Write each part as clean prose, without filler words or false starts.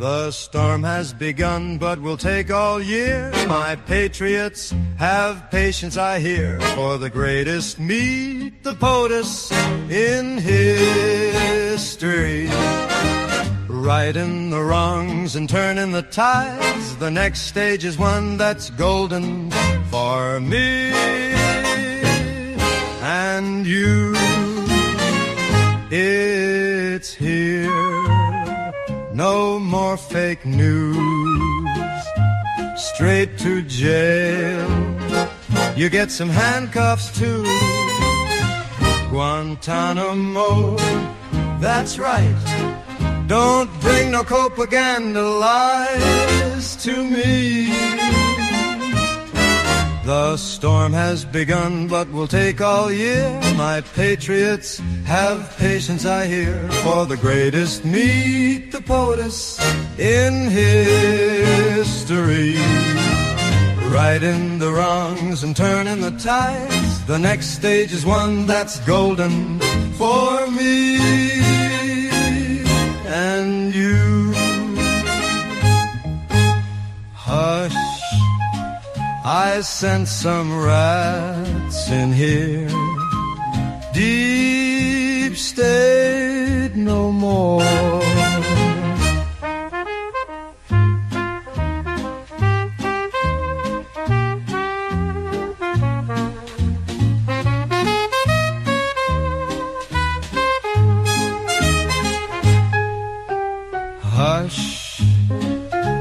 The storm has begun, but will take all year. My patriots, have patience, I hear. For the greatest meet the POTUS in history. Righting the wrongs and turning the tides. The next stage is one that's golden for me and you. It's here. No more fake news, straight to jail. You get some handcuffs too. Guantanamo, that's right. Don't bring no propaganda lies to me. The storm has begun, but will take all year. My patriots, have patience, I hear. For the greatest meet the POTUS in history. Righting the wrongs and turning the tides. The next stage is one that's golden for me and you. Hush, I sent some rats in here. Deep state no more. Hush,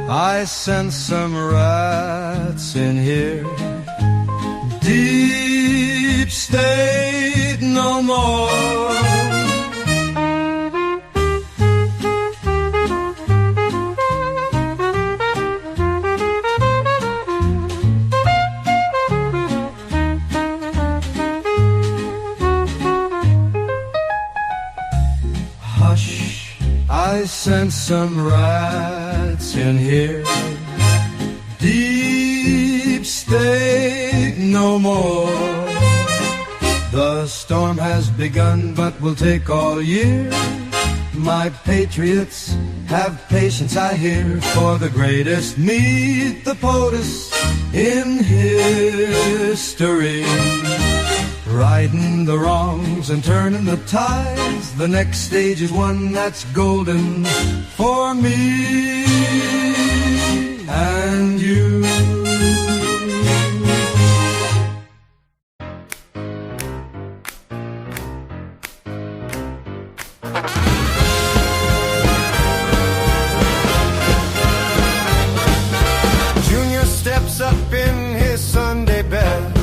I sent some rats in here. Deep state no more. Hush, I sent some rats in here. Deep state no more. The storm has begun, but will take all year. My patriots, have patience, I hear. For the greatest meet the POTUS in history. Righting the wrongs and turning the tides. The next stage is one that's golden for me and you. Junior steps up in his Sunday best,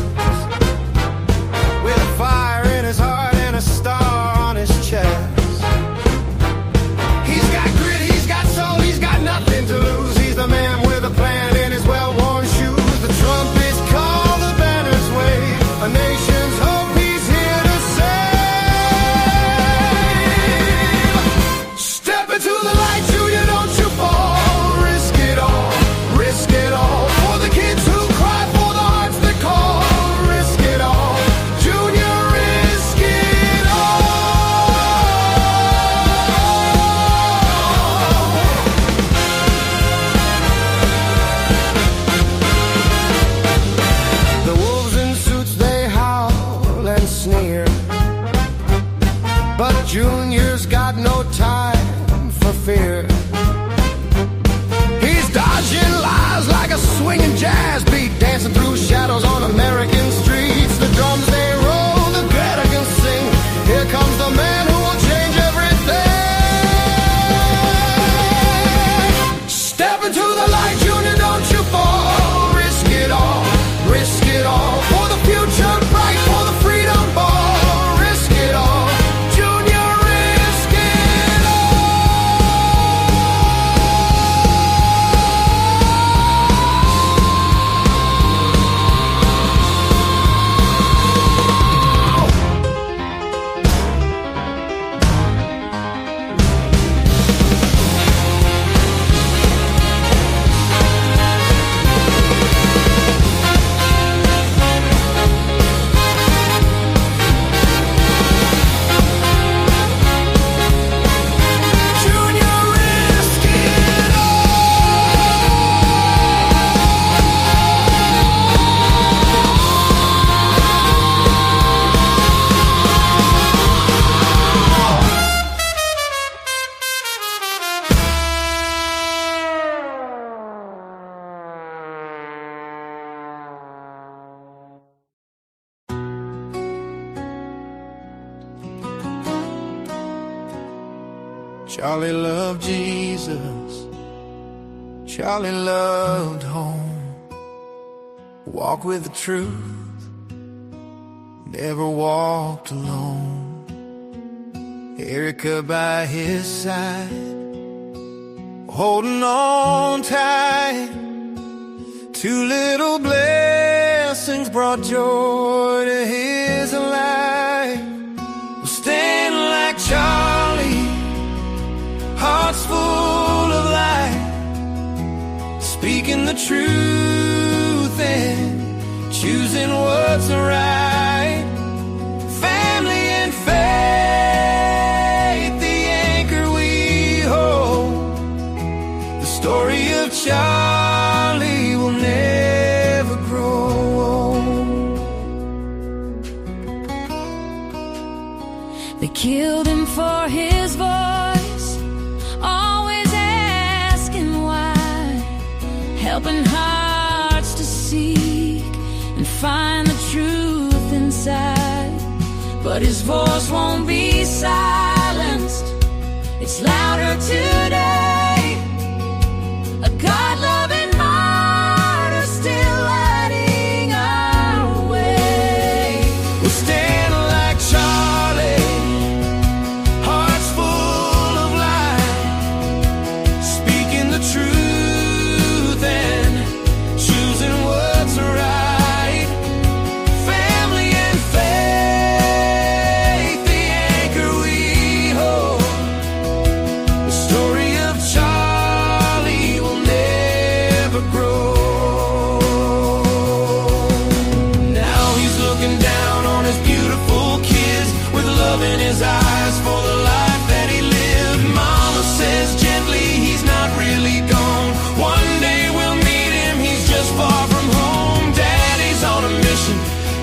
with a fire in his heart and a star on his chest. He's got grit, he's got soul, he's got nothing to lose. He's the man with a plan in his well-worn shoes. The trumpets call, the banners wave, a nation's hope he's here to save. Step into the light, Junior, don't you fall. Risk it all, risk it all. For the kids who cry, for the hearts that call. Risk it all, Junior, risk it all. The wolves in suits, they howl and sneer, but Junior's got no time for fear. He's dodging lies like a swinging jazz beat, dancing through shadows on American streets. The drums they roll, the Vatican sing. Here comes the man who will change everything. Step into the light, Junior, don't you fall. Risk it all, risk it all. For the future bright, for the freedom ball. Risk it all, Junior, risk it all. Charlie loved Jesus. Charlie loved home. Walk with the truth, never walked alone. Erica by his side, holding on tight. Two little blessings brought joy to his life. We'll stand like Charlie, hearts full of light, speaking the truth and choosing what's right. Family and faith, the anchor we hold. The story of Charlie will never grow old. They killed him for his voice, always asking why, helping hearts to seek and find the truth inside. But his voice won't be silenced, it's louder today. A God-loving martyr still lighting our way. We'll stand like Charlie, hearts full of light, speaking the truth and choosing what's right. Family and faith, the anchor we hold. The story of Charlie will never grow. Now he's looking down on his beautiful kids with love in his eyes for the life that he lived. Mama says gently he's not really gone. One day we'll meet him, he's just far from home. Daddy's on a mission,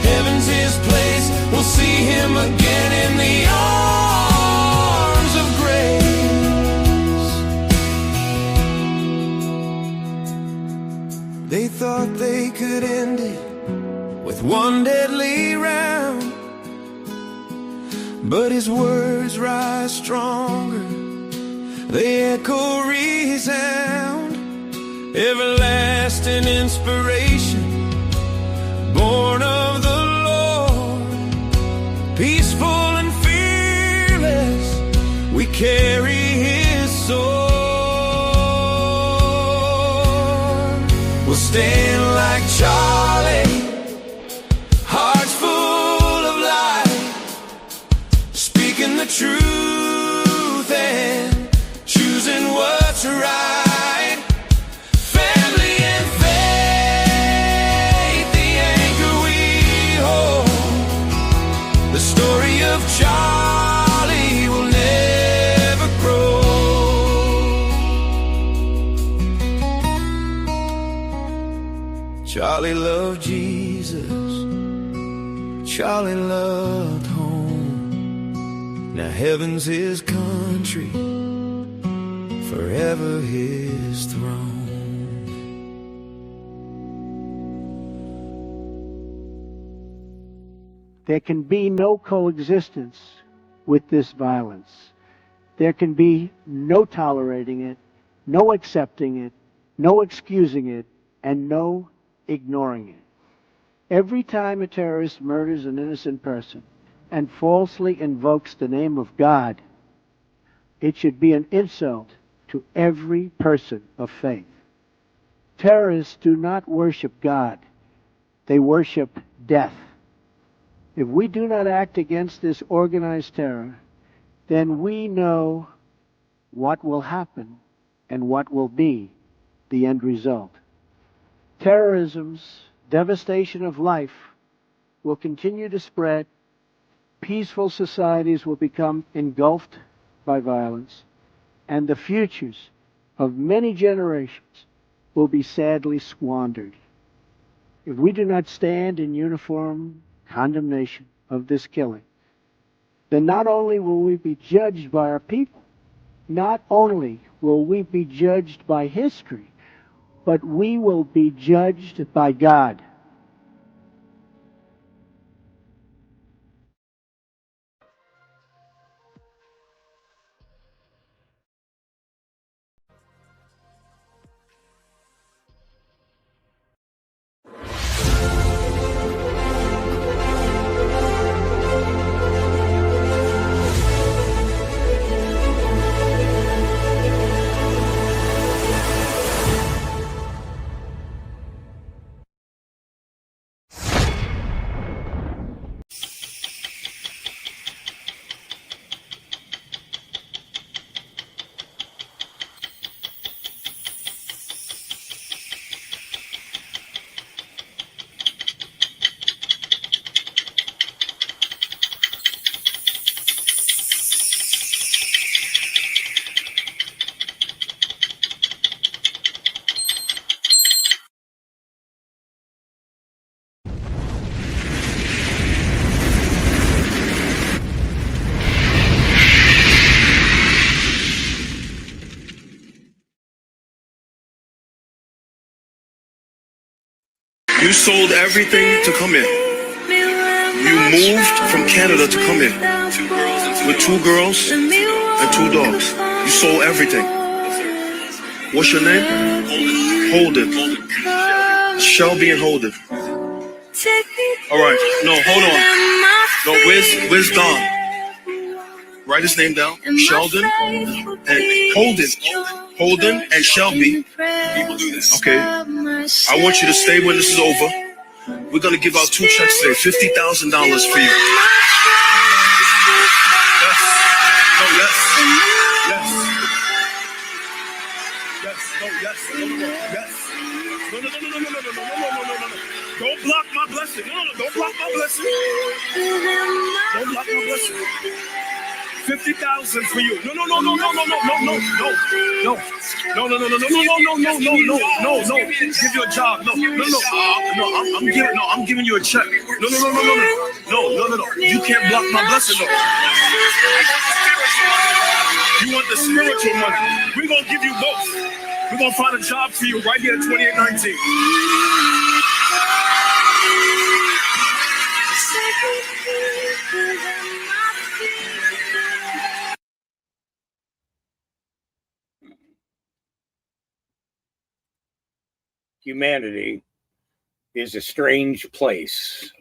heaven's his place. We'll see him again in the arms of grace. They thought they could end it with one deadly round, but his words rise stronger, they echo resound. Everlasting inspiration, born of the Lord, peaceful and fearless, we carry his sword. We'll stand like Charlie, hearts full of light, speaking the truth and choosing what's right. Family and faith, the anchor we hold. The story of Charlie will never grow. Charlie loved Jesus. Charlie loved home. Now heaven's his country, forever his throne. There can be no coexistence with this violence. There can be no tolerating it, no accepting it, no excusing it, and no ignoring it. Every time a terrorist murders an innocent person and falsely invokes the name of God, it should be an insult to every person of faith. Terrorists do not worship God. They worship death. If we do not act against this organized terror, then we know what will happen and what will be the end result. Terrorism's devastation of life will continue to spread. Peaceful societies will become engulfed by violence, and the futures of many generations will be sadly squandered. If we do not stand in uniform condemnation of this killing, then not only will we be judged by our people, not only will we be judged by history, but we will be judged by God. You sold everything to come in. You moved from Canada to come in with 2 girls and 2 dogs. You sold everything. What's your name? Holden. Shelby and Holden. All right. No, hold on. No, where's Don? Write his name down. Sheldon and Holden. Holden and Shelby. Okay. I want you to stay when this is over. We're gonna give out 2 checks today, $50,000 for you. Yes. No, yes. Yes. Yes. No, yes. No, yes. No. Don't block my blessing. No. Don't block my blessing. Don't block my blessing. 50,000 for you. No. Give you a job. No. I'm giving you a check. No. You can't block my blessing. No. You want the spiritual money? We're gonna give you both. We're gonna find a job for you right here at 2819. Humanity is a strange place.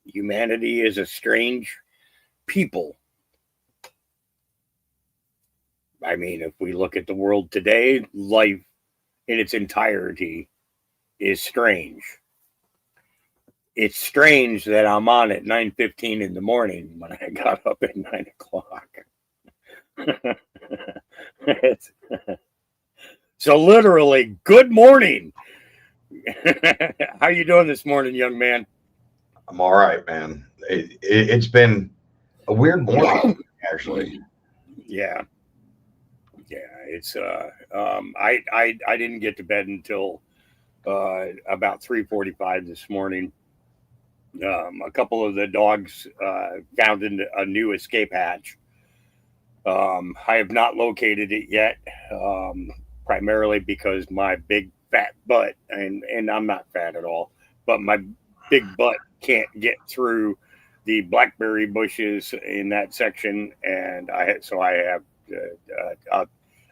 Humanity is a strange people. I mean, if we look at the world today, life in its entirety is strange. It's strange that I'm on at 9:15 in the morning when I got up at 9 o'clock. So literally, good morning. How you doing this morning, young man? I'm all right, man. It's been a weird morning, actually. Yeah. It's I didn't get to bed until about 3:45 this morning. A couple of the dogs found a new escape hatch. I have not located it yet, primarily because my big fat butt, and I'm not fat at all, but my big butt can't get through the blackberry bushes in that section, and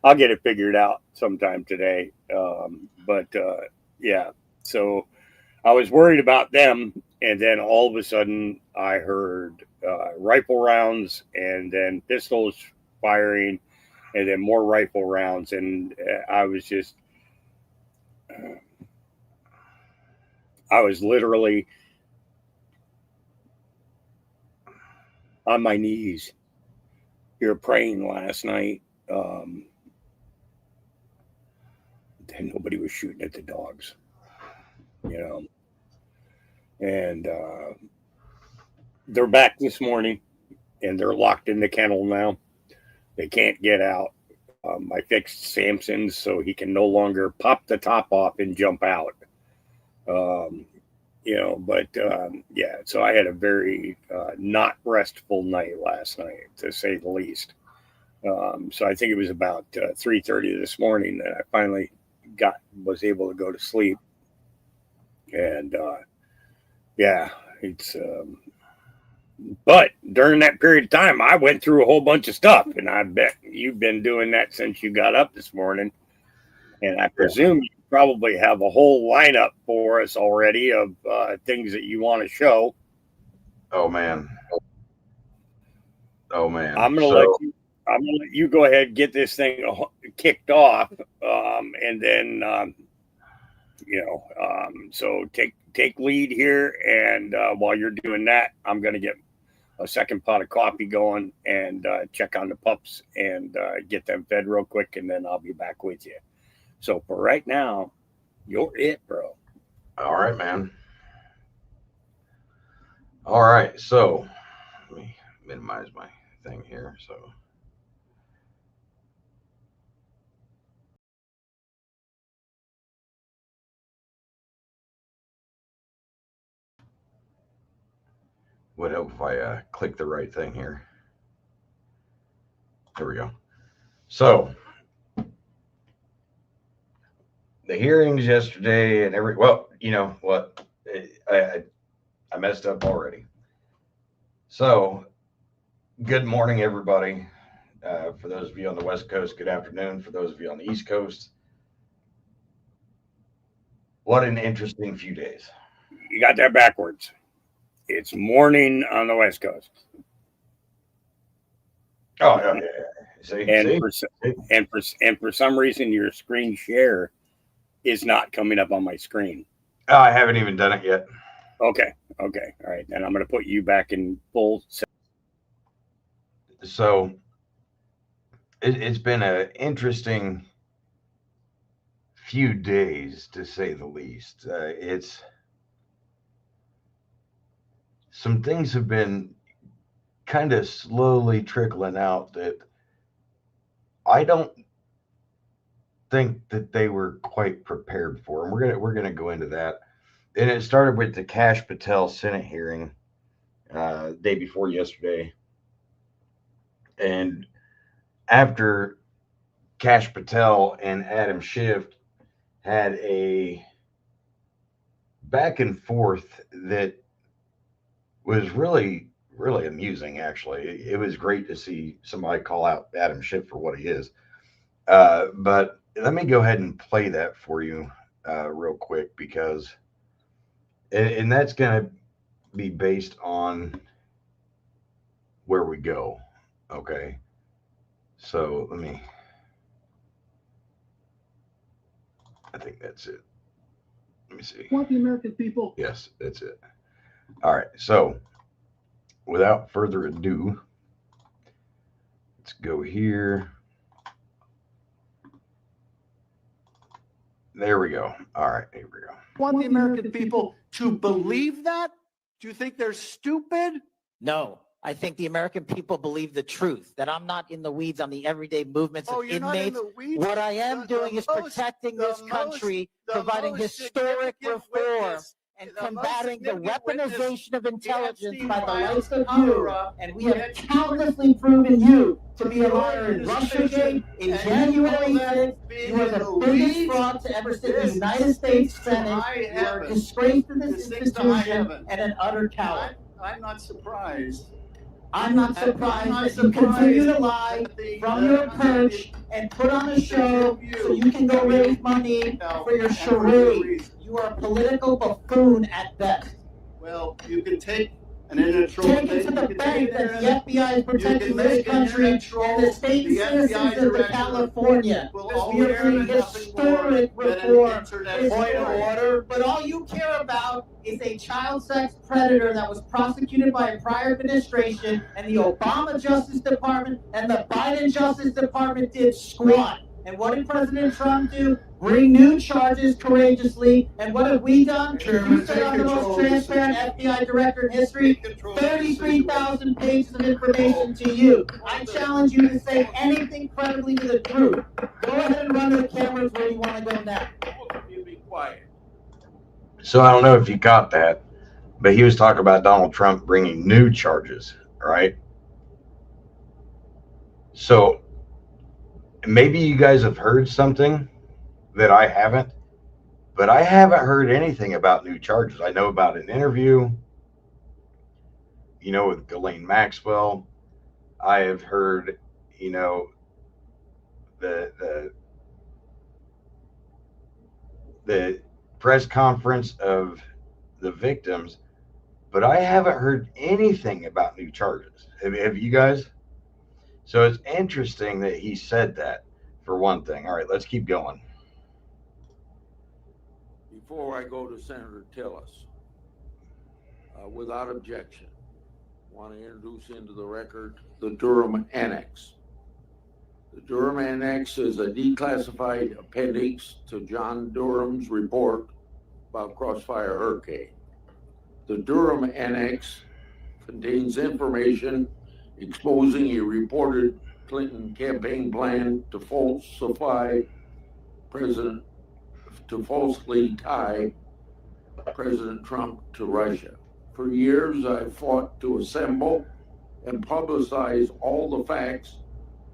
I'll get it figured out sometime today. Yeah, so I was worried about them, and then all of a sudden I heard rifle rounds, and then pistols firing, and then more rifle rounds, and I was literally on my knees here praying last night. And nobody was shooting at the dogs, and they're back this morning, and they're locked in the kennel now. They can't get out. I fixed Samson's so he can no longer pop the top off and jump out. Yeah, so I had a very not restful night last night, to say the least. So I think it was about 3:30 this morning that I finally was able to go to sleep. And it's but during that period of time, I went through a whole bunch of stuff, and I bet you've been doing that since you got up this morning. And I presume you probably have a whole lineup for us already of things that you want to show. Oh man. I'm gonna let you go ahead and get this thing kicked off, and then so take lead here, and while you're doing that, I'm gonna get a second pot of coffee going and check on the pups and get them fed real quick, and then I'll be back with you. So for right now, you're it, bro. All right, man. All right, so let me minimize my thing here. So would help if I click the right thing here. There we go. So the hearings yesterday and well, you know what? I messed up already. So, good morning, everybody. For those of you on the West Coast, good afternoon. For those of you on the East Coast, what an interesting few days. You got that backwards. It's morning on the West Coast. Oh, yeah. See? For some reason, your screen share is not coming up on my screen. Oh, I haven't even done it yet. Okay. All right. Then I'm going to put you back in full. So it's been an interesting few days, to say the least. Some things have been kind of slowly trickling out that I don't think that they were quite prepared for. And we're gonna go into that. And it started with the Kash Patel Senate hearing day before yesterday. And after Kash Patel and Adam Schiff had a back and forth that was really, really amusing, actually. It was great to see somebody call out Adam Schiff for what he is. But let me go ahead and play that for you real quick, because and that's going to be based on where we go. Okay. So I think that's it. Let me see. Want the American people? Yes, that's it. All right. So without further ado, let's go here. There we go. All right. Here we go. Want the American people to believe that? Do you think they're stupid? No, I think the American people believe the truth, that I'm not in the weeds on the everyday movements of you're not in inmates. the weeds? What I am doing is protecting this country, providing historic reform, and combating the weaponization of intelligence by the likes of you. And we have countlessly proven you to be a liar in Russiagate, in January 6th. You are the biggest fraud to ever sit in the United States Senate. You are a disgrace to this institution and an utter coward. I'm not surprised. I'm not surprised that you continue to lie from your perch and put on a show so you can go raise money for your charade. You are a political buffoon at best. Well, you can take an internal. Take it to the bank that the FBI is protecting this country and the state citizens of California. We are doing historic reform. Point of order. But all you care about is a child sex predator that was prosecuted by a prior administration, and the Obama Justice Department and the Biden Justice Department did squat. And what did President Trump do? Bring new charges courageously. And what have we done? You say I'm the most transparent FBI director in history. 33,000 pages of information to you. I challenge you to say anything credibly to the truth. Go ahead and run to the cameras where you want to go now. You be quiet. So I don't know if you caught that, but he was talking about Donald Trump bringing new charges, right? So maybe you guys have heard something that I haven't, but I haven't heard anything about new charges. I know about an interview, with Ghislaine Maxwell. I have heard, the press conference of the victims, but I haven't heard anything about new charges. Have you guys? So it's interesting that he said that, for one thing. All right, let's keep going. Before I go to Senator Tillis, without objection, I want to introduce into the record the Durham Annex. The Durham Annex is a declassified appendix to John Durham's report about Crossfire Hurricane. The Durham Annex contains information exposing a reported Clinton campaign plan to falsely tie President Trump to Russia. For years, I fought to assemble and publicize all the facts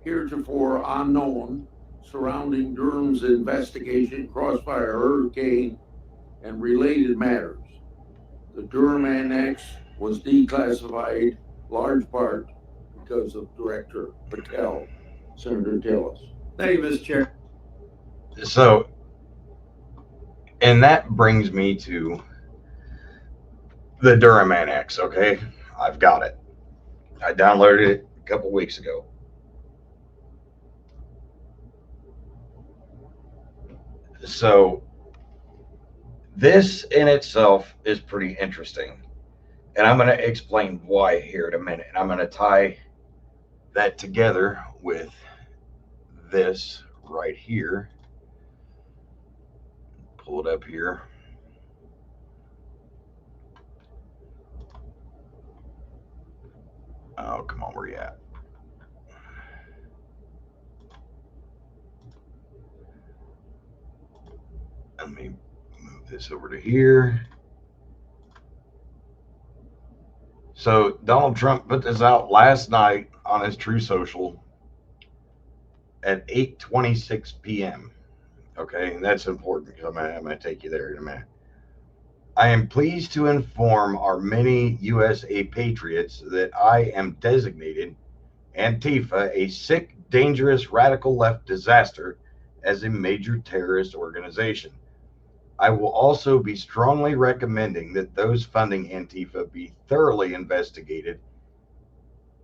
heretofore unknown surrounding Durham's investigation, Crossfire Hurricane, and related matters. The Durham Annex was declassified, large part because of Director Patel, Senator Tillis. Thank you, Mr. Chair. So, and that brings me to the Durham Annex, okay? I've got it. I downloaded it a couple weeks ago. So, this in itself is pretty interesting. And I'm going to explain why here in a minute. And I'm going to tie that together with this right here. Pull it up here. Oh, come on, where you at? Let me move this over to here. So Donald Trump put this out last night on his True Social at 8:26 p.m. Okay, and that's important because I'm going to take you there in a minute. I am pleased to inform our many USA patriots that I am designated Antifa a sick, dangerous, radical left disaster as a major terrorist organization. I will also be strongly recommending that those funding Antifa be thoroughly investigated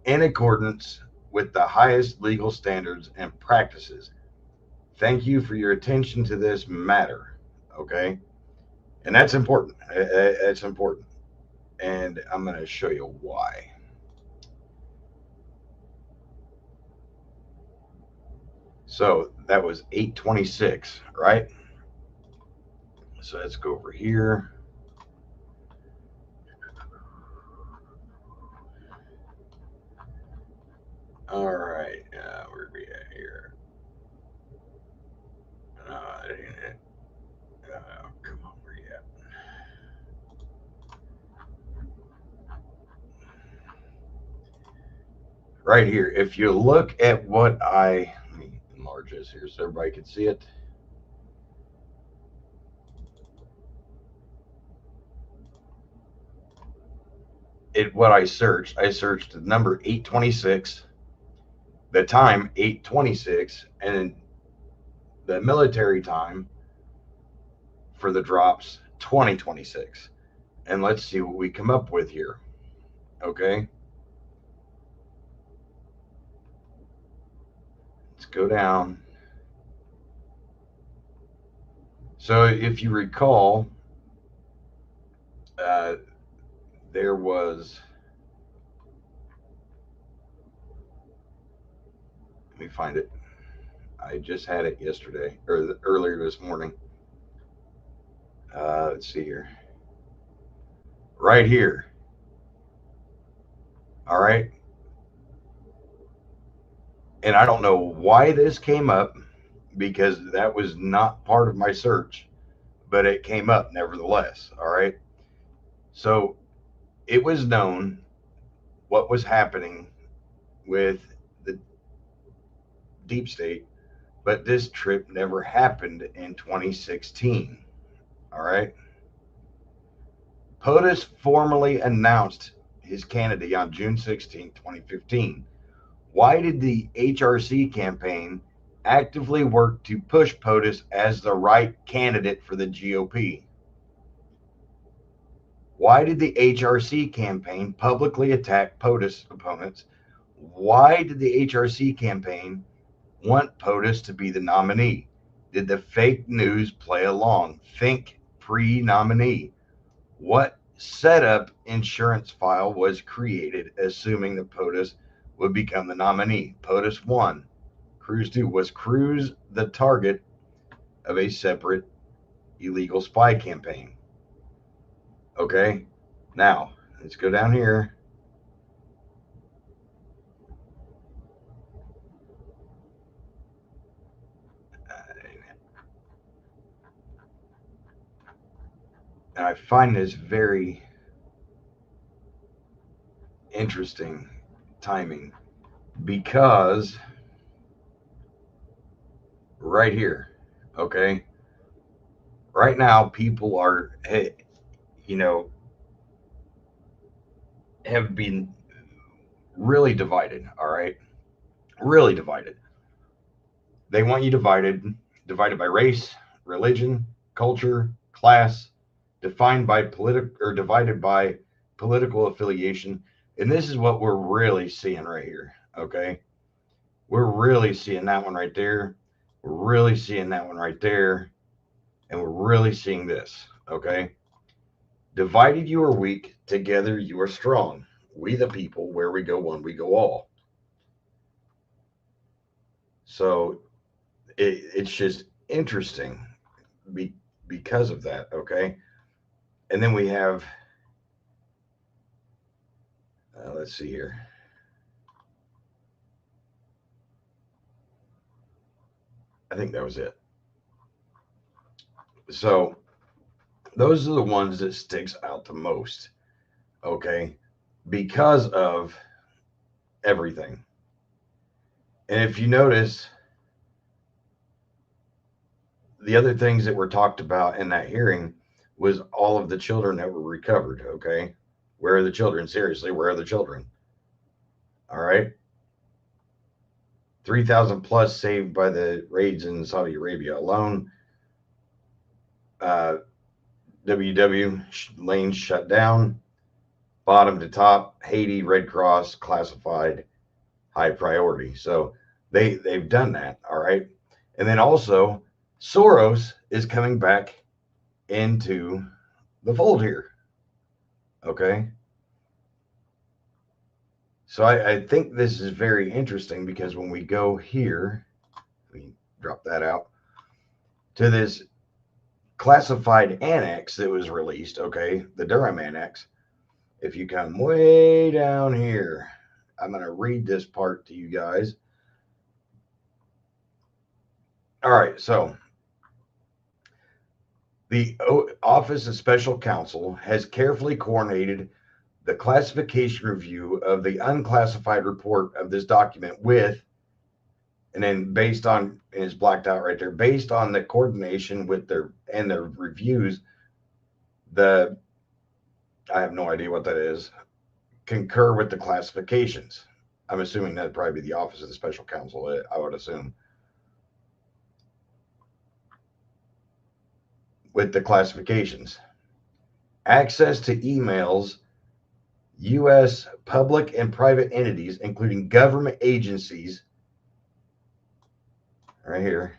in accordance with the highest legal standards and practices. Thank you for your attention to this matter. Okay. And that's important. It's important. And I'm going to show you why. So that was 8:26, right? So let's go over here. All right. Where are we at here? That ain't it. Come on, where you at? Right here. If you look at what let me enlarge this here so everybody can see it. What I searched the number 826, the time 8:26, and the military time for the drops 20:26. And let's see what we come up with here. Okay. Let's go down. So if you recall, there was, let me find it. I just had it yesterday or earlier this morning. Let's see here. Right here. All right. And I don't know why this came up because that was not part of my search, but it came up nevertheless. All right. So it was known what was happening with the deep state, but this trip never happened in 2016. All right. POTUS formally announced his candidacy on June 16, 2015. Why did the HRC campaign actively work to push POTUS as the right candidate for the GOP? Why did the HRC campaign publicly attack POTUS opponents? Why did the HRC campaign want POTUS to be the nominee? Did the fake news play along? Think pre-nominee. What setup insurance file was created assuming that POTUS would become the nominee? POTUS 1. Cruz 2. Was Cruz the target of a separate illegal spy campaign? Okay, now let's go down here. And I find this very interesting timing because right here. Okay. Right now, people are, you know, have been really divided. All right. Really divided. They want you divided by race, religion, culture, class, defined by divided by political affiliation. And this is what we're really seeing right here. Okay. We're really seeing that one right there. We're really seeing that one right there. And we're really seeing this. Okay. Divided you are weak, together you are strong. We the people, where we go one, we go all. So it's just interesting because of that. Okay. And then we have, let's see here. I think that was it. So those are the ones that sticks out the most. Okay. Because of everything. And if you notice, the other things that were talked about in that hearing was all of the children that were recovered. Okay. Where are the children? Seriously, where are the children? All right. 3,000 plus saved by the raids in Saudi Arabia alone. WW lanes shut down. Bottom to top, Haiti, Red Cross, classified, high priority. So they've done that. All right. And then also, Soros is coming back into the fold here. Okay. So I think this is very interesting because when we go here, let me drop that out, to this classified annex that was released, okay, the Durham Annex. If you come way down here, I'm going to read this part to you guys. All right, so the Office of Special Counsel has carefully coordinated the classification review of the unclassified report of this document with, and then based on, and it's blacked out right there, based on the coordination with their reviews, I have no idea what that is, concur with the classifications. I'm assuming that'd probably be the Office of the Special Counsel, I would assume. With the classifications. Access to emails, U.S. public and private entities, including government agencies, right here,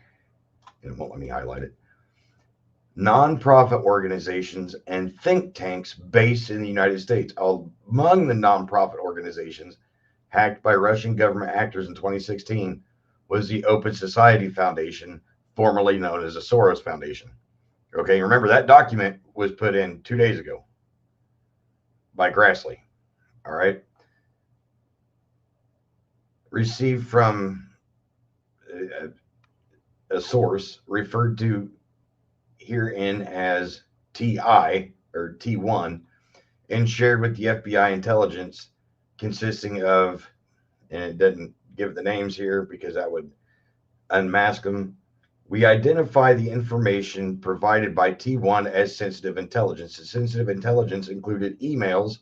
and it won't let me highlight it, nonprofit organizations, and think tanks based in the United States. Among the nonprofit organizations hacked by Russian government actors in 2016 was the Open Society Foundation, formerly known as the Soros Foundation. Okay, remember that document was put in 2 days ago by Grassley. All right. Received from a source referred to herein as TI or T1 and shared with the FBI intelligence consisting of, and it doesn't give the names here because that would unmask them. We identify the information provided by T1 as sensitive intelligence. The sensitive intelligence included emails,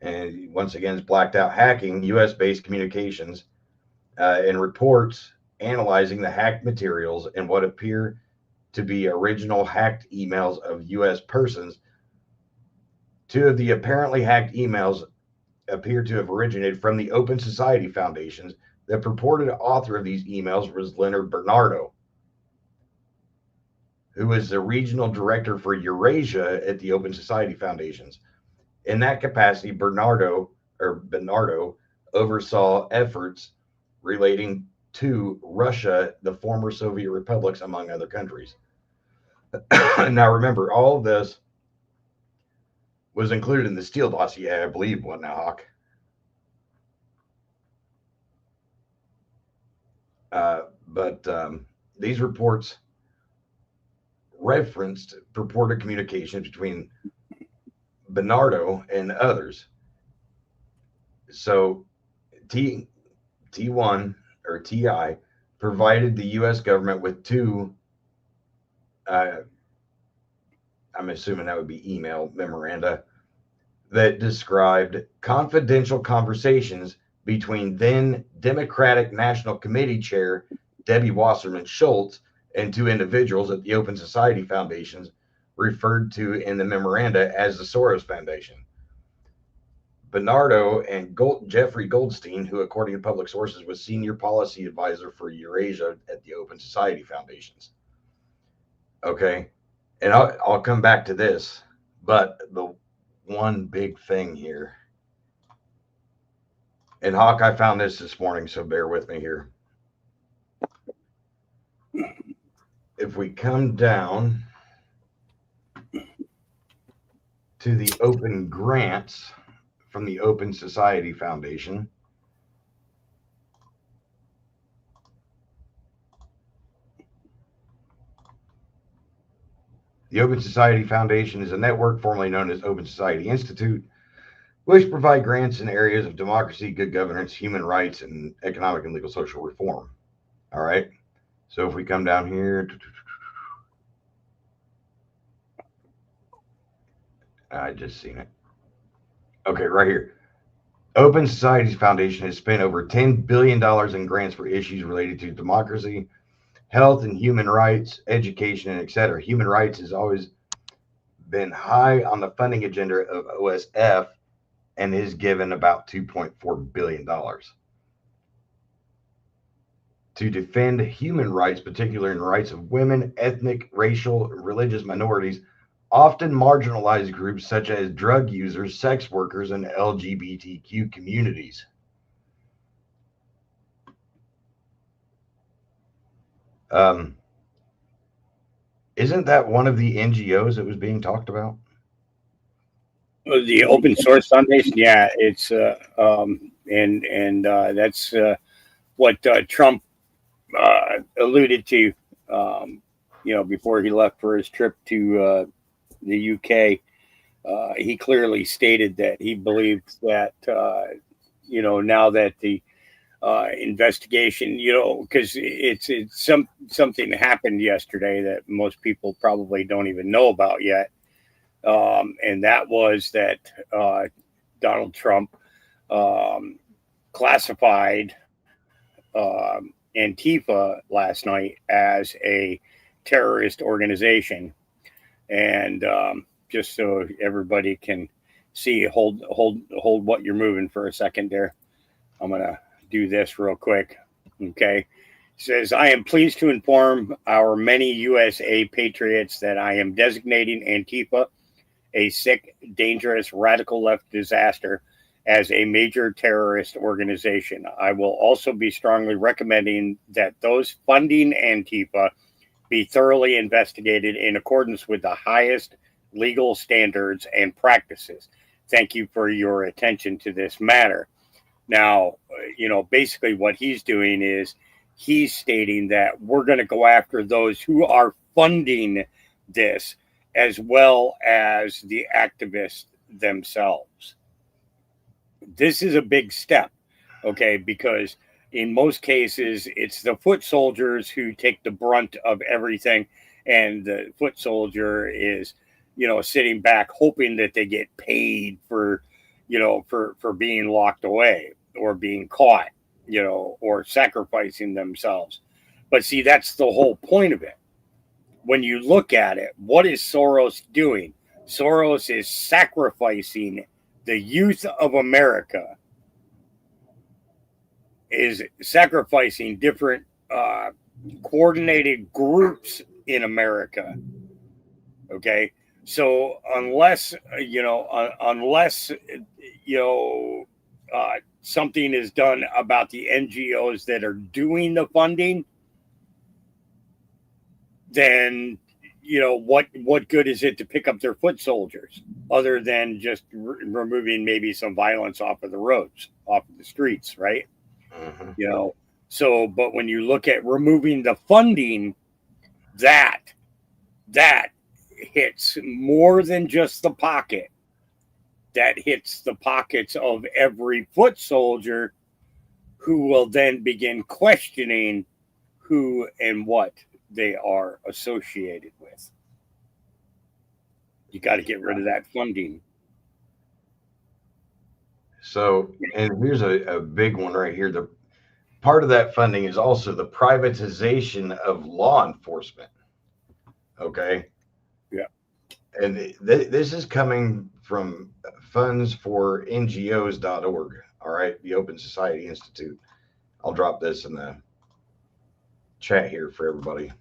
and once again, it's blacked out, hacking US-based communications, and reports analyzing the hacked materials and what appear to be original hacked emails of US persons. 2 of the apparently hacked emails appear to have originated from the Open Society Foundations. The purported author of these emails was Leonard Bernardo, who is the regional director for Eurasia at the Open Society Foundations. In that capacity, Bernardo oversaw efforts relating to Russia, the former Soviet republics, among other countries. Now, remember, all of this was included in the Steele dossier, I believe, wasn't it, Hawk? But these reports referenced purported communications between Bernardo and others. So T1 or TI provided the U.S. government with two, I'm assuming that would be email memoranda, that described confidential conversations between then Democratic National Committee Chair Debbie Wasserman Schultz and two individuals at the Open Society Foundations, referred to in the memoranda as the Soros Foundation. Bernardo and Jeffrey Goldstein, who, according to public sources, was senior policy advisor for Eurasia at the Open Society Foundations. Okay, and I'll come back to this, but the one big thing here, and Hawk, I found this morning, so bear with me here. If we come down to the open grants from the Open Society Foundation, the Open Society Foundation is a network formerly known as Open Society Institute, which provide grants in areas of democracy, good governance, human rights, and economic and legal social reform. All right. So if we come down here, I just seen it. Okay, right here. Open Societies Foundation has spent over $10 billion in grants for issues related to democracy, health and human rights, education, and etc. Human rights has always been high on the funding agenda of OSF and is given about $2.4 billion. To defend human rights, particularly in the rights of women, ethnic, racial, and religious minorities, often marginalized groups such as drug users, sex workers, and LGBTQ communities. Isn't that one of the NGOs that was being talked about? The Open Source Foundation, yeah, it's that's what Trump alluded to, before he left for his trip to the UK. He clearly stated that he believed that now that the investigation, because it's something that happened yesterday that most people probably don't even know about yet. And that was that Donald Trump classified Antifa last night as a terrorist organization. And just so everybody can see, hold what you're moving for a second there. I'm going to do this real quick. Okay. It says, I am pleased to inform our many USA patriots that I am designating Antifa a sick, dangerous, radical left disaster as a major terrorist organization. I will also be strongly recommending that those funding Antifa be thoroughly investigated in accordance with the highest legal standards and practices. Thank you for your attention to this matter. Now, basically what he's doing is he's stating that we're going to go after those who are funding this, as well as the activists themselves. This is a big step, okay, because in most cases, it's the foot soldiers who take the brunt of everything, and the foot soldier is, sitting back hoping that they get paid for being locked away or being caught, or sacrificing themselves. But see, that's the whole point of it. When you look at it, what is Soros doing? Soros is sacrificing the youth of America, is sacrificing different coordinated groups in America. Okay. So unless something is done about the NGOs that are doing the funding, then what good is it to pick up their foot soldiers other than just removing maybe some violence off of the roads, off of the streets, right? Mm-hmm. So but when you look at removing the funding, that hits more than just the pocket. That hits the pockets of every foot soldier, who will then begin questioning who and what they are associated with. You got to get rid of that funding. So, and here's a big one right here. The part of that funding is also the privatization of law enforcement. Okay. Yeah. And this is coming from funds for NGOs.org. All right. The Open Society Institute. I'll drop this in the chat here for everybody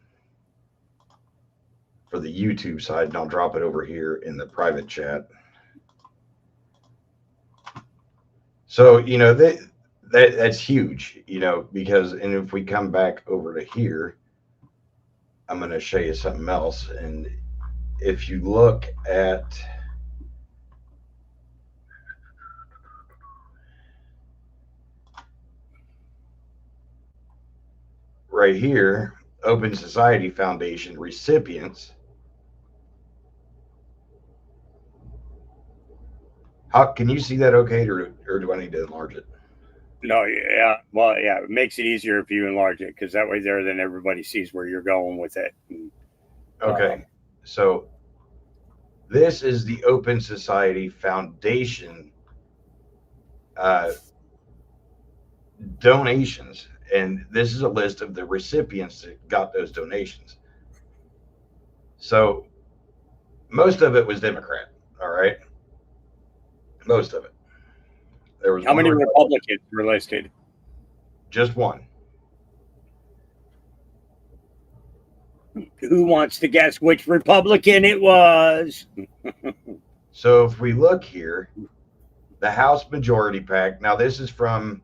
for the YouTube side, and I'll drop it over here in the private chat. So, you know, that's huge, you know, because, and if we come back over to here, I'm going to show you something else. And if you look at right here, Open Society Foundation recipients. How can you see that okay, or do I need to enlarge it? No, yeah. Well, yeah, it makes it easier if you enlarge it, because that way then everybody sees where you're going with it. Okay. So this is the Open Society Foundation donations. And this is a list of the recipients that got those donations. So most of it was Democrat. All right. Most of it. There was how many Republicans were listed? Just one. Who wants to guess which Republican it was? So if we look here, the House Majority PAC. Now this is from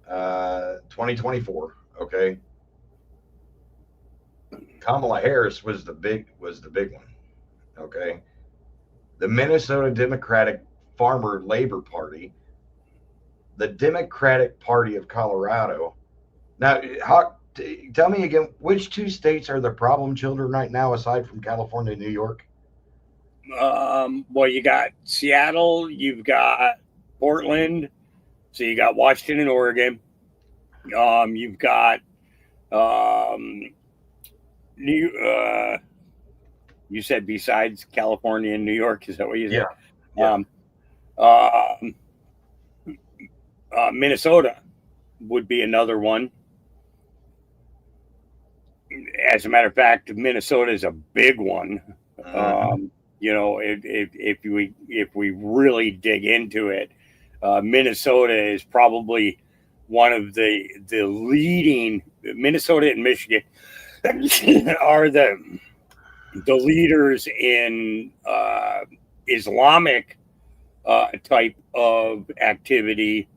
2024. Okay. Kamala Harris was the big one. Okay. The Minnesota Democratic Farmer Labor Party, the Democratic Party of Colorado. Now, tell me again, which two states are the problem children right now, aside from California and New York? Well, you got Seattle, you've got Portland, so you got Washington and Oregon. You've got you said besides California and New York, is that what you said? Yeah. Minnesota would be another one. As a matter of fact, Minnesota is a big one. You know, if we really dig into it, Minnesota is probably one of the leading. Minnesota and Michigan are the leaders in Islamic type of activity,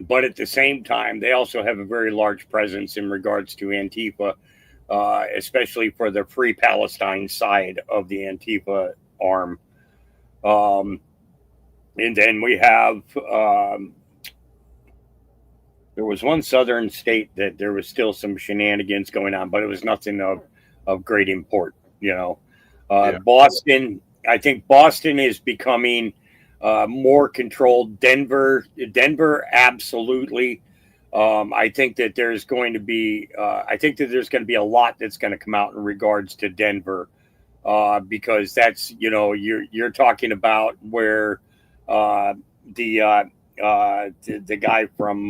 but at the same time, they also have a very large presence in regards to Antifa, especially for the Free Palestine side of the Antifa arm. And then we have, there was one southern state that there was still some shenanigans going on, but it was nothing of great import, you know. Boston, I think Boston is becoming more controlled. Denver, absolutely. I think that there's going to be a lot that's going to come out in regards to Denver, because that's, you know, you're talking about where the guy from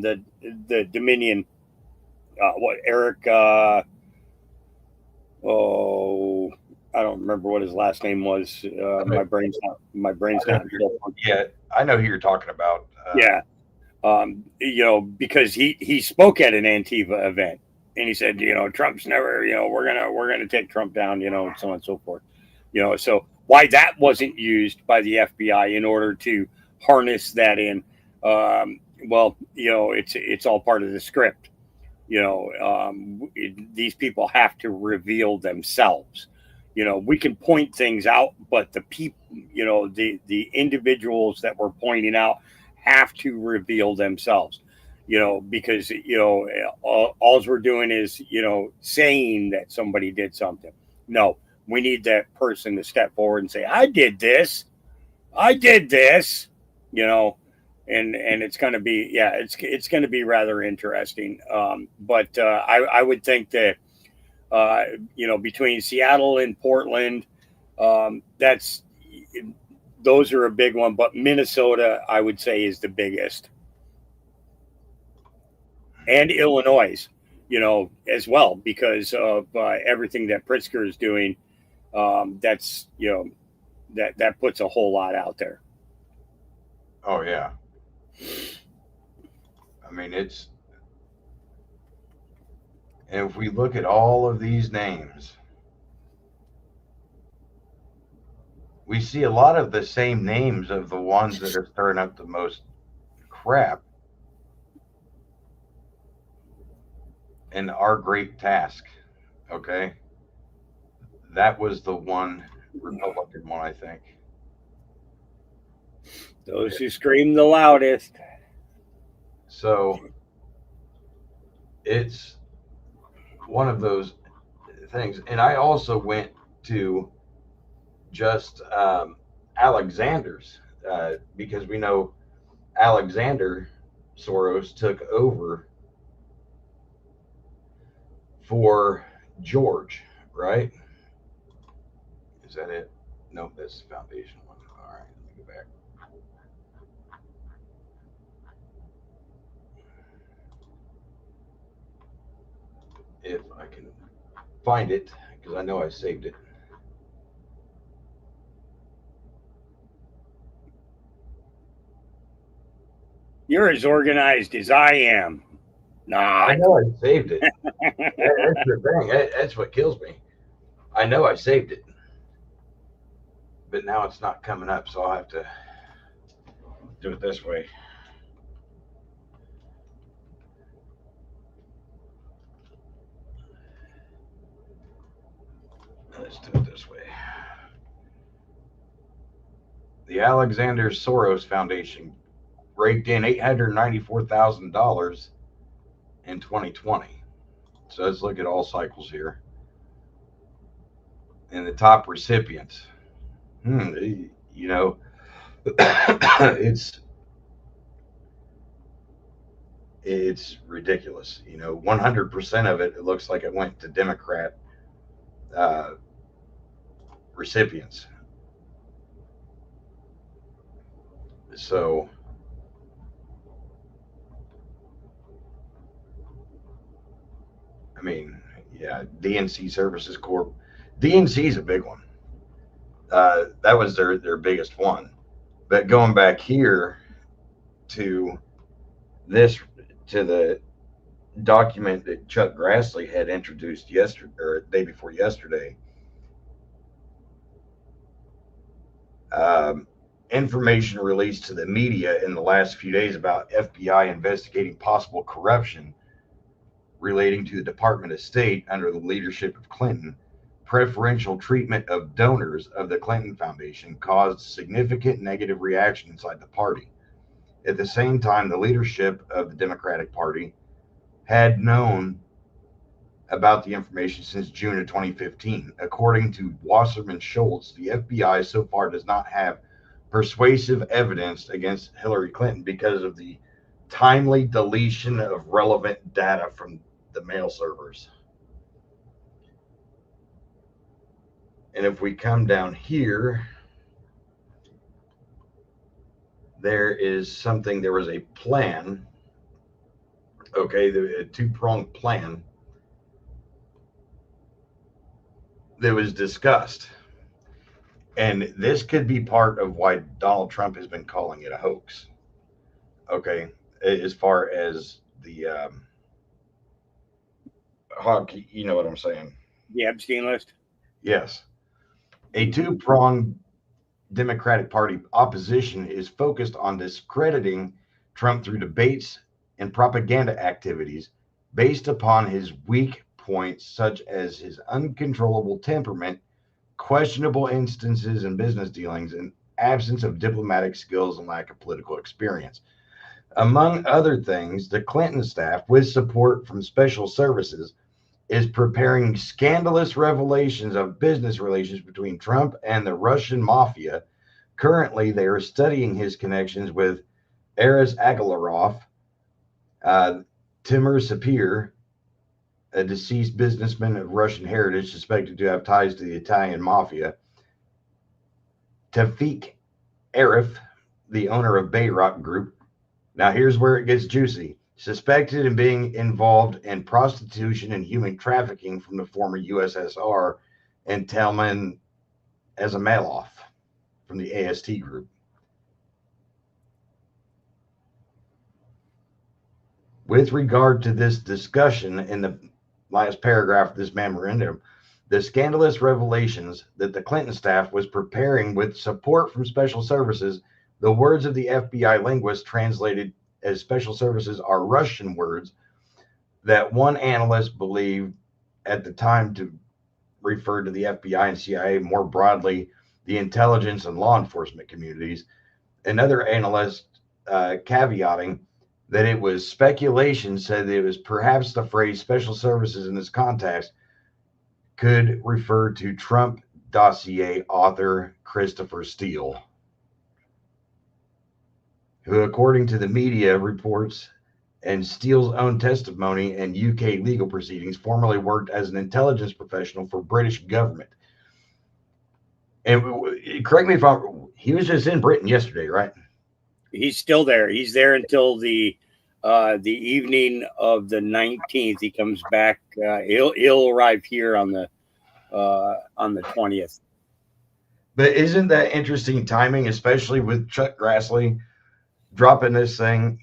the Dominion, Eric, I don't remember what his last name was. My brain's not. Yeah, I know who you're talking about. You know, because he spoke at an Antifa event and he said, you know, Trump's never, you know, we're gonna take Trump down, you know, and so on and so forth. You know, so why that wasn't used by the FBI in order to harness that in, well, you know, it's all part of the script. You know, these people have to reveal themselves. You know, we can point things out, but the people, you know, the individuals that we're pointing out have to reveal themselves, you know, because, you know, all we're doing is, you know, saying that somebody did something. No, we need that person to step forward and say, I did this, you know, and it's going to be, yeah, it's going to be rather interesting. But I would think that between Seattle and Portland, that's those are a big one. But Minnesota, I would say, is the biggest, and Illinois, as well, because of everything that Pritzker is doing. That's that puts a whole lot out there. Oh yeah. I mean, and if we look at all of these names, we see a lot of the same names of the ones that are stirring up the most crap. And our great task, okay? That was the one Republican one, I think. Those who scream the loudest. So it's one of those things. And I also went to just Alexander's because we know Alexander Soros took over for George, right? Is that it? No, that's the foundation one. All right, let me go back. If I can find it, because I know I saved it. You're as organized as I am. Nah, I know I saved it. That's the thing. That's what kills me. I know I saved it, but now it's not coming up, so I'll have to do it this way. Let's do it this way. The Alexander Soros Foundation raked in $894,000 in 2020. So let's look at all cycles here. And the top recipients. It's ridiculous. 100% of it looks like it went to Democrat recipients. So I mean, yeah, DNC Services Corp. DNC is a big one. That was their biggest one. But going back here to the document that Chuck Grassley had introduced yesterday or the day before yesterday, information released to the media in the last few days about FBI investigating possible corruption relating to the Department of State under the leadership of Clinton. Preferential treatment of donors of the Clinton Foundation caused significant negative reaction inside the party. At the same time, the leadership of the Democratic Party had known about the information since June of 2015. According to Wasserman Schultz, the FBI so far does not have persuasive evidence against Hillary Clinton because of the timely deletion of relevant data from the mail servers. And if we come down here, there was a plan, okay, a two-pronged plan that was discussed. And this could be part of why Donald Trump has been calling it a hoax. Okay, as far as the you know what I'm saying? The Epstein list? Yes. A two-pronged Democratic Party opposition is focused on discrediting Trump through debates and propaganda activities based upon his weak points, such as his uncontrollable temperament, questionable instances in business dealings, and absence of diplomatic skills and lack of political experience. Among other things, the Clinton staff, with support from special services, is preparing scandalous revelations of business relations between Trump and the Russian mafia. Currently, they are studying his connections with Aris Agalarov, Timur Sapir, a deceased businessman of Russian heritage suspected to have ties to the Italian mafia, Tafik Arif, the owner of Bayrock Group. Now here's where it gets juicy. Suspected in being involved in prostitution and human trafficking from the former USSR, and Telman Azamalov from the AST Group. With regard to this discussion in the last paragraph of this memorandum, the scandalous revelations that the Clinton staff was preparing with support from special services, the words of the FBI linguist translated as special services are Russian words that one analyst believed at the time to refer to the FBI and CIA, more broadly, the intelligence and law enforcement communities. Another analyst caveating that it was speculation, said that it was perhaps the phrase special services in this context could refer to Trump dossier author Christopher Steele, who, according to the media reports and Steele's own testimony and UK legal proceedings, formerly worked as an intelligence professional for British government. And correct me if he was just in Britain yesterday, right? He's still there. He's there until the evening of the 19th. He comes back. He'll arrive here on the 20th. But isn't that interesting timing, especially with Chuck Grassley dropping this thing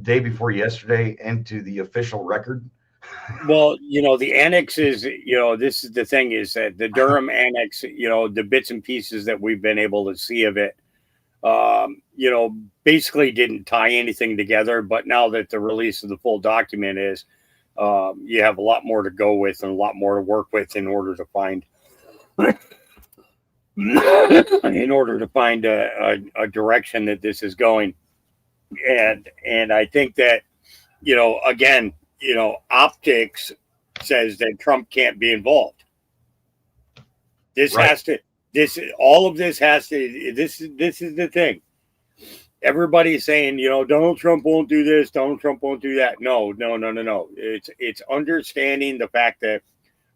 day before yesterday into the official record? Well, the annex is, this is the thing, is that the Durham annex, the bits and pieces that we've been able to see of it, basically didn't tie anything together. But now that the release of the full document is, you have a lot more to go with and a lot more to work with in order to find a direction that this is going. And I think that, again, optics says that Trump can't be involved. This right. This is the thing. Everybody's saying, Donald Trump won't do this, Donald Trump won't do that. No. It's understanding the fact that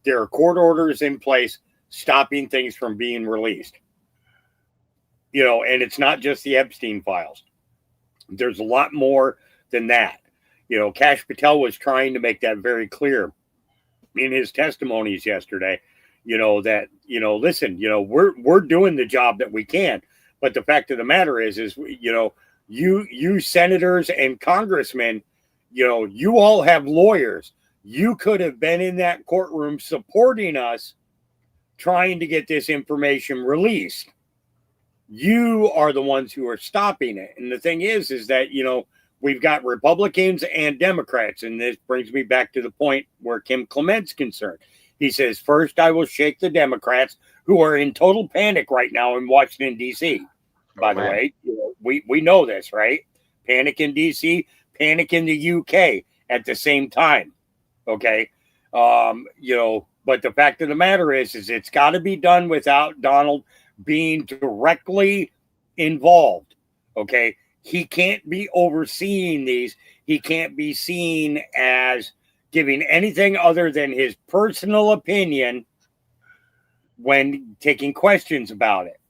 there are court orders in place stopping things from being released. And it's not just the Epstein files. There's a lot more than that. Kash Patel was trying to make that very clear in his testimonies yesterday, that, listen, we're doing the job that we can. But the fact of the matter is you senators and congressmen, you all have lawyers. You could have been in that courtroom supporting us trying to get this information released. You are the ones who are stopping it. And the thing is that, we've got Republicans and Democrats. And this brings me back to the point where Kim Clement's concerned. He says, first, I will shake the Democrats who are in total panic right now in Washington, D.C. By the way, we know this, right? Panic in D.C., panic in the UK at the same time. Okay. But the fact of the matter is it's got to be done without Donald being directly involved. Okay. He can't be overseeing these. He can't be seen as giving anything other than his personal opinion when taking questions about it.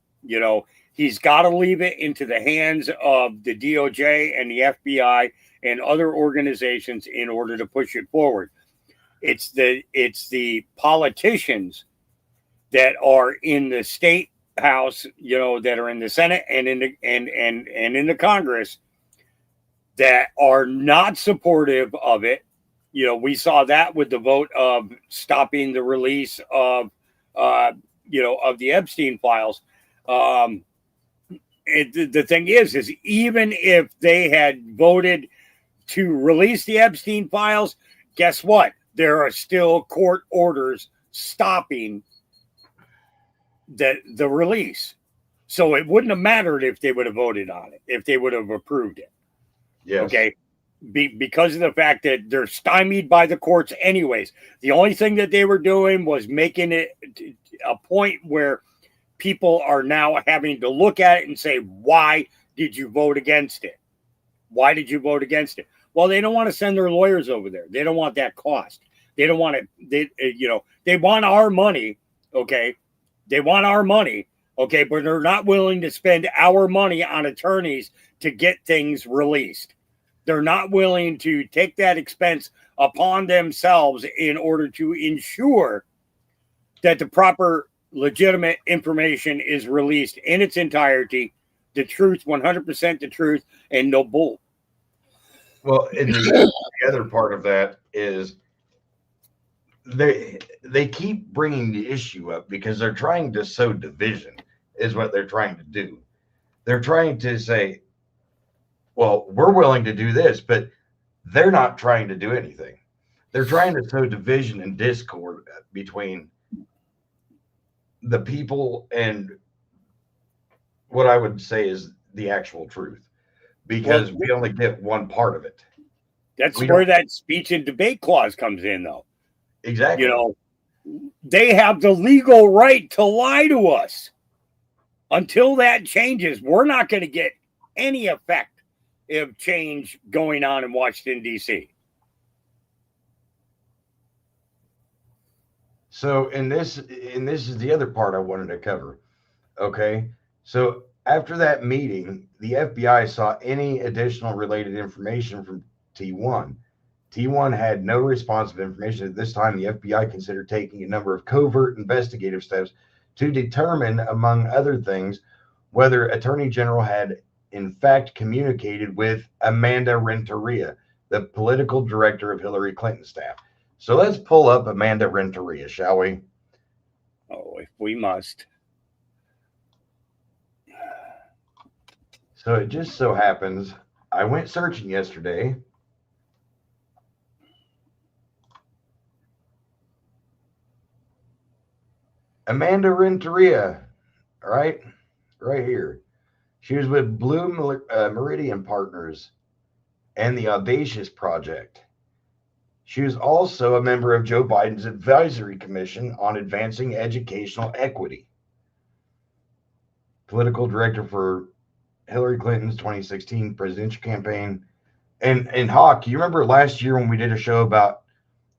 He's got to leave it into the hands of the DOJ and the FBI and other organizations in order to push it forward. It's the politicians that are in the state house, that are in the Senate and in the Congress that are not supportive of it. We saw that with the vote of stopping the release of the Epstein files. The thing is even if they had voted to release the Epstein files, guess what? There are still court orders stopping the release. So it wouldn't have mattered if they would have voted on it, if they would have approved it. Yes. Okay. Because of the fact that they're stymied by the courts anyways. The only thing that they were doing was making it a point where people are now having to look at it and say, why did you vote against it? Why did you vote against it? Well, they don't want to send their lawyers over there. They don't want that cost. They don't want it. They want our money. Okay. They want our money. Okay. But they're not willing to spend our money on attorneys to get things released. They're not willing to take that expense upon themselves in order to ensure that the proper legitimate information is released in its entirety, the truth, 100% the truth, and no bull. Well, and the other part of that is they keep bringing the issue up because they're trying to sow division, is what they're trying to do. They're trying to say, well, we're willing to do this, but they're not trying to do anything. They're trying to sow division and discord between the people and what I would say is the actual truth, because we only get one part of it. That's where that speech and debate clause comes in, though. Exactly. They have the legal right to lie to us. Until that changes, we're not going to get any effect of change going on in Washington, D.C. So, and this is the other part I wanted to cover. Okay. So after that meeting, the FBI saw any additional related information from T1. T1 had no responsive information. At this time, the FBI considered taking a number of covert investigative steps to determine, among other things, whether Attorney General had in fact communicated with Amanda Renteria, the political director of Hillary Clinton's staff. So let's pull up Amanda Renteria, shall we? Oh, if we must. So it just so happens, I went searching yesterday. Amanda Renteria, right here. She was with Blue Meridian Partners and the Audacious Project. She was also a member of Joe Biden's Advisory Commission on Advancing Educational Equity. Political director for Hillary Clinton's 2016 presidential campaign. And Hawk, you remember last year when we did a show about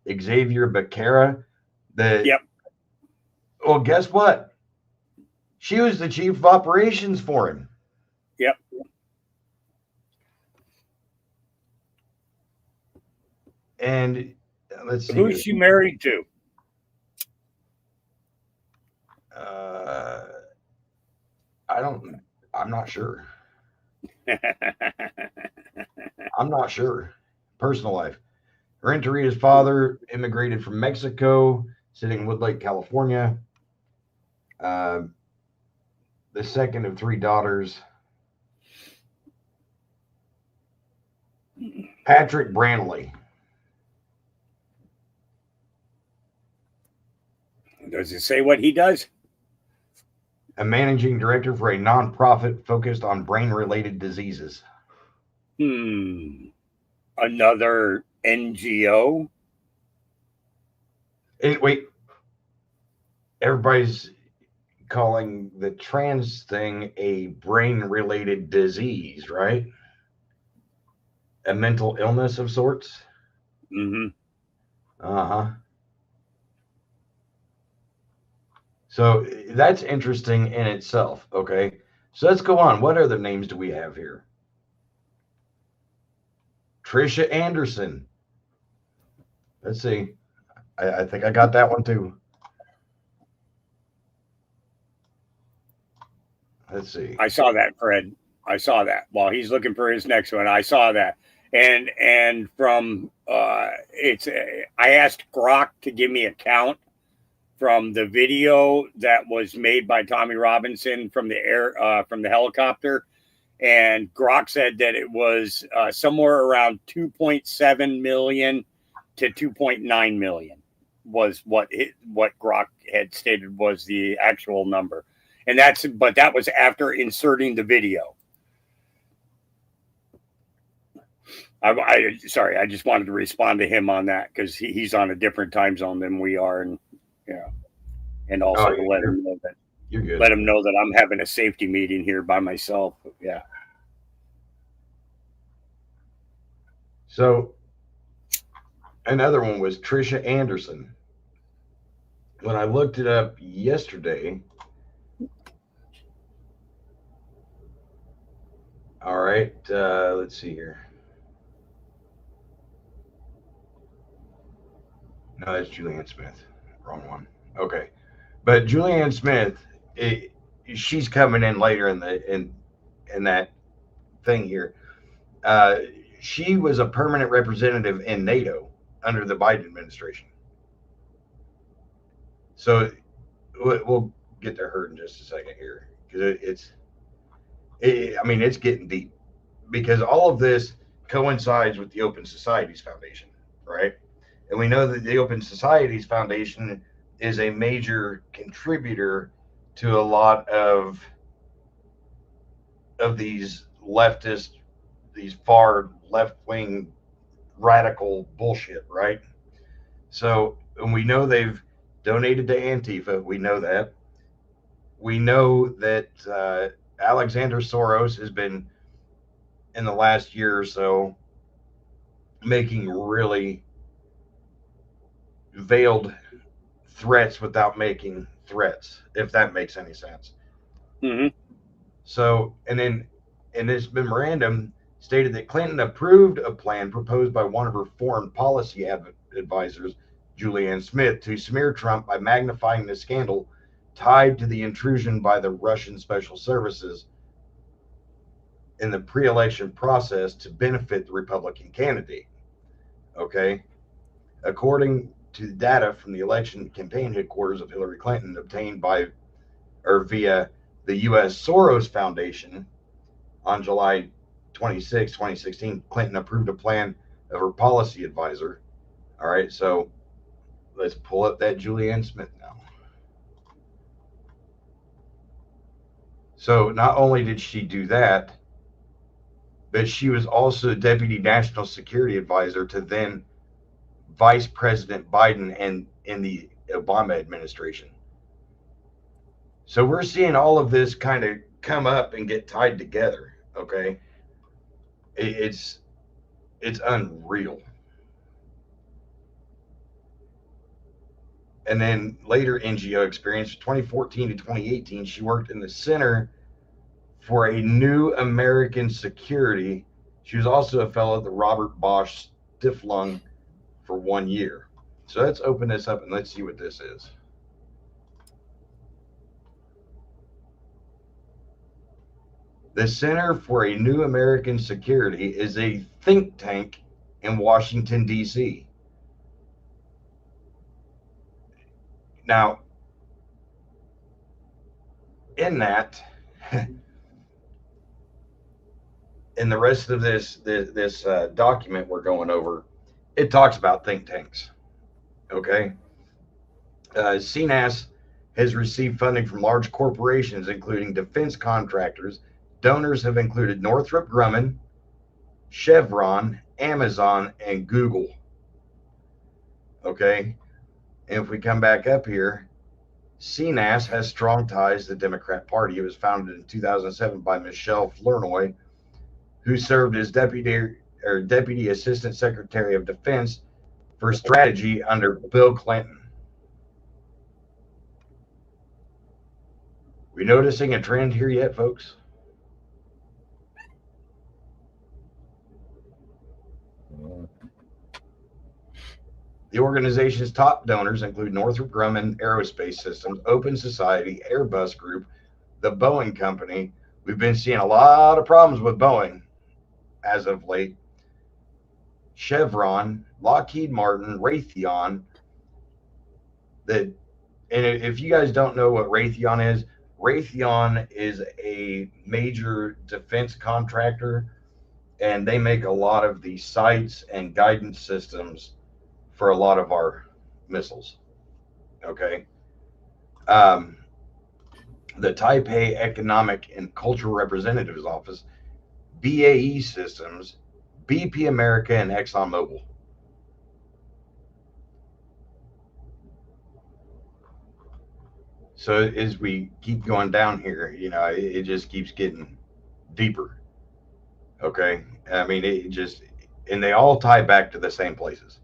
Xavier Becerra? Yep. Well, guess what? She was the chief of operations for him. Yep. And let's see. Who's she married to? I'm not sure. I'm not sure. Personal life. Renteria's father immigrated from Mexico, sitting in Woodlake, California. The second of three daughters. Patrick Brantley. Does it say what he does? A managing director for a nonprofit focused on brain-related diseases. Another NGO? Wait. Everybody's calling the trans thing a brain-related disease, right? A mental illness of sorts? Mm-hmm. Uh-huh. So that's interesting in itself, okay? So let's go on. What other names do we have here? Trisha Anderson. Let's see. I think I got that one too. Let's see. I saw that, Fred. I saw that. While he's looking for his next one, I saw that. And from I asked Grok to give me a count from the video that was made by Tommy Robinson from the helicopter, and Grok said that it was somewhere around 2.7 million to 2.9 million was what Grok had stated was the actual number, and that was after inserting the video. Sorry, I just wanted to respond to him on that because he's on a different time zone than we are, and and also to let him know that you're good. Let him know that I'm having a safety meeting here by myself. Yeah. So another one was Trisha Anderson. When I looked it up yesterday, all right, let's see here. No, that's Julianne Smith. Wrong one. Okay, but Julianne Smith, she's coming in later in that thing here. She was a permanent representative in NATO under the Biden administration. So we'll get to her in just a second here, because I mean, it's getting deep, because all of this coincides with the Open Societies Foundation, right? And we know that the Open Societies Foundation is a major contributor to a lot of these leftist, these far left-wing radical bullshit, right? So, and we know they've donated to Antifa. We know that. We know that Alexander Soros has been, in the last year or so, making really veiled threats without making threats, if that makes any sense. Mm-hmm. So, and then in this memorandum stated that Clinton approved a plan proposed by one of her foreign policy advisors, Julianne Smith, to smear Trump by magnifying the scandal tied to the intrusion by the Russian special services in the pre-election process to benefit the Republican candidate. Okay. According to the data from the election campaign headquarters of Hillary Clinton obtained by or via the U.S. Soros Foundation on July 26, 2016, Clinton approved a plan of her policy advisor. All right, so let's pull up that Julianne Smith now. So not only did she do that, but she was also Deputy National Security Advisor to then Vice President Biden and in the Obama administration. So we're seeing all of this kind of come up and get tied together. Okay, it's unreal. And then later NGO experience, 2014 to 2018, she worked in the Center for a New American Security. She was also a fellow at the Robert Bosch Stiftung for 1 year. So let's open this up and let's see what this is. The Center for a New American Security is a think tank in Washington, D.C. Now, in that, in the rest of this document we're going over, it talks about think tanks. Okay, CNAS has received funding from large corporations, including defense contractors. Donors have included Northrop Grumman, Chevron, Amazon, and Google. Okay, and if we come back up here, CNAS has strong ties to the Democrat Party. It was founded in 2007 by Michelle Flournoy, who served as Deputy Assistant Secretary of Defense for Strategy under Bill Clinton. We noticing a trend here yet, folks? The organization's top donors include Northrop Grumman Aerospace Systems, Open Society, Airbus Group, the Boeing Company. We've been seeing a lot of problems with Boeing as of late. Chevron, Lockheed Martin, Raytheon. And if you guys don't know what Raytheon is a major defense contractor, and they make a lot of the sights and guidance systems for a lot of our missiles. Okay. The Taipei Economic and Cultural Representative's Office, BAE Systems, BP America, and ExxonMobil. So as we keep going down here, you know, it just keeps getting deeper. Okay. I mean, and they all tie back to the same places.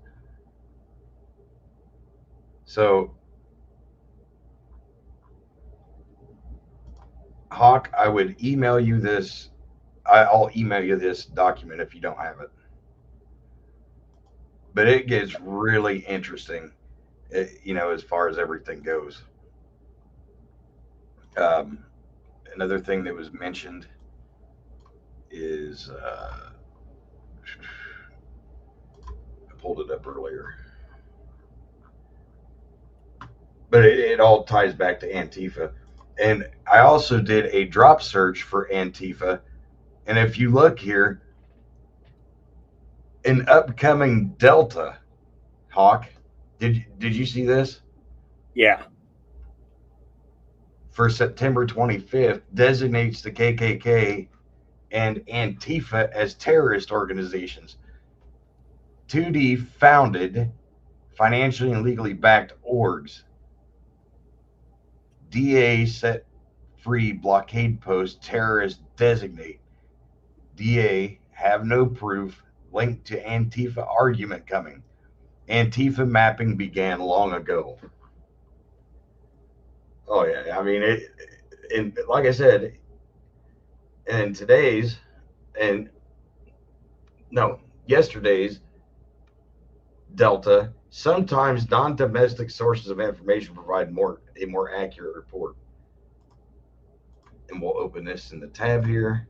So, Hawk, I would email you this. I'll email you this document if you don't have it. But it gets really interesting, as far as everything goes. Another thing that was mentioned is I pulled it up earlier, but it all ties back to Antifa. And I also did a drop search for Antifa, and if you look here, an upcoming Delta, Hawk, did you see this? Yeah. For September 25th, designates the KKK and Antifa as terrorist organizations. 2D founded, financially and legally backed orgs. DA set free blockade post terrorist designate. DA have no proof, linked to Antifa argument coming. Antifa mapping began long ago. Oh yeah, I mean it. And like I said, in yesterday's Delta, sometimes non-domestic sources of information provide a more accurate report. And we'll open this in the tab here.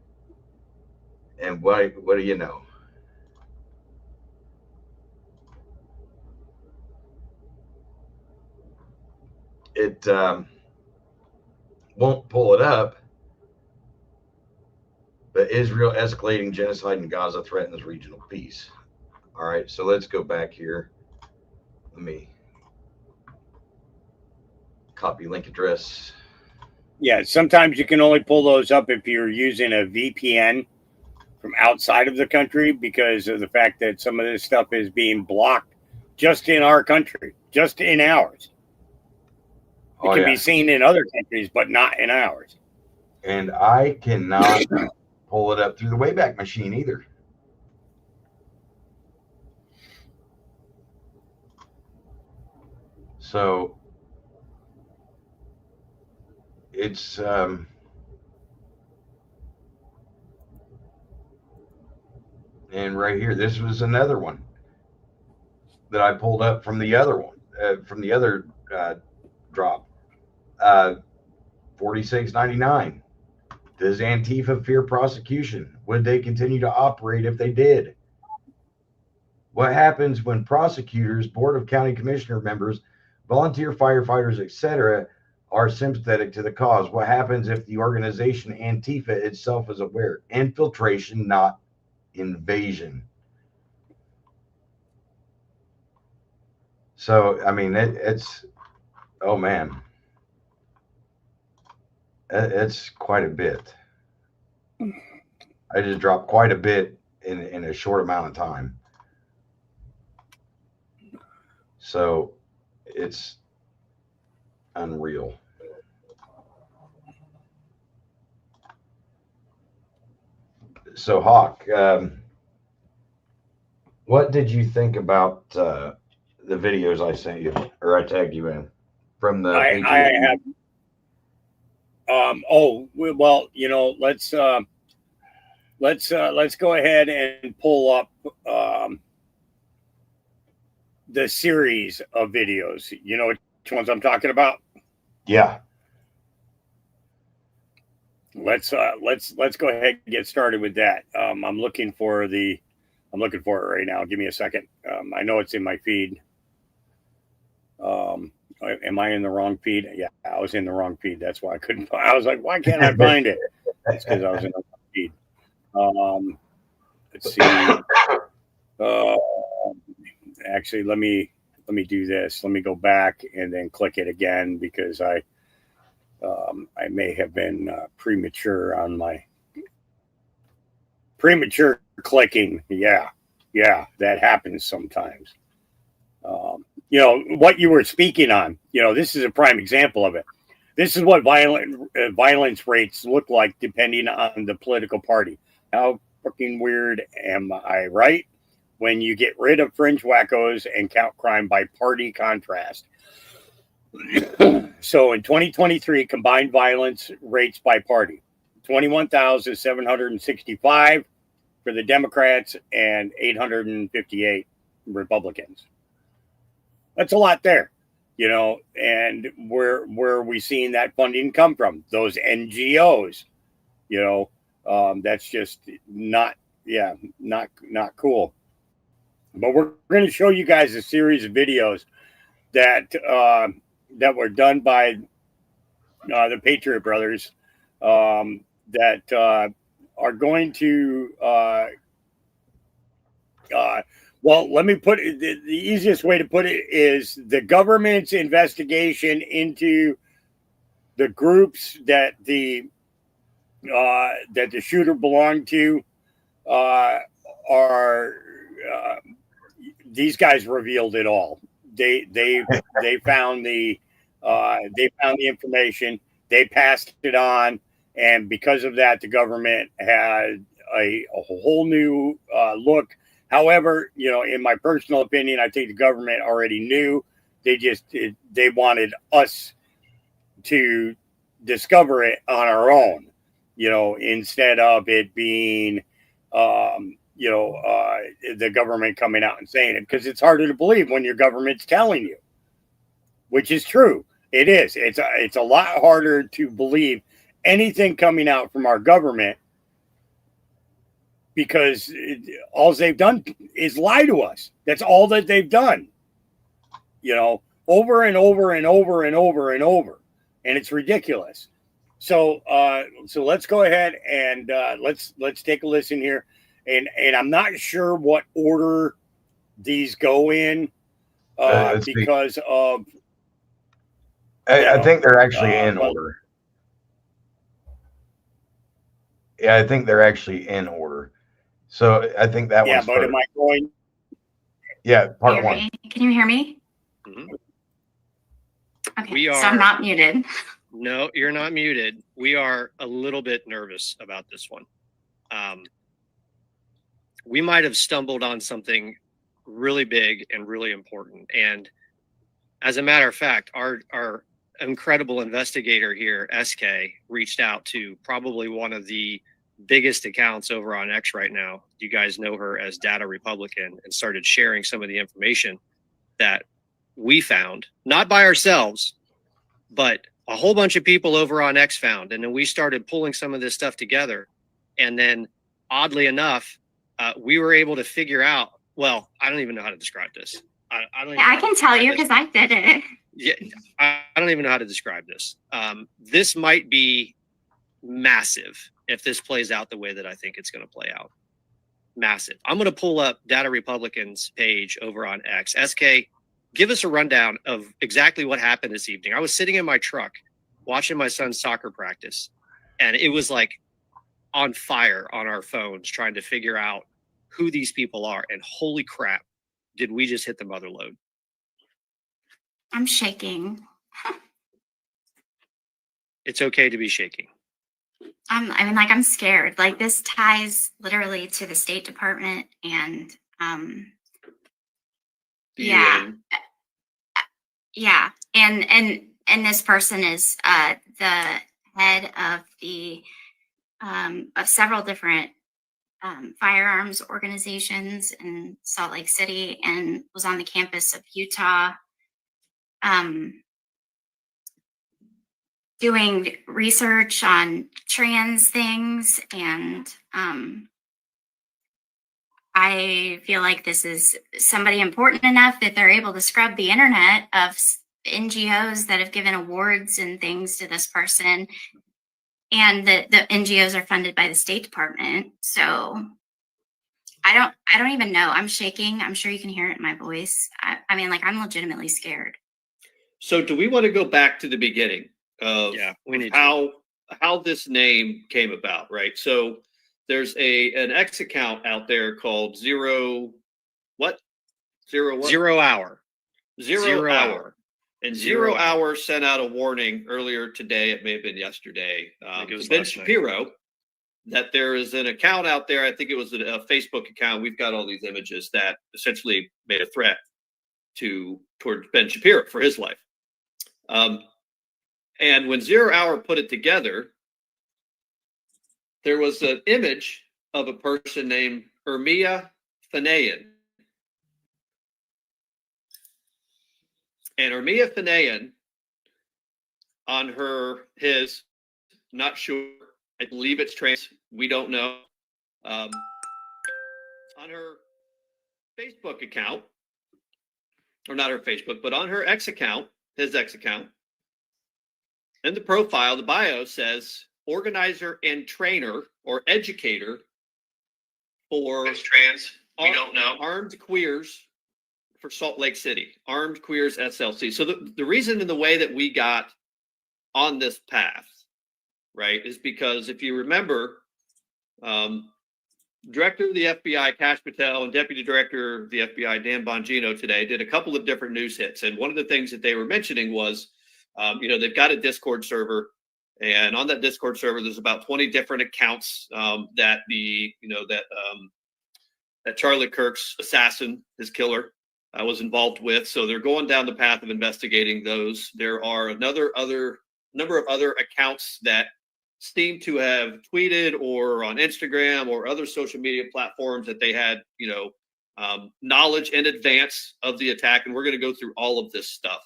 And what do you know? It won't pull it up, but Israel escalating genocide in Gaza threatens regional peace. All right, so let's go back here. Let me copy link address. Yeah, sometimes you can only pull those up if you're using a VPN from outside of the country, because of the fact that some of this stuff is being blocked just in our country, just in ours. It can be seen in other countries, but not in ours. And I cannot pull it up through the Wayback Machine either. So it's and right here, this was another one that I pulled up from the other one, from the other drop. 4699. Does Antifa fear prosecution? Would they continue to operate if they did? What happens when prosecutors, Board of County Commissioner members, volunteer firefighters, etc., are sympathetic to the cause? What happens if the organization Antifa itself is aware? Infiltration, not invasion. So, I mean, it's, oh man, it's quite a bit. I just dropped quite a bit in a short amount of time. So it's unreal. So Hawk, what did you think about the videos I sent you, or I tagged you in from the? I have. Oh well, you know, let's go ahead and pull up the series of videos. You know which ones I'm talking about? Yeah. Let's go ahead and get started with that. I'm looking for it right now. Give me a second. I know it's in my feed. Am I in the wrong feed? Yeah, I was in the wrong feed. That's why I couldn't. I was like, why can't I find it? It's because I was in the wrong feed. Let's see. Actually, let me do this. Let me go back and then click it again, because I may have been premature on my premature clicking. Yeah, that happens sometimes. You know, what you were speaking on, you know, this is a prime example of it. This is what violence rates look like depending on the political party. How fucking weird am I, right? when you get rid of fringe wackos and count crime by party contrast. So in 2023, combined violence rates by party, 21,765 for the Democrats and 858 Republicans. That's a lot there, you know, and where are we seeing that funding come from? Those NGOs, you know, that's just not cool. But we're going to show you guys a series of videos that were done by the Patriot Brothers that are going to well, let me put it, the easiest way to put it is the government's investigation into the groups that the shooter belonged to are these guys revealed it all. They found the information, they passed it on, and because of that, the government had a whole new look. However, you know, in my personal opinion, I think the government already knew. They wanted us to discover it on our own, you know, instead of it being, the government coming out and saying it, because it's harder to believe when your government's telling you, which is true. It is. It's a lot harder to believe anything coming out from our government, because all they've done is lie to us. That's all that they've done, you know, over and over and over and over and over. And it's ridiculous. So let's go ahead and let's take a listen here. And I'm not sure what order these go in because of. I think they're actually in order. Yeah, I think they're actually in order. So I think that one's but first. am I going? Yeah, part one. Can you hear me? Mm-hmm. Okay, so I'm not muted. No, you're not muted. We are a little bit nervous about this one. We might have stumbled on something really big and really important. And as a matter of fact, our incredible investigator here, SK, reached out to probably one of the biggest accounts over on X right now. You guys know her as Data Republican, and started sharing some of the information that we found, not by ourselves, but a whole bunch of people over on X found. And then we started pulling some of this stuff together. And then oddly enough, we were able to figure out, well, I don't even know how to describe this. I can tell you because I did it. Yeah, I don't even know how to describe this. This might be massive if this plays out the way that I think it's going to play out. Massive. I'm going to pull up Data Republican's page over on X. SK, give us a rundown of exactly what happened this evening. I was sitting in my truck watching my son's soccer practice, and it was like on fire on our phones trying to figure out who these people are. And holy crap, did we just hit the mother load. I'm shaking. It's okay to be shaking. I'm scared. Like, this ties literally to the State Department and yeah. And this person is the head of the of several different firearms organizations in Salt Lake City, and was on the campus of Utah doing research on trans things. And I feel like this is somebody important enough that they're able to scrub the internet of NGOs that have given awards and things to this person. And the NGOs are funded by the State Department. So I don't even know. I'm shaking. I'm sure you can hear it in my voice. I mean, like, I'm legitimately scared. So do we want to go back to the beginning of we need how this name came about, right? So there's an X account out there called Zero Hour. Zero Hour. And Zero Hour sent out a warning earlier today. It may have been yesterday. It was Ben last night. Shapiro that there is an account out there. I think it was a Facebook account. We've got all these images that essentially made a threat towards Ben Shapiro for his life. And when 0 Hour put it together, there was an image of a person named Ermia Fanayan. And Ermia Fanayan, on not sure, I believe it's trans, we don't know, on her Facebook account, or not her Facebook, but on her ex account, his ex account, in the profile, the bio says organizer and trainer or educator for trans, we don't know, Armed Queers for Salt Lake City, Armed Queers SLC. So the reason and the way that we got on this path, right, is because if you remember, Director of the FBI, Kash Patel, and Deputy Director of the FBI, Dan Bongino, today did a couple of different news hits. And one of the things that they were mentioning was, they've got a Discord server. And on that Discord server, there's about 20 different accounts that Charlie Kirk's assassin, his killer, was involved with. So they're going down the path of investigating those. There are number of other accounts that seem to have tweeted or on Instagram or other social media platforms that they had, knowledge in advance of the attack. And we're going to go through all of this stuff.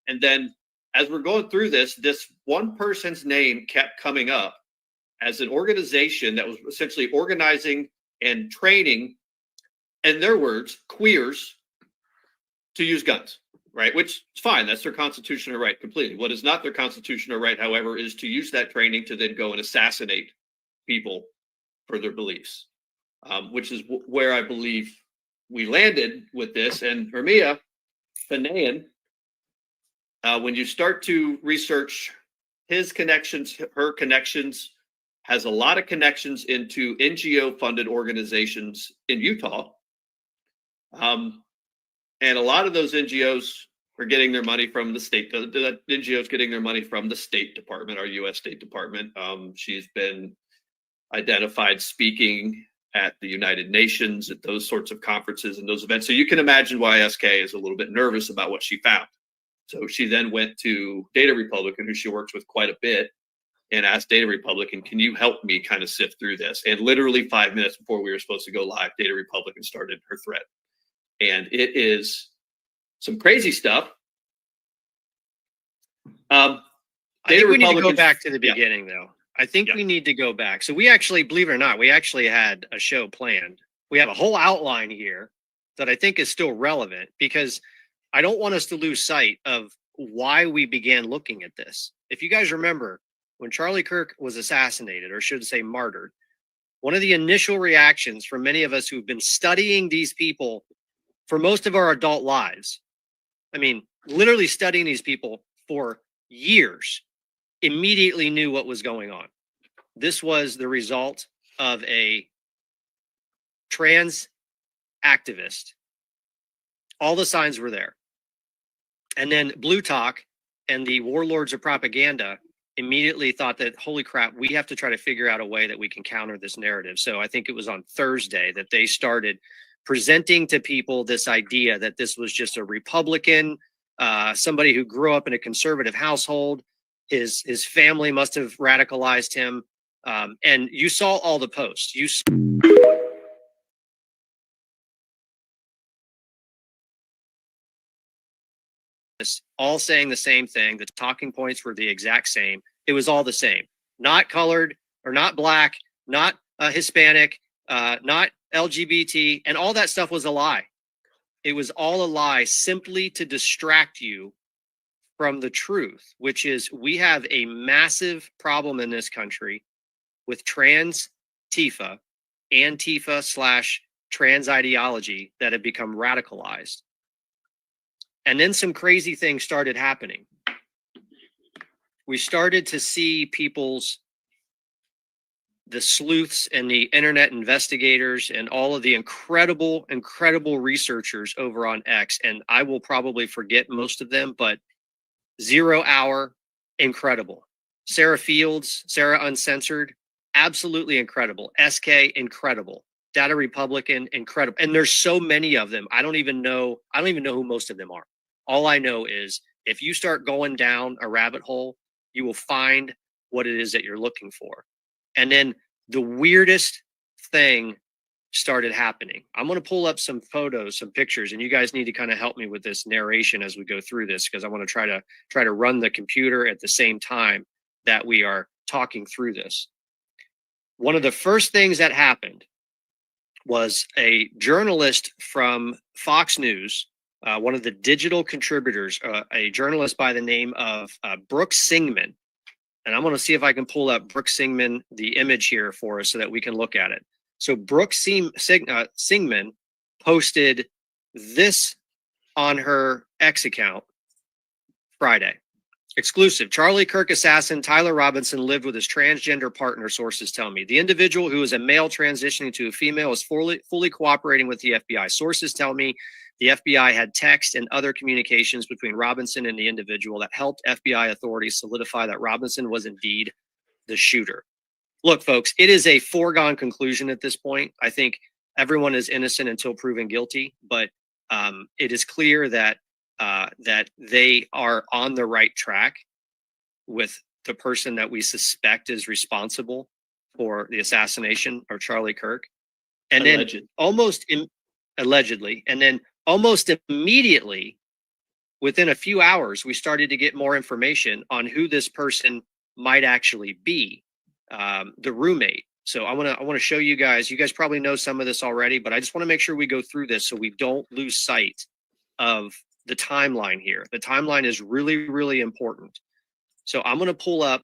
And then as we're going through this one person's name kept coming up as an organization that was essentially organizing and training, in their words, queers to use guns. Right, which is fine. That's their constitutional right completely. What is not their constitutional right, however, is to use that training to then go and assassinate people for their beliefs, which is where I believe we landed with this. And Ermia Fanayan, when you start to research his connections, her connections, has a lot of connections into NGO-funded organizations in Utah. And a lot of those NGOs are getting their money from the state. The NGOs getting their money from the State Department, our U.S. State Department. She's been identified speaking at the United Nations, at those sorts of conferences and those events. So you can imagine why SK is a little bit nervous about what she found. So she then went to Data Republican, who she works with quite a bit, and asked Data Republican, can you help me kind of sift through this? And literally 5 minutes before we were supposed to go live, Data Republican started her thread. And it is some crazy stuff. I think we need to go back to the beginning, though. I think we need to go back. So we actually, believe it or not, we actually had a show planned. We have a whole outline here that I think is still relevant, because I don't want us to lose sight of why we began looking at this. If you guys remember, when Charlie Kirk was assassinated, or should say martyred, one of the initial reactions from many of us who've been studying these people for most of our adult lives, I mean, literally studying these people for years, immediately knew what was going on. This was the result of a trans activist. All the signs were there. And then Blue Talk and the warlords of propaganda immediately thought that, holy crap, we have to try to figure out a way that we can counter this narrative. So I think it was on Thursday that they started presenting to people this idea that this was just a Republican, somebody who grew up in a conservative household. His family must have radicalized him. And you saw all the posts. All saying the same thing. The talking points were the exact same. It was all the same. Not colored, or not black, not Hispanic, not LGBT, and all that stuff was a lie. It was all a lie simply to distract you from the truth, which is we have a massive problem in this country with trans Tifa, Antifa/trans ideology that have become radicalized. And then some crazy things started happening. We started to see the sleuths and the internet investigators and all of the incredible researchers over on X. And I will probably forget most of them, but 0 Hour, incredible. Sarah Fields, Sarah Uncensored, absolutely incredible. SK, incredible. Data Republican, incredible. And there's so many of them. I don't even know who most of them are. All I know is if you start going down a rabbit hole, you will find what it is that you're looking for. And then the weirdest thing started happening. I'm going to pull up some photos, some pictures, and you guys need to kind of help me with this narration as we go through this, because I want to try to run the computer at the same time that we are talking through this. One of the first things that happened was a journalist from Fox News, one of the digital contributors, a journalist by the name of Brooks Singman. And I'm going to see if I can pull up Brooks Singman, the image here for us so that we can look at it. So Brooks Singman posted this on her X account Friday. Exclusive. Charlie Kirk assassin Tyler Robinson lived with his transgender partner, sources tell me. The individual, who is a male transitioning to a female, is fully cooperating with the FBI. Sources tell me the FBI had text and other communications between Robinson and the individual that helped FBI authorities solidify that Robinson was indeed the shooter. Look, folks, it is a foregone conclusion at this point. I think everyone is innocent until proven guilty, but it is clear that that they are on the right track with the person that we suspect is responsible for the assassination of Charlie Kirk. And then allegedly, and then almost immediately, within a few hours, we started to get more information on who this person might actually be, the roommate. So I want to show you guys. You guys probably know some of this already, but I just want to make sure we go through this so we don't lose sight of the timeline here. The timeline is really, really important. So I'm going to pull up.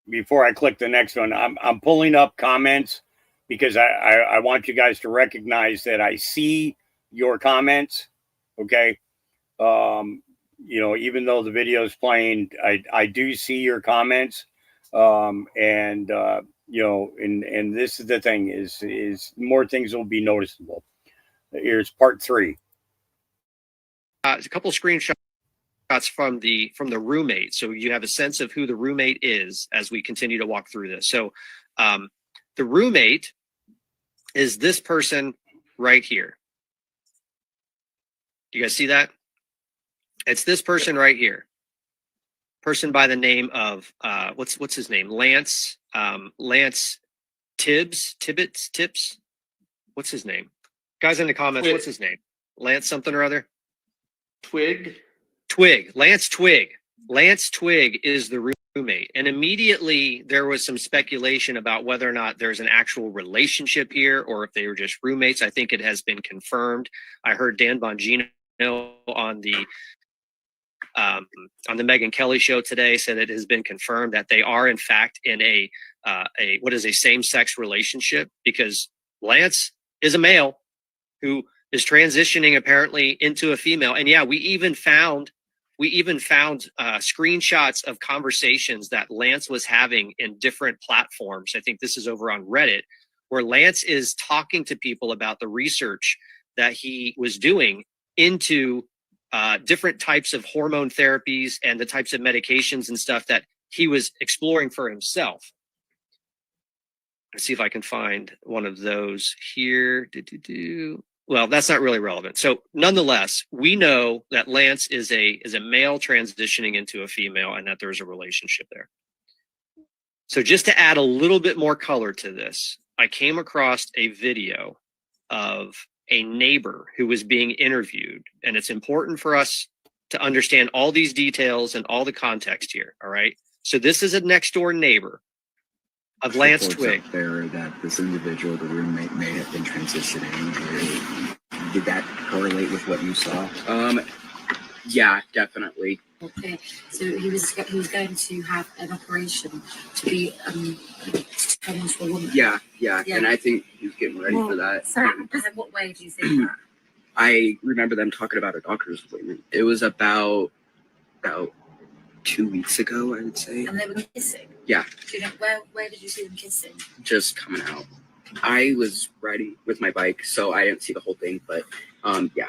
Before I click the next one, I'm pulling up comments because I want you guys to recognize that I see your comments. Okay. You know, even though the video is playing, I do see your comments. You know, and this is the thing is more things will be noticeable. Here's part 3. A couple screenshots from the roommate, so you have a sense of who the roommate is as we continue to walk through this. So the roommate is this person right here. Do you guys see that? It's this person right here. Person by the name of what's his name? Lance Tibbs. What's his name? Guys in the comments, what's his name? Lance something or other? Twig. Lance Twig. Lance Twig is the roommate. And immediately there was some speculation about whether or not there's an actual relationship here or if they were just roommates. I think it has been confirmed. I heard Dan Bongino on the Megyn Kelly show today said it has been confirmed that they are in fact in a same-sex relationship, because Lance is a male who is transitioning apparently into a female. And yeah, we even found screenshots of conversations that Lance was having in different platforms. I think this is over on Reddit, where Lance is talking to people about the research that he was doing into different types of hormone therapies and the types of medications and stuff that he was exploring for himself. Let's see if I can find one of those here. Well, that's not really relevant. So nonetheless, we know that Lance is a male transitioning into a female and that there's a relationship there. So just to add a little bit more color to this, I came across a video of a neighbor who was being interviewed. And it's important for us to understand all these details and all the context here. All right. So this is a next door neighbor of Lance Twig. There that this individual, the roommate, may have been transitioning. Did that correlate with what you saw? Yeah, definitely. Okay, so he was going to have an operation to be to turn into a woman. Yeah, and I think he's getting ready for that. So, in what way do you think that? I remember them talking about a doctor's appointment. It was about 2 weeks ago, I would say. And they were kissing. Yeah. Do you know where did you see them kissing? Just coming out. I was riding with my bike, so I didn't see the whole thing, but yeah.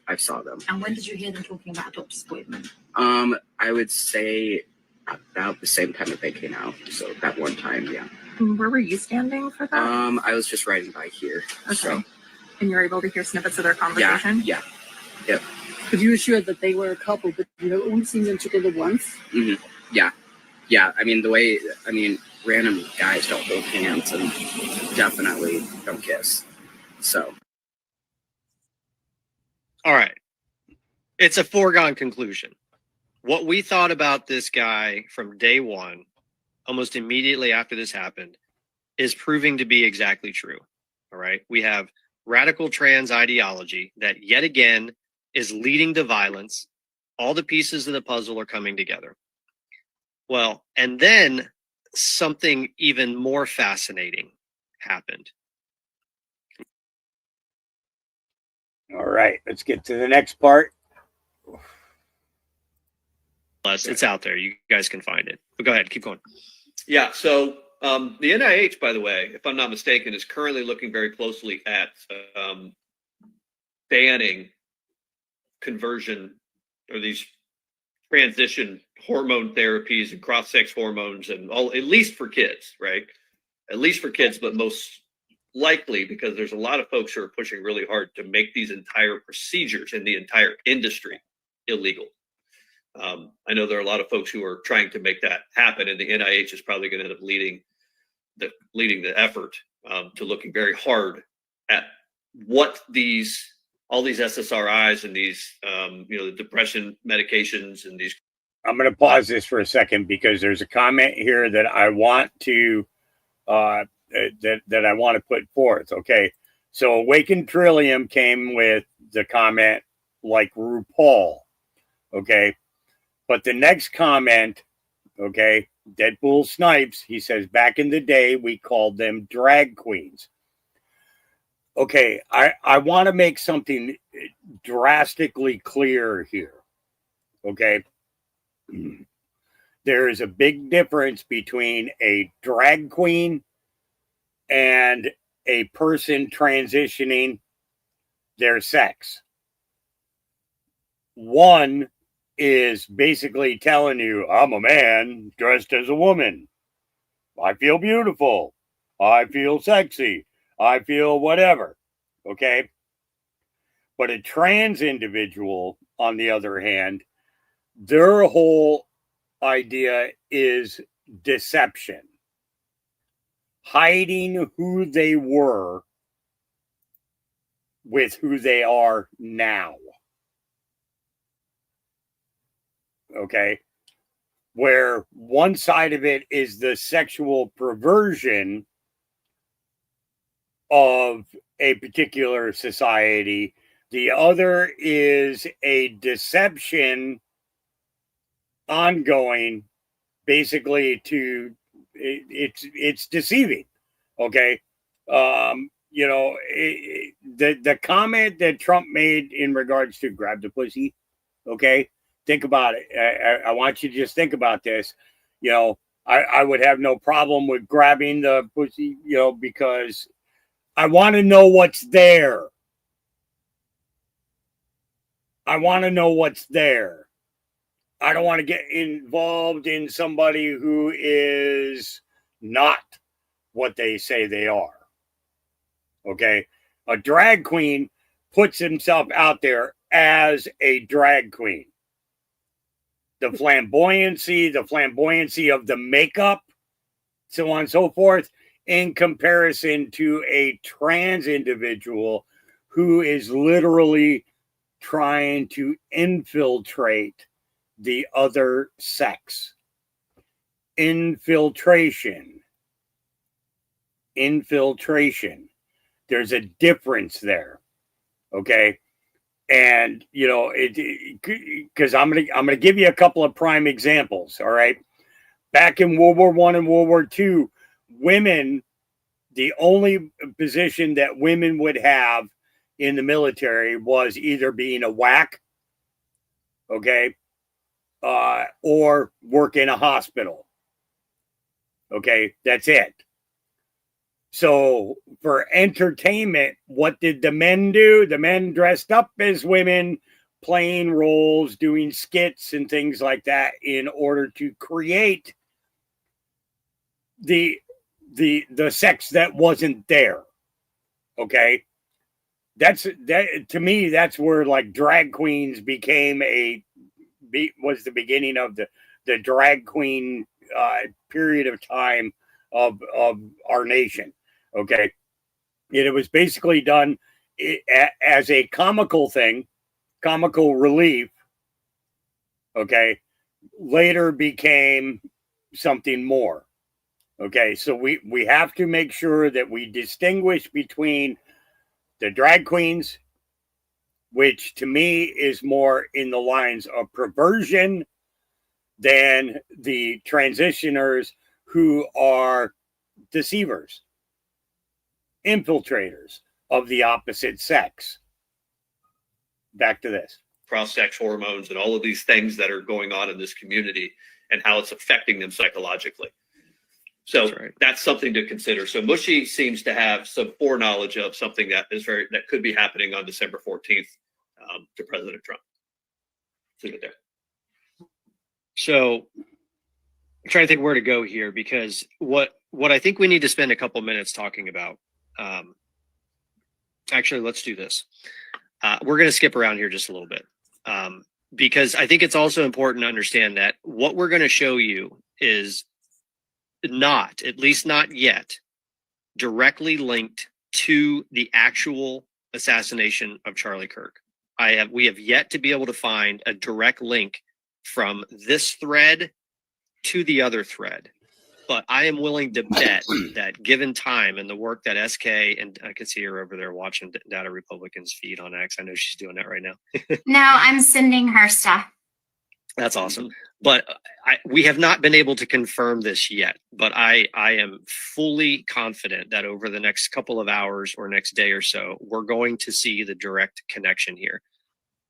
I saw them. And when did you hear them talking about a doctor's appointment? I would say about the same time that they came out. So that one time, yeah. Where were you standing for that? I was just riding by here. Okay. So, and you were able to hear snippets of their conversation? yeah. Yep. But you were sure that they were a couple, but you know, only seen them together once? Mm-hmm. Yeah. I mean, random guys don't hold hands and definitely don't kiss. So. All right. It's a foregone conclusion. What we thought about this guy from day one, almost immediately after this happened, is proving to be exactly true. All right. We have radical trans ideology that yet again is leading to violence. All the pieces of the puzzle are coming together. Well, and then something even more fascinating happened. All right, let's get to the next part. It's out there. You guys can find it. But go ahead, keep going. Yeah. So the NIH, by the way, if I'm not mistaken, is currently looking very closely at banning conversion or these transition hormone therapies and cross-sex hormones and all, at least for kids, right? At least for kids, but most likely because there's a lot of folks who are pushing really hard to make these entire procedures and the entire industry illegal. I know there are a lot of folks who are trying to make that happen, and the NIH is probably going to end up leading the effort to looking very hard at what all these SSRIs and these the depression medications and these. I'm going to pause this for a second because there's a comment here that I want to that I want to put forth. Okay, so Awakened Trillium came with the comment like RuPaul. Okay. But the next comment, okay, Deadpool Snipes, he says, back in the day, we called them drag queens. Okay, I want to make something drastically clear here. Okay. There is a big difference between a drag queen and a person transitioning their sex. One is basically telling you, I'm a man dressed as a woman. I feel beautiful. I feel sexy. I feel whatever. Okay. But a trans individual, on the other hand, their whole idea is deception. Hiding who they were with who they are now. Okay, where one side of it is the sexual perversion of a particular society, the other is a deception ongoing, basically it's deceiving. Okay, the comment that Trump made in regards to grab the pussy. Okay. Think about it. I want you to just think about this. I would have no problem with grabbing the pussy, because I want to know what's there. I want to know what's there. I don't want to get involved in somebody who is not what they say they are. Okay. A drag queen puts himself out there as a drag queen. The flamboyancy of the makeup, so on and so forth, in comparison to a trans individual who is literally trying to infiltrate the other sex. Infiltration. There's a difference there. Okay. And, because I'm gonna give you a couple of prime examples. All right. Back in World War I and World War II, women, the only position that women would have in the military was either being a WAC, okay, or work in a hospital. Okay, that's it. So for entertainment, what did the men do? The men dressed up as women, playing roles, doing skits and things like that in order to create the sex that wasn't there. Okay. That to me, that's where like drag queens was the beginning of the drag queen period of time of our nation. Okay. And it was basically done as a comical thing, comical relief. Okay. Later became something more. Okay. So we have to make sure that we distinguish between the drag queens, which to me is more in the lines of perversion, than the transitioners who are deceivers, infiltrators of the opposite sex. Back to this. Cross-sex hormones and all of these things that are going on in this community and how it's affecting them psychologically. So that's something to consider. So Mushy seems to have some foreknowledge of something that could be happening on December 14th to President Trump. Leave it there. So I'm trying to think where to go here, because what I think we need to spend a couple minutes talking about. Actually, let's do this. We're going to skip around here just a little bit, because I think it's also important to understand that what we're going to show you is not, at least not yet, directly linked to the actual assassination of Charlie Kirk. We have yet to be able to find a direct link from this thread to the other thread. But I am willing to bet that given time and the work that SK, and I can see her over there watching Data Republican's feed on X. I know she's doing that right now. No, I'm sending her stuff. That's awesome. But we have not been able to confirm this yet. But I am fully confident that over the next couple of hours or next day or so, we're going to see the direct connection here.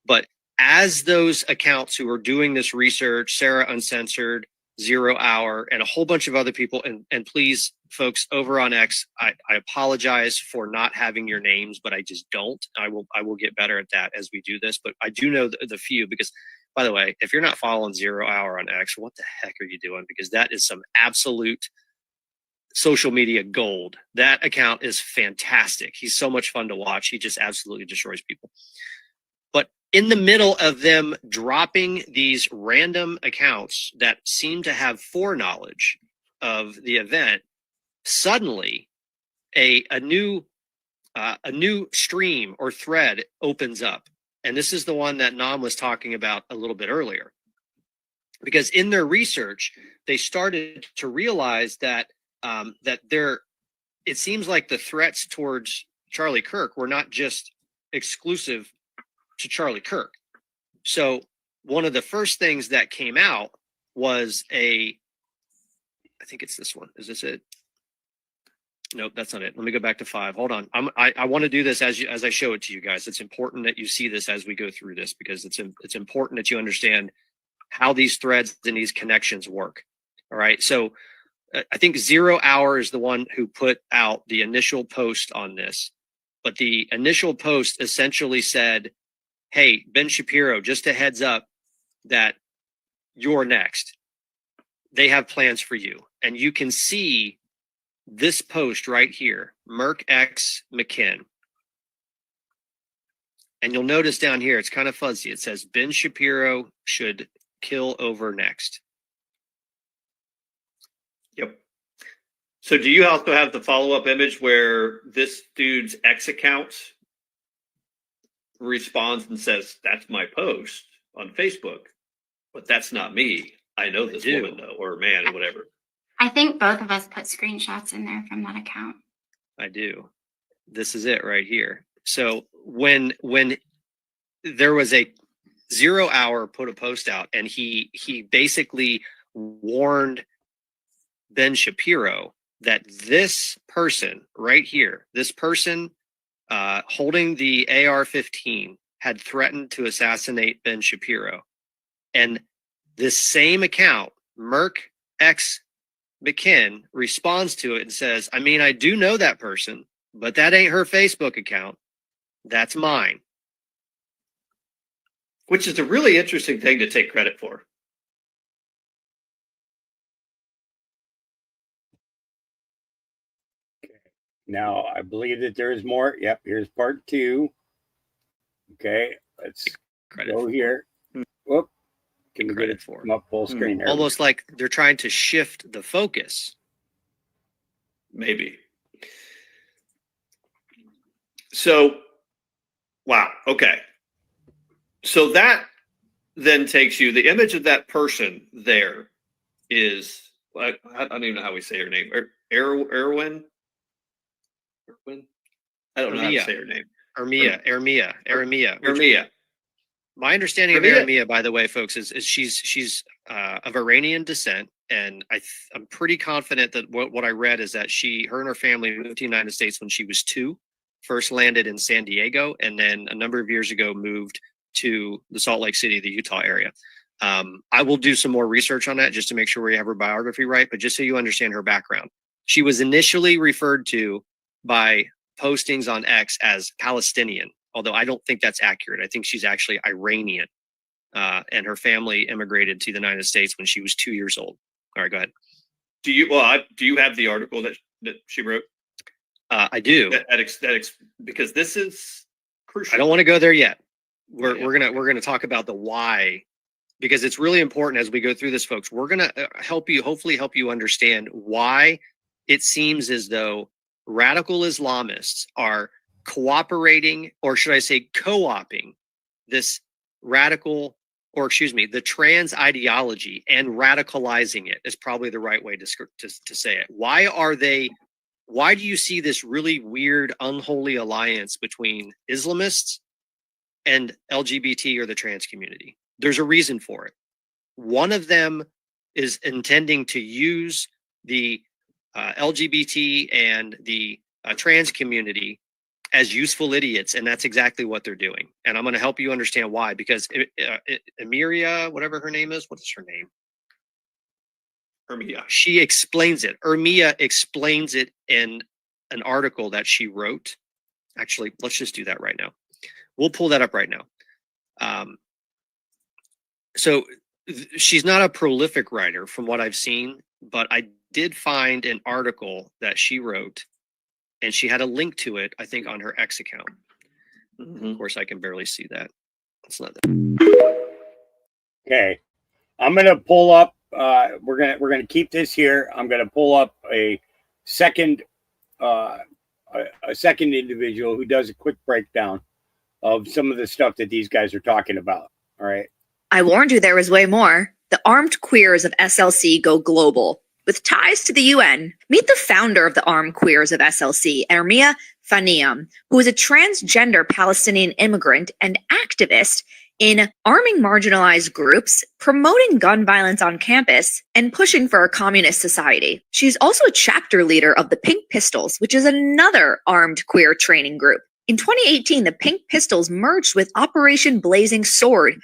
But as those accounts who are doing this research, Sarah Uncensored, 0 Hour, and a whole bunch of other people, and please, folks over on X, I apologize for not having your names, but I just don't. I will get better at that as we do this. But I do know the few, because, by the way, if you're not following 0 Hour on X, what the heck are you doing? Because that is some absolute social media gold. That account is fantastic. He's so much fun to watch. He just absolutely destroys people. But in the middle of them dropping these random accounts that seem to have foreknowledge of the event, suddenly a new stream or thread opens up. And this is the one that Nam was talking about a little bit earlier. Because in their research, they started to realize that it seems like the threats towards Charlie Kirk were not just exclusive to Charlie Kirk. So one of the first things that came out was I think it's this one. Is this it? Nope, that's not it. Let me go back to 5. Hold on. I want to do this as I show it to you guys. It's important that you see this as we go through this, because it's important that you understand how these threads and these connections work. All right. So I think 0 Hour is the one who put out the initial post on this, but the initial post essentially said, "Hey, Ben Shapiro, just a heads up that you're next. They have plans for you." And you can see this post right here, Merck X McKinn. And you'll notice down here, it's kind of fuzzy. It says Ben Shapiro should kill over next. Yep. So do you also have the follow-up image where this dude's X account responds and says, "That's my post on Facebook, but that's not me. I know this woman though, or man, or whatever." I think both of us put screenshots in there from that account. I do. This is it right here. So when there was a 0 Hour put a post out, and he basically warned Ben Shapiro that this person right here, this person holding the AR-15, had threatened to assassinate Ben Shapiro. And this same account, Merck X McKinn responds to it and says, I mean, I do know that person, but that ain't her Facebook account. That's mine. Which is a really interesting thing to take credit for. Now, I believe that there is more. Yep, here's part 2. Okay, let's go here. Whoop. Can we get it for up full screen there? Almost like they're trying to shift the focus. Maybe. So, wow. Okay. So that then takes you, the image of that person there is, I don't even know how we say her name. Erwin? I don't know how to say her name. Ermia. My understanding of Ermia, by the way, folks, is she's of Iranian descent, and I'm pretty confident that what I read is that her and her family moved to the United States when she was 2, first landed in San Diego, and then a number of years ago moved to the Salt Lake City, the Utah area. I will do some more research on that just to make sure we have her biography right, but just so you understand her background. She was initially referred to by postings on X as Palestinian, although I don't think that's accurate. I think she's actually Iranian, and her family immigrated to the United States when she was 2 years old. All right, go ahead. Do you have the article that she wrote? I do. Because this is crucial. I don't want to go there yet. We're gonna talk about the why, because it's really important as we go through this, folks. We're gonna hopefully help you understand why it seems as though radical Islamists are cooperating, or should I say co-opting, this the trans ideology and radicalizing it is probably the right way to say it. Why do you see this really weird, unholy alliance between Islamists and LGBT or the trans community? There's a reason for it. One of them is intending to use the LGBT and the trans community as useful idiots, and that's exactly what they're doing. And I'm going to help you understand why, because Emiria, whatever her name is, what is her name? Ermia. She explains it. Ermia explains it in an article that she wrote. Actually, let's just do that right now. We'll pull that up right now. So she's not a prolific writer from what I've seen, but I did find an article that she wrote, and she had a link to it, I think, on her X account. Of course, I can barely see that. It's not that. Okay, I'm gonna pull up. We're gonna keep this here. I'm gonna pull up a second individual who does a quick breakdown of some of the stuff that these guys are talking about. All right. I warned you there was way more. The armed queers of SLC go global. With ties to the UN, meet the founder of the Armed Queers of SLC, Ermia Faniam, who is a transgender Palestinian immigrant and activist in arming marginalized groups, promoting gun violence on campus, and pushing for a communist society. She's also a chapter leader of the Pink Pistols, which is another armed queer training group. In 2018, the Pink Pistols merged with Operation Blazing Sword,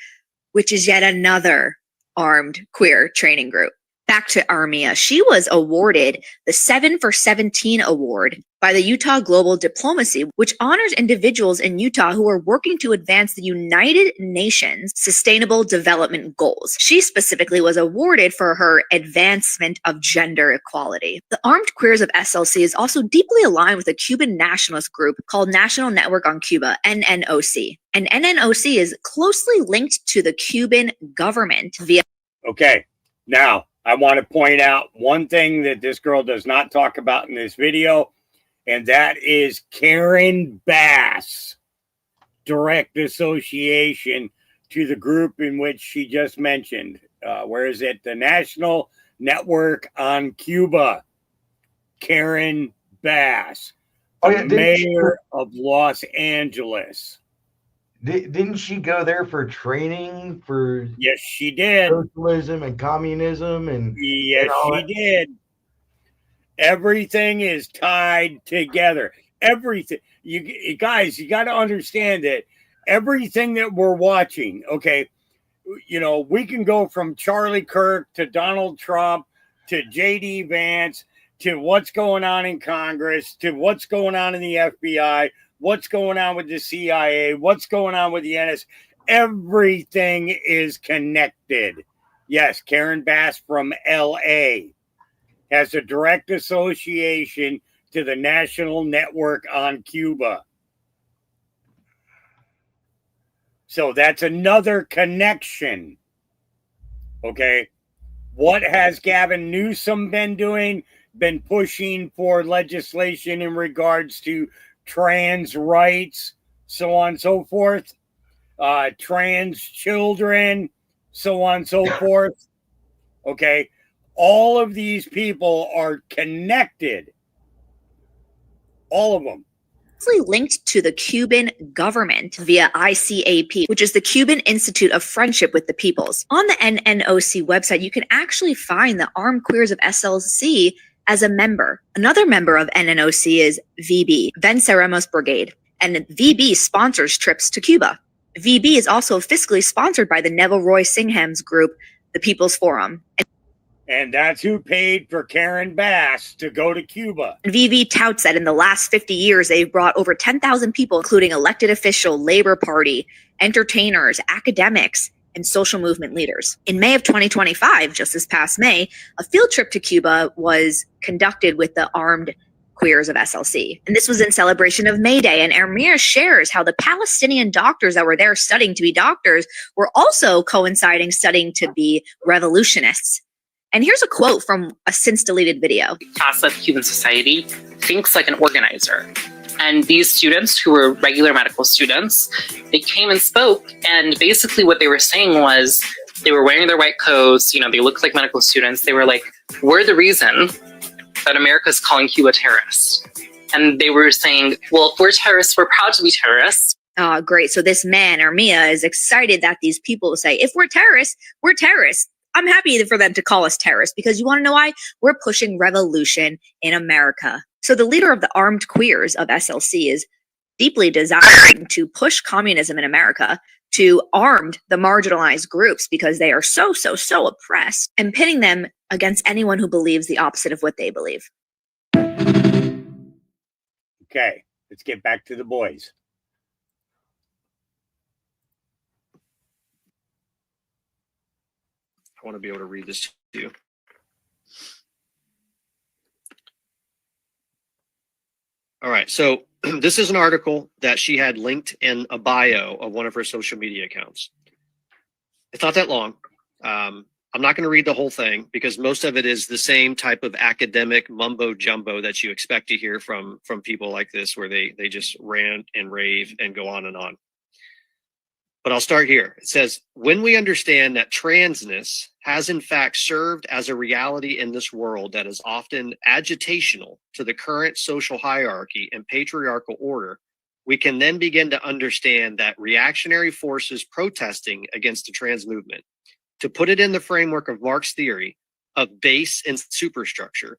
which is yet another armed queer training group. Back to Ermia. She was awarded the 7 for 17 award by the Utah Global Diplomacy, which honors individuals in Utah who are working to advance the United Nations Sustainable Development Goals. She specifically was awarded for her advancement of gender equality. The Armed Queers of SLC is also deeply aligned with a Cuban nationalist group called National Network on Cuba, NNOC. And NNOC is closely linked to the Cuban government via... Okay, now I want to point out one thing that this girl does not talk about in this video, and that is Karen Bass, direct association to the group in which she just mentioned. Where is it? The National Network on Cuba. Karen Bass, the mayor of Los Angeles. Didn't she go there for training for? Yes, she did. Socialism and communism and yes, she did. Everything is tied together. Everything. You guys, you got to understand that everything that we're watching. Okay, you know, we can go from Charlie Kirk to Donald Trump to J.D. Vance, to what's going on in Congress, to what's going on in the FBI, what's going on with the CIA, what's going on with the NSA. Everything is connected. Yes, Karen Bass from LA has a direct association to the National Network on Cuba. So that's another connection. Okay. What has Gavin Newsom been doing? Been pushing for legislation in regards to trans rights, so on and so forth. Trans children, so on and so forth. Okay. All of these people are connected. All of them. Linked to the Cuban government via ICAP, which is the Cuban Institute of Friendship with the Peoples. On the NNOC website, you can actually find the Armed Queers of SLC as a member. Another member of NNOC is VB, Venceremos Brigade, and VB sponsors trips to Cuba. VB is also fiscally sponsored by the Neville Roy Singham's group, the People's Forum. And that's who paid for Karen Bass to go to Cuba. VV touts that in the last 50 years, they've brought over 10,000 people, including elected official, Labor Party, entertainers, academics, and social movement leaders. In May of 2025, just this past May, a field trip to Cuba was conducted with the Armed Queers of SLC. And this was in celebration of May Day. And Ermir shares how the Palestinian doctors that were there studying to be doctors were also coinciding studying to be revolutionists. And here's a quote from a since deleted video. Class of Cuban society thinks like an organizer. And these students who were regular medical students, they came and spoke. And basically what they were saying was they were wearing their white coats, you know, they looked like medical students. They were like, we're the reason that America is calling Cuba terrorists. And they were saying, well, if we're terrorists, we're proud to be terrorists. Great. So this man, Ermia, is excited that these people say, if we're terrorists, we're terrorists. I'm happy for them to call us terrorists because you want to know why? We're pushing revolution in America. So the leader of the Armed Queers of SLC is deeply desiring to push communism in America, to arm the marginalized groups because they are so oppressed, and pitting them against anyone who believes the opposite of what they believe. Okay, let's get back to the boys. I want to be able to read this to you. All right, so this is an article that she had linked in a bio of one of her social media accounts. It's not that long. I'm not going to read the whole thing because most of it is the same type of academic mumbo jumbo that you expect to hear from people like this, where they just rant and rave and go on and on. But I'll start here. It says, when we understand that transness has in fact served as a reality in this world that is often agitational to the current social hierarchy and patriarchal order, we can then begin to understand that reactionary forces protesting against the trans movement, to put it in the framework of Marx's theory of base and superstructure,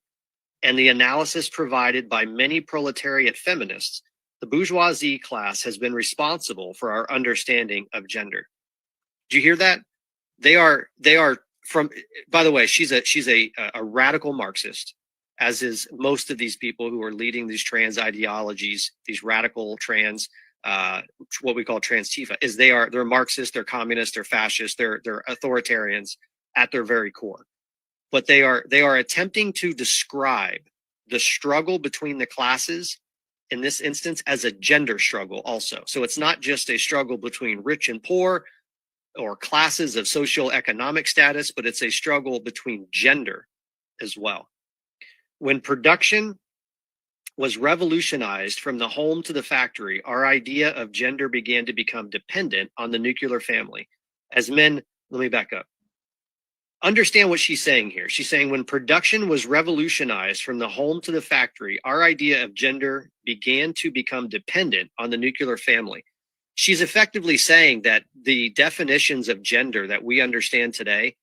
and the analysis provided by many proletariat feminists, the bourgeoisie class has been responsible for our understanding of gender. Do you hear that? They are from, by the way, she's a radical Marxist, as is most of these people who are leading these trans ideologies, these radical trans, what we call trans Tifa, is they're Marxists, they're communists, they're fascists, they're authoritarians at their very core. But they are attempting to describe the struggle between the classes in this instance as a gender struggle also. So it's not just a struggle between rich and poor or classes of socioeconomic status, but it's a struggle between gender as well. When production was revolutionized from the home to the factory, our idea of gender began to become dependent on the nuclear family. As men, let me back up. Understand what she's saying here. She's saying when production was revolutionized from the home to the factory, our idea of gender began to become dependent on the nuclear family. She's effectively saying that the definitions of gender that we understand today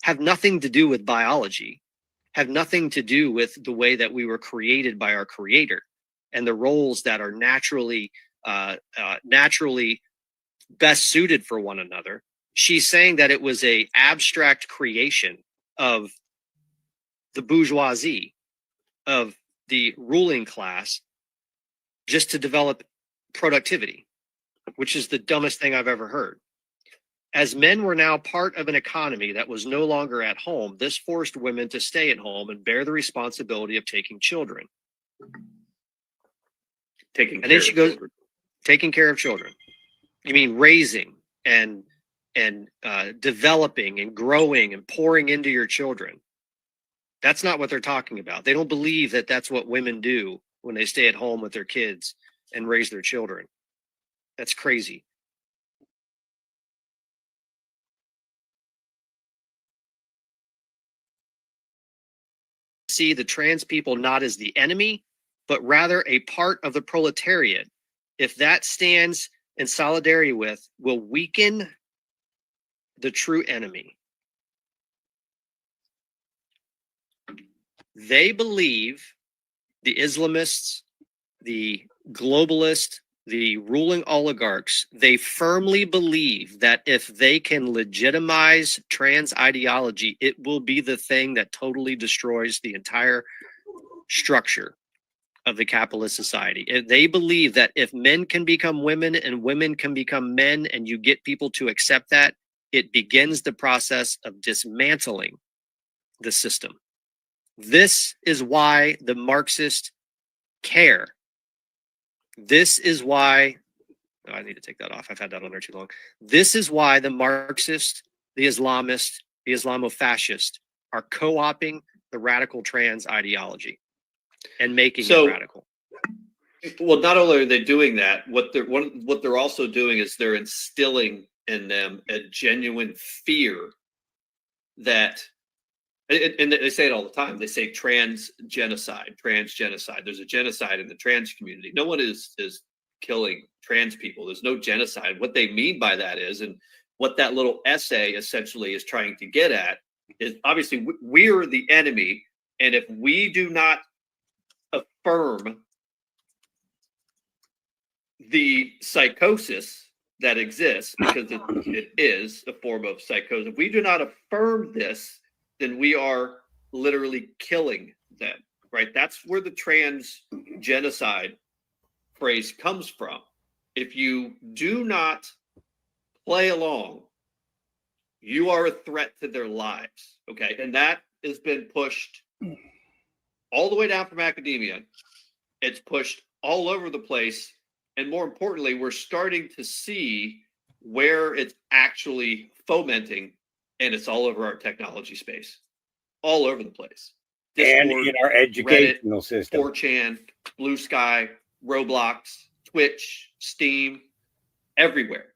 have nothing to do with biology, have nothing to do with the way that we were created by our creator and the roles that are naturally best suited for one another. She's saying that it was a abstract creation of the bourgeoisie of the ruling class just to develop productivity, which is the dumbest thing I've ever heard. As men were now part of an economy that was no longer at home, this forced women to stay at home and bear the responsibility of taking children. Taking and then she goes, taking care of children. You mean raising and developing and growing and pouring into your children. That's not what they're talking about. They don't believe that that's what women do when they stay at home with their kids and raise their children. That's crazy. See the trans people not as the enemy, but rather a part of the proletariat. If that stands in solidarity with, will weaken the true enemy. They believe, the Islamists, the globalists, the ruling oligarchs, they firmly believe that if they can legitimize trans ideology, it will be the thing that totally destroys the entire structure of the capitalist society. They believe that if men can become women and women can become men, and you get people to accept that, it begins the process of dismantling the system. This is why the Marxists care. This is why, oh, I need to take that off. I've had that on there too long. This is why the Marxists, the Islamists, the Islamofascists are co-opting the radical trans ideology and making it radical. Well, not only are they doing that, what they're also doing is they're instilling in them a genuine fear that, and they say it all the time. They say trans genocide. There's a genocide in the trans community. No one is killing trans people. There's no genocide. What they mean by that is, and what that little essay essentially is trying to get at, is obviously we're the enemy, and if we do not affirm the psychosis that exists, because it is a form of psychosis, if we do not affirm this, then we are literally killing them, right? That's where the trans genocide phrase comes from. If you do not play along, you are a threat to their lives, okay? And that has been pushed all the way down from academia. It's pushed all over the place. And more importantly, we're starting to see where it's actually fomenting, and it's all over our technology space, all over the place. Discord, and in our educational system. 4chan, Blue Sky, Roblox, Twitch, Steam, everywhere.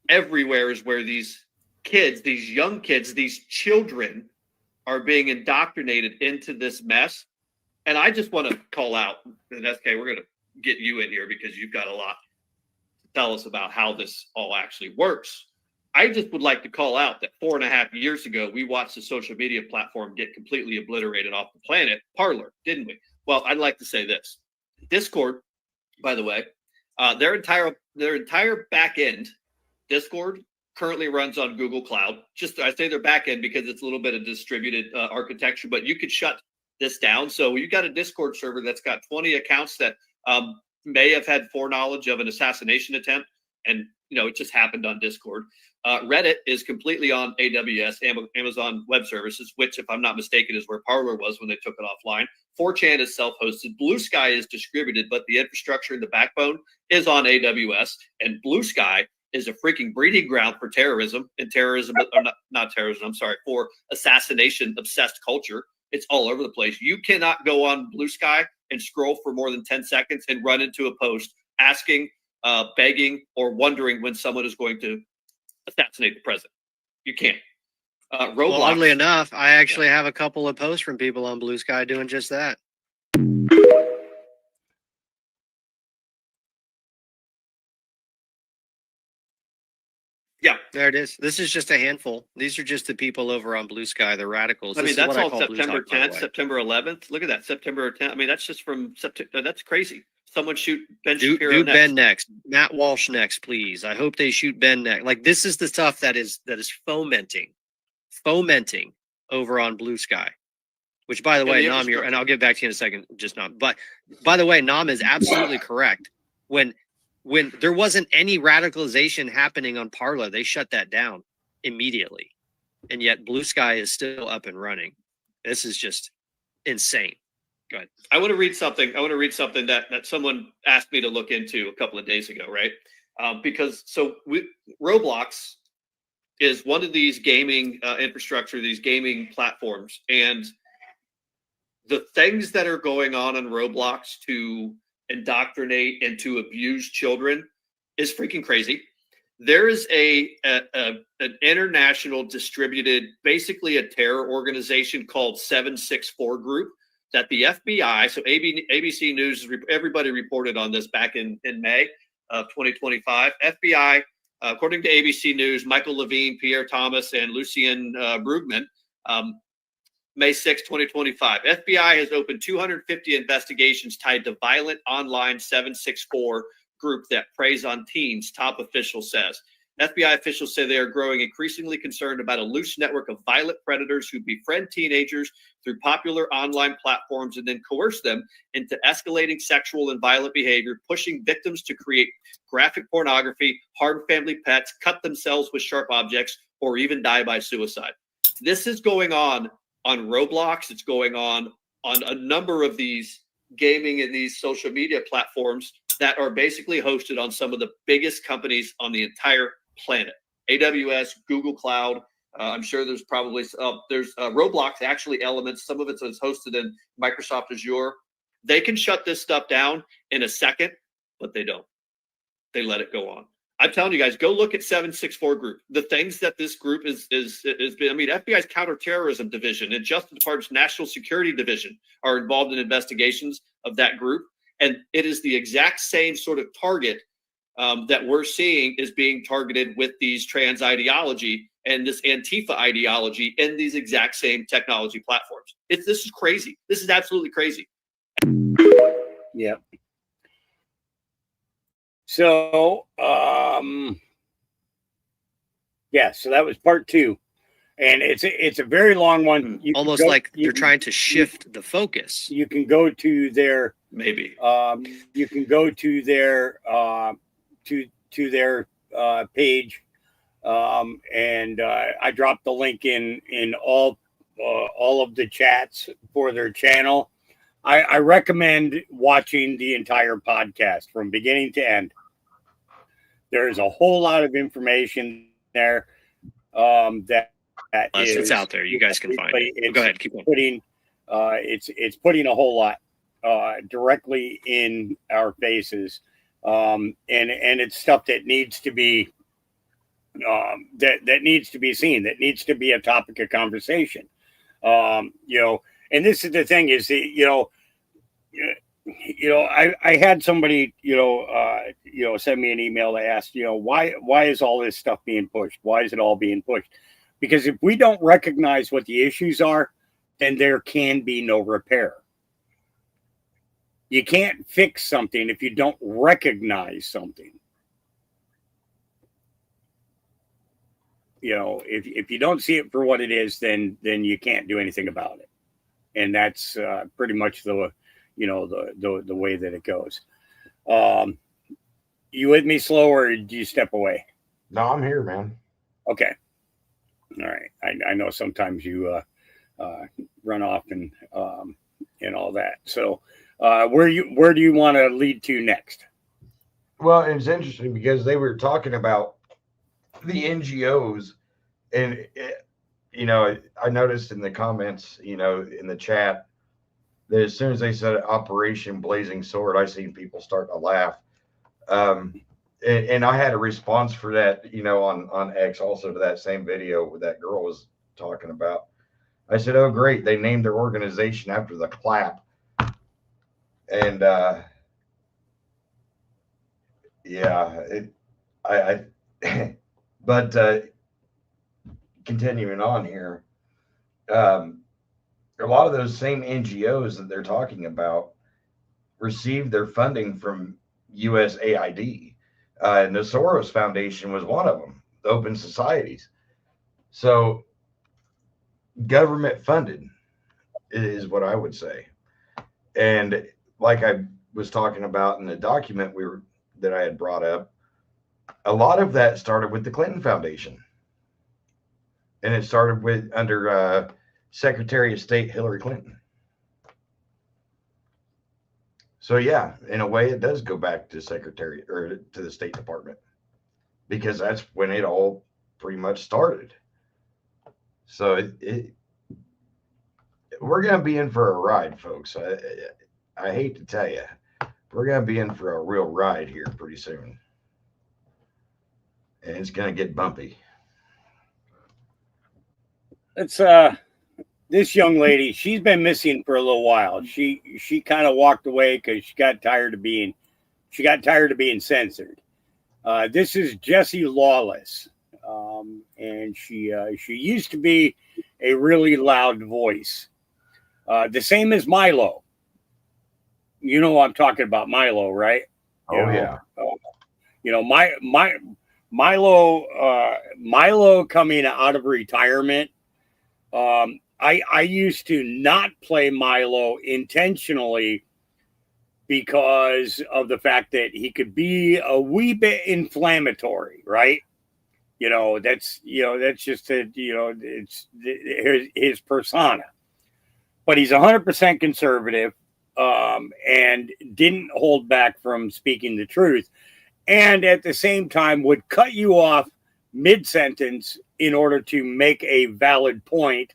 Everywhere is where these kids, these young kids, these children are being indoctrinated into this mess. And I just want to call out, and SK, we're going to get you in here because you've got a lot to tell us about how this all actually works. I just would like to call out that 4.5 years ago, we watched the social media platform get completely obliterated off the planet, Parler, didn't we? Well, I'd like to say this. Discord, by the way, their entire back end, Discord, currently runs on Google Cloud. I say their back end because it's a little bit of distributed architecture, but you could shut this down. So you got a Discord server that's got 20 accounts that may have had foreknowledge of an assassination attempt, and it just happened on Discord. Reddit is completely on AWS, Amazon Web Services, which, if I'm not mistaken, is where Parler was when they took it offline. 4chan is self-hosted. Blue Sky is distributed, but the infrastructure and the backbone is on AWS. And Blue Sky is a freaking breeding ground for terrorism, and not terrorism, I'm sorry, for assassination-obsessed culture. It's all over the place. You cannot go on Blue Sky and scroll for more than 10 seconds and run into a post asking, begging, or wondering when someone is going to assassinate the president. You can't. Roblox. Well, oddly enough, I actually have a couple of posts from people on Blue Sky doing just that. Yeah, there it is. This is just a handful. These are just the people over on Blue Sky, the radicals. I mean, that's all September 10th, September 11th. Look at that, September 10th. I mean, that's just from September. That's crazy. Someone shoot Ben Shapiro do next. Ben next. Matt Walsh next, please. I hope they shoot Ben next. Like, this is the stuff that is fomenting over on Blue Sky, Which, by the And way, the Nam, infrastructure. and I'll get back to you in a second, just Nam. But by the way, Nam is absolutely correct. When there wasn't any radicalization happening on Parler, they shut that down immediately. And yet Blue Sky is still up and running. This is just insane. Go ahead. I want to read something. That someone asked me to look into a couple of days ago, right? Because Roblox is one of these gaming infrastructure, these gaming platforms, and the things that are going on Roblox to indoctrinate and to abuse children is freaking crazy. There is an international distributed, basically a terror organization called 764 Group that the FBI, so ABC News, everybody reported on this back in May of 2025. FBI, according to ABC News, Michael Levine, Pierre Thomas, and Lucien Brugman, May 6, 2025. FBI has opened 250 investigations tied to violent online 764 group that preys on teens, top official says. FBI officials say they are growing increasingly concerned about a loose network of violent predators who befriend teenagers through popular online platforms and then coerce them into escalating sexual and violent behavior, pushing victims to create graphic pornography, harm family pets, cut themselves with sharp objects, or even die by suicide. This is going on Roblox. It's going on a number of these gaming and these social media platforms that are basically hosted on some of the biggest companies on the entire planet. AWS, Google Cloud. I'm sure there's probably there's Roblox, actually Elements. Some of it is hosted in Microsoft Azure. They can shut this stuff down in a second, but they don't. They let it go on. I'm telling you guys, go look at 764 Group. The things that this group is I mean, FBI's counterterrorism division and Justice Department's National Security Division are involved in investigations of that group. And it is the exact same sort of target that we're seeing is being targeted with these trans ideology and this Antifa ideology in these exact same technology platforms. This is crazy. This is absolutely crazy. Yeah. So, so that was part 2, and it's a very long one. You almost like they're trying to shift the focus. You can go to their maybe. You can go to their to their page, and I dropped the link in all of the chats for their channel. I recommend watching the entire podcast from beginning to end. There's a whole lot of information there it's out there. You guys can find it. Go ahead, keep going. It's putting a whole lot directly in our faces, and it's stuff that needs to be that needs to be seen. That needs to be a topic of conversation. And this is the thing is, I had somebody, send me an email that asked, why is all this stuff being pushed? Why is it all being pushed? Because if we don't recognize what the issues are, then there can be no repair. You can't fix something if you don't recognize something. If you don't see it for what it is, then you can't do anything about it. And that's pretty much the way that it goes. You with me, Slow, or do you step away? No, I'm here, man. Okay. All right. I know sometimes you run off and all that. So where do you want to lead to next? Well, it's interesting because they were talking about the NGOs, and I noticed in the comments, in the chat, that as soon as they said Operation Blazing Sword, I seen people start to laugh. And I had a response for that, on X, also to that same video that girl was talking about. I said, oh, great. They named their organization after the clap. And, but continuing on here, a lot of those same NGOs that they're talking about received their funding from USAID. And the Soros Foundation was one of them, the Open Societies. So government funded. is what I would say. And like I was talking about in the document that I had brought up, a lot of that started with the Clinton Foundation. And it started under Secretary of State Hillary Clinton. So yeah, in a way, it does go back to Secretary or to the State Department, because that's when it all pretty much started. So we're going to be in for a ride, folks. I hate to tell you, we're going to be in for a real ride here pretty soon. And it's going to get bumpy. It's this young lady, she's been missing for a little while. She kind of walked away because she got tired of being censored. This is Jessie Lawless. And she used to be a really loud voice. The same as Milo. You know I'm talking about Milo, right? Yeah. You know, Milo coming out of retirement. I used to not play Milo intentionally because of the fact that he could be a wee bit inflammatory, right? That's just it's his persona. But he's 100% conservative, and didn't hold back from speaking the truth, and at the same time would cut you off mid-sentence in order to make a valid point,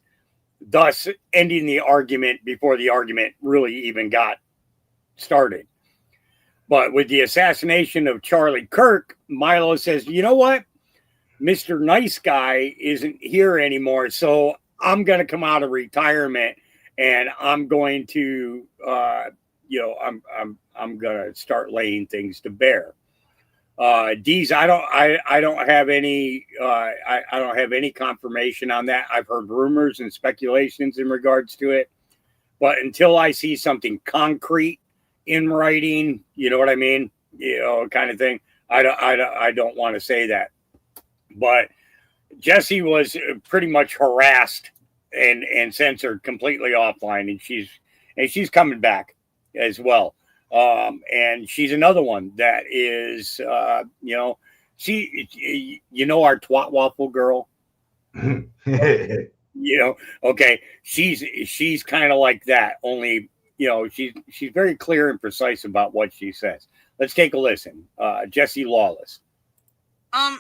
thus ending the argument before the argument really even got started. But with the assassination of Charlie Kirk, Milo says, you know what? Mr. Nice Guy isn't here anymore, so I'm going to come out of retirement and I'm going to, I'm going to start laying things to bear. Deez, I don't have any, I don't have any confirmation on that. I've heard rumors and speculations in regards to it, but until I see something concrete in writing, you know what I mean? Kind of thing. I don't want to say that. But Jessie was pretty much harassed and censored completely offline, and she's coming back as well. And she's another one that is, our twat waffle girl. Okay, she's kind of like that. Only, she's very clear and precise about what she says. Let's take a listen. Jessie Lawless.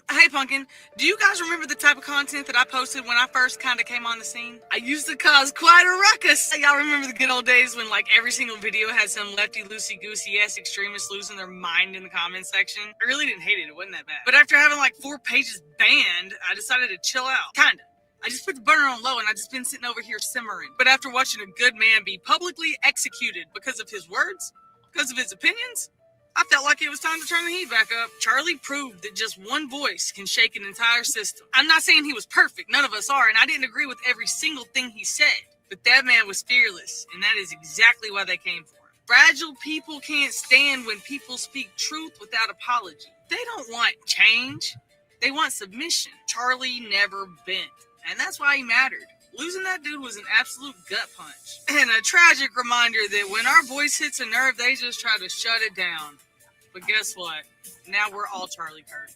Hey Pumpkin, do you guys remember the type of content that I posted when I first kind of came on the scene? I used to cause quite a ruckus. Y'all remember the good old days when like every single video had some lefty loosey-goosey ass extremists losing their mind in the comment section? I really didn't hate it, it wasn't that bad. But after having like 4 pages banned, I decided to chill out. Kinda. I just put the burner on low and I just been sitting over here simmering. But after watching a good man be publicly executed because of his words, because of his opinions, I felt like it was time to turn the heat back up. Charlie proved that just one voice can shake an entire system. I'm not saying he was perfect. None of us are. And I didn't agree with every single thing he said. But that man was fearless. And that is exactly why they came for him. Fragile people can't stand when people speak truth without apology. They don't want change. They want submission. Charlie never bent. And that's why he mattered. Losing that dude was an absolute gut punch. And a tragic reminder that when our voice hits a nerve, they just try to shut it down. But guess what? Now we're all Charlie Kirk.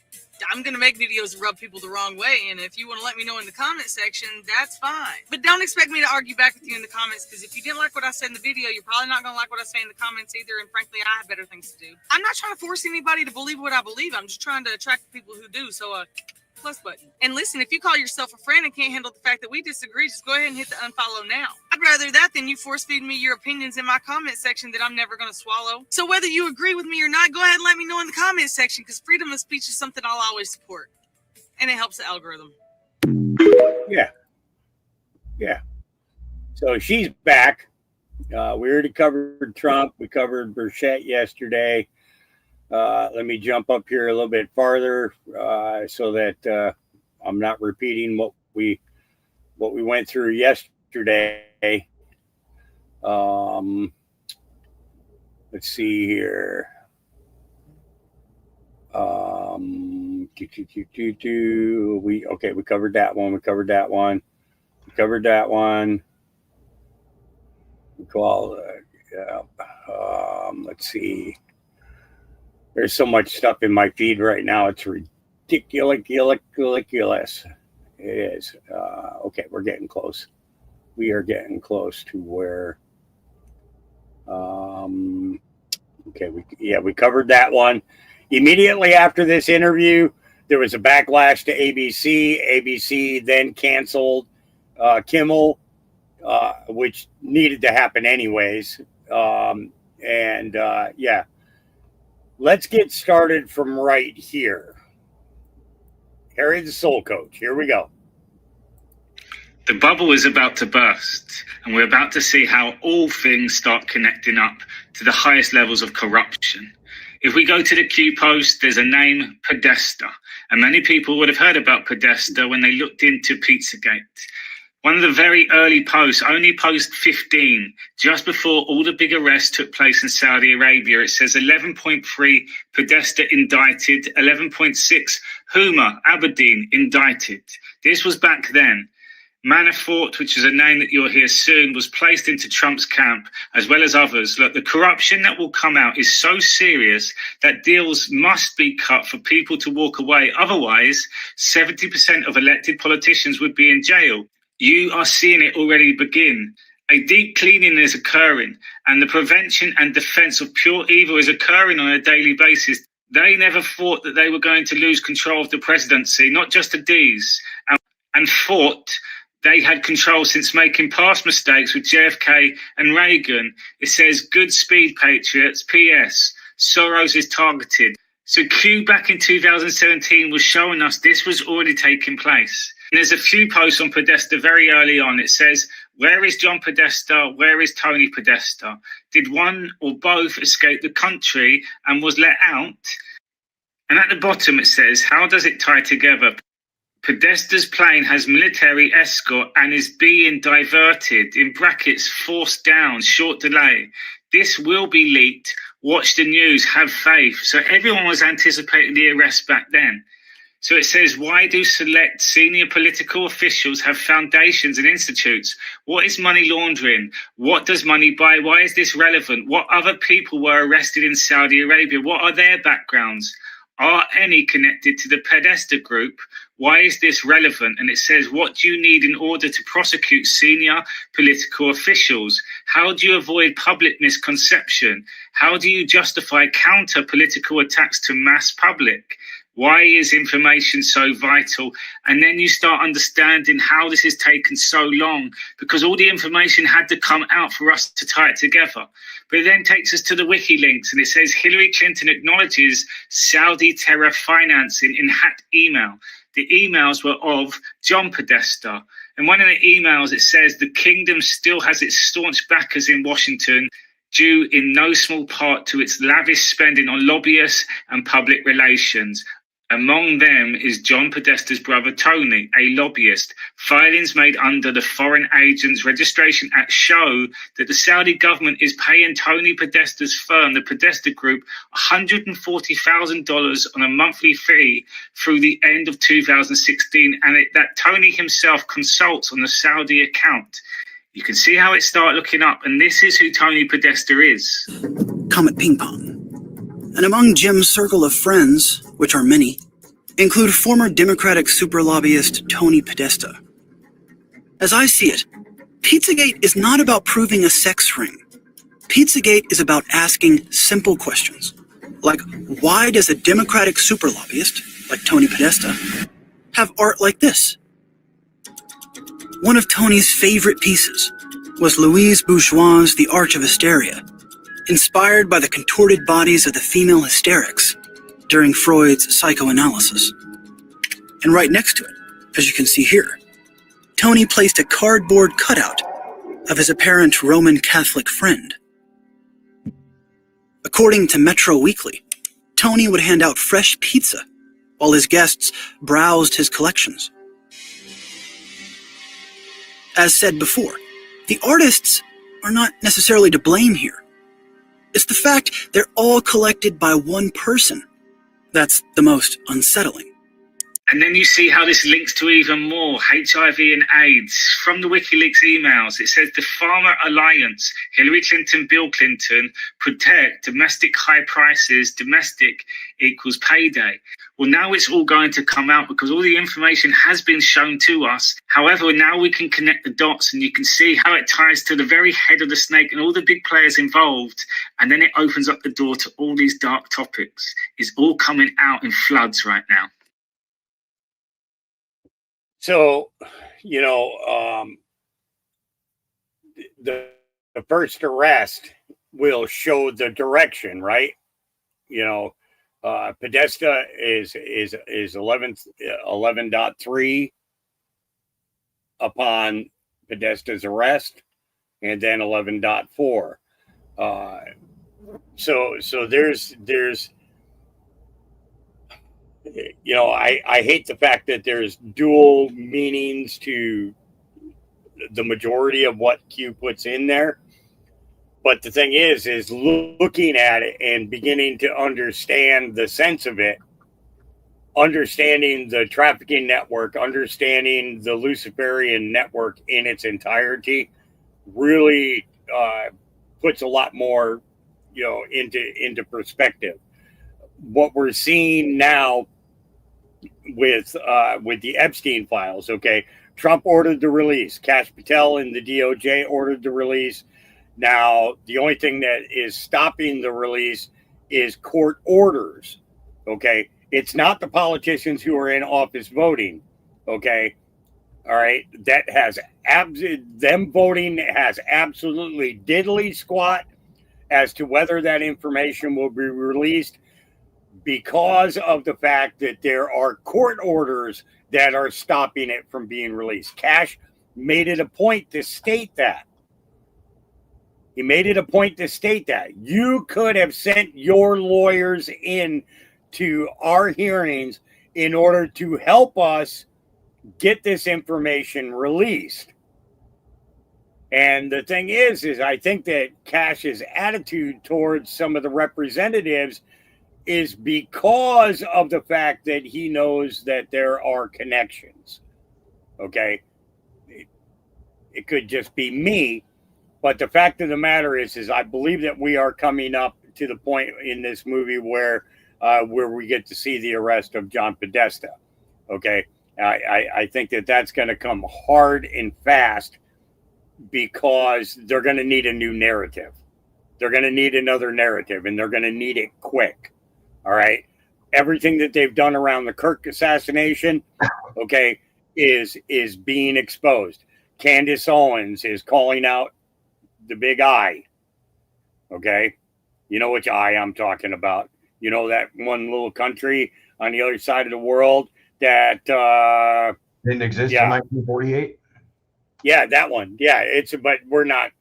I'm going to make videos that rub people the wrong way, and if you want to let me know in the comment section, that's fine. But don't expect me to argue back with you in the comments, because if you didn't like what I said in the video, you're probably not going to like what I say in the comments either, and frankly, I have better things to do. I'm not trying to force anybody to believe what I believe. I'm just trying to attract people who do, so plus button. And listen, if you call yourself a friend and can't handle the fact that we disagree, just go ahead and hit the unfollow now. I'd rather that than you force feed me your opinions in my comment section that I'm never going to swallow. So whether you agree with me or not, go ahead and let me know in the comment section, because freedom of speech is something I'll always support. And it helps the algorithm. Yeah. So she's back. We already covered Trump. We covered Burchett yesterday. Let me jump up here a little bit farther so that I'm not repeating what we went through yesterday. Let's see here. We covered that one. We covered that one. Well, let's see. There's so much stuff in my feed right now. It's ridiculous. It is. Okay, we're getting close. We are getting close to where. Okay, we covered that one. Immediately after this interview, there was a backlash to ABC. ABC then canceled Kimmel, which needed to happen anyways. Let's get started from right here. Harry the Soul Coach. Here we go. The bubble is about to burst, and we're about to see how all things start connecting up to the highest levels of corruption. If we go to the Q post, there's a name, Podesta, and many people would have heard about Podesta when they looked into Pizzagate. One of the very early posts, only post 15, just before all the big arrests took place in Saudi Arabia, it says 11.3 Podesta indicted, 11.6 Huma Abedin indicted. This was back then. Manafort, which is a name that you'll hear soon, was placed into Trump's camp, as well as others. Look, the corruption that will come out is so serious that deals must be cut for people to walk away. Otherwise, 70% of elected politicians would be in jail. You are seeing it already begin. A deep cleaning is occurring, and the prevention and defense of pure evil is occurring on a daily basis. They never thought that they were going to lose control of the presidency, not just the D's, and thought they had control since making past mistakes with JFK and Reagan. It says, Godspeed, Patriots. P.S. Soros is targeted. So Q back in 2017 was showing us this was already taking place. And there's a few posts on Podesta very early on. It says, where is John Podesta? Where is Tony Podesta? Did one or both escape the country and was let out? And at the bottom it says, how does it tie together? Podesta's plane has military escort and is being diverted, in brackets, forced down, short delay. This will be leaked. Watch the news, have faith. So everyone was anticipating the arrest back then. So it says, why do select senior political officials have foundations and institutes? What is money laundering? What does money buy? Why is this relevant? What other people were arrested in Saudi Arabia? What are their backgrounds? Are any connected to the Podesta group? Why is this relevant? And it says, what do you need in order to prosecute senior political officials? How do you avoid public misconception? How do you justify counter political attacks to mass public? Why is information so vital? And then you start understanding how this has taken so long, because all the information had to come out for us to tie it together. But it then takes us to the WikiLeaks, and it says Hillary Clinton acknowledges Saudi terror financing in hacked email. The emails were of John Podesta. And one of the emails, it says the kingdom still has its staunch backers in Washington, due in no small part to its lavish spending on lobbyists and public relations. Among them is John Podesta's brother Tony, a lobbyist. Filings made under the Foreign Agents Registration Act show that the Saudi government is paying Tony Podesta's firm, the Podesta Group, $140,000 on a monthly fee through the end of 2016, and that Tony himself consults on the Saudi account. You can see how it started looking up, and this is who Tony Podesta is. Comet Ping Pong. And among Jim's circle of friends, which are many, include former Democratic super lobbyist Tony Podesta. As I see it, Pizzagate is not about proving a sex ring. Pizzagate is about asking simple questions, like why does a Democratic super lobbyist, like Tony Podesta, have art like this? One of Tony's favorite pieces was Louise Bourgeois' The Arch of Hysteria, inspired by the contorted bodies of the female hysterics during Freud's psychoanalysis. And right next to it, as you can see here, Tony placed a cardboard cutout of his apparent Roman Catholic friend. According to Metro Weekly, Tony would hand out fresh pizza while his guests browsed his collections. As said before, the artists are not necessarily to blame here. It's the fact they're all collected by one person that's the most unsettling. And then you see how this links to even more HIV and AIDS from the WikiLeaks emails. It says the Pharma Alliance, Hillary Clinton, Bill Clinton, protect domestic high prices, domestic equals payday. Well, now it's all going to come out because all the information has been shown to us. However, now we can connect the dots and you can see how it ties to the very head of the snake and all the big players involved. And then it opens up the door to all these dark topics. It's all coming out in floods right now. So, the first arrest will show the direction, right? Podesta is 11.3 upon Podesta's arrest, and then 11.4. So there's I hate the fact that there's dual meanings to the majority of what Q puts in there. But the thing is looking at it and beginning to understand the sense of it, understanding the trafficking network, understanding the Luciferian network in its entirety really puts a lot more, into perspective. What we're seeing now with the Epstein files, okay, Trump ordered the release. Kash Patel and the DOJ ordered the release. Now, the only thing that is stopping the release is court orders, okay? It's not the politicians who are in office voting, okay? All right, that has them voting has absolutely diddly squat as to whether that information will be released, because of the fact that there are court orders that are stopping it from being released. Kash made it a point to state that. He made it a point to state that. You could have sent your lawyers in to our hearings in order to help us get this information released. And the thing is I think that Kash's attitude towards some of the representatives is because of the fact that he knows that there are connections. Okay. It could just be me, but the fact of the matter is I believe that we are coming up to the point in this movie where we get to see the arrest of John Podesta. Okay. I think that that's going to come hard and fast because they're going to need a new narrative. They're going to need another narrative, and they're going to need it quick. All right. Everything that they've done around the Kirk assassination, okay, is being exposed. Candace Owens is calling out the big I. Okay. You know which I I'm talking about. You know, that one little country on the other side of the world that didn't exist in 1948. Yeah, that one. Yeah, but we're not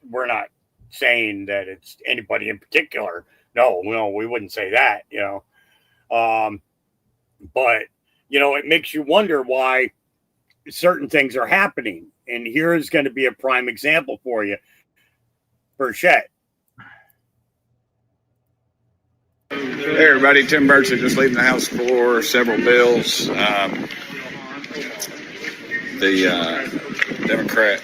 saying that it's anybody in particular. No, we wouldn't say that, but it makes you wonder why certain things are happening. And here is going to be a prime example for you. Burchett. Hey everybody, Tim Burchett, just leaving the House for several bills. The Democrat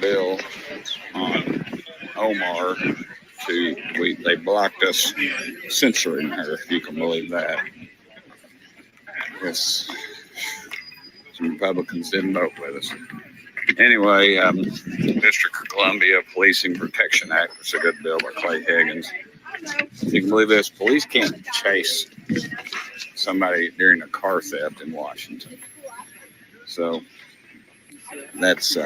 bill on Omar they blocked us censoring her, if you can believe that. Yes, some Republicans didn't vote with us. Anyway, District of Columbia Policing Protection Act was a good bill by Clay Higgins. You can believe this, police can't chase somebody during a car theft in Washington. So that's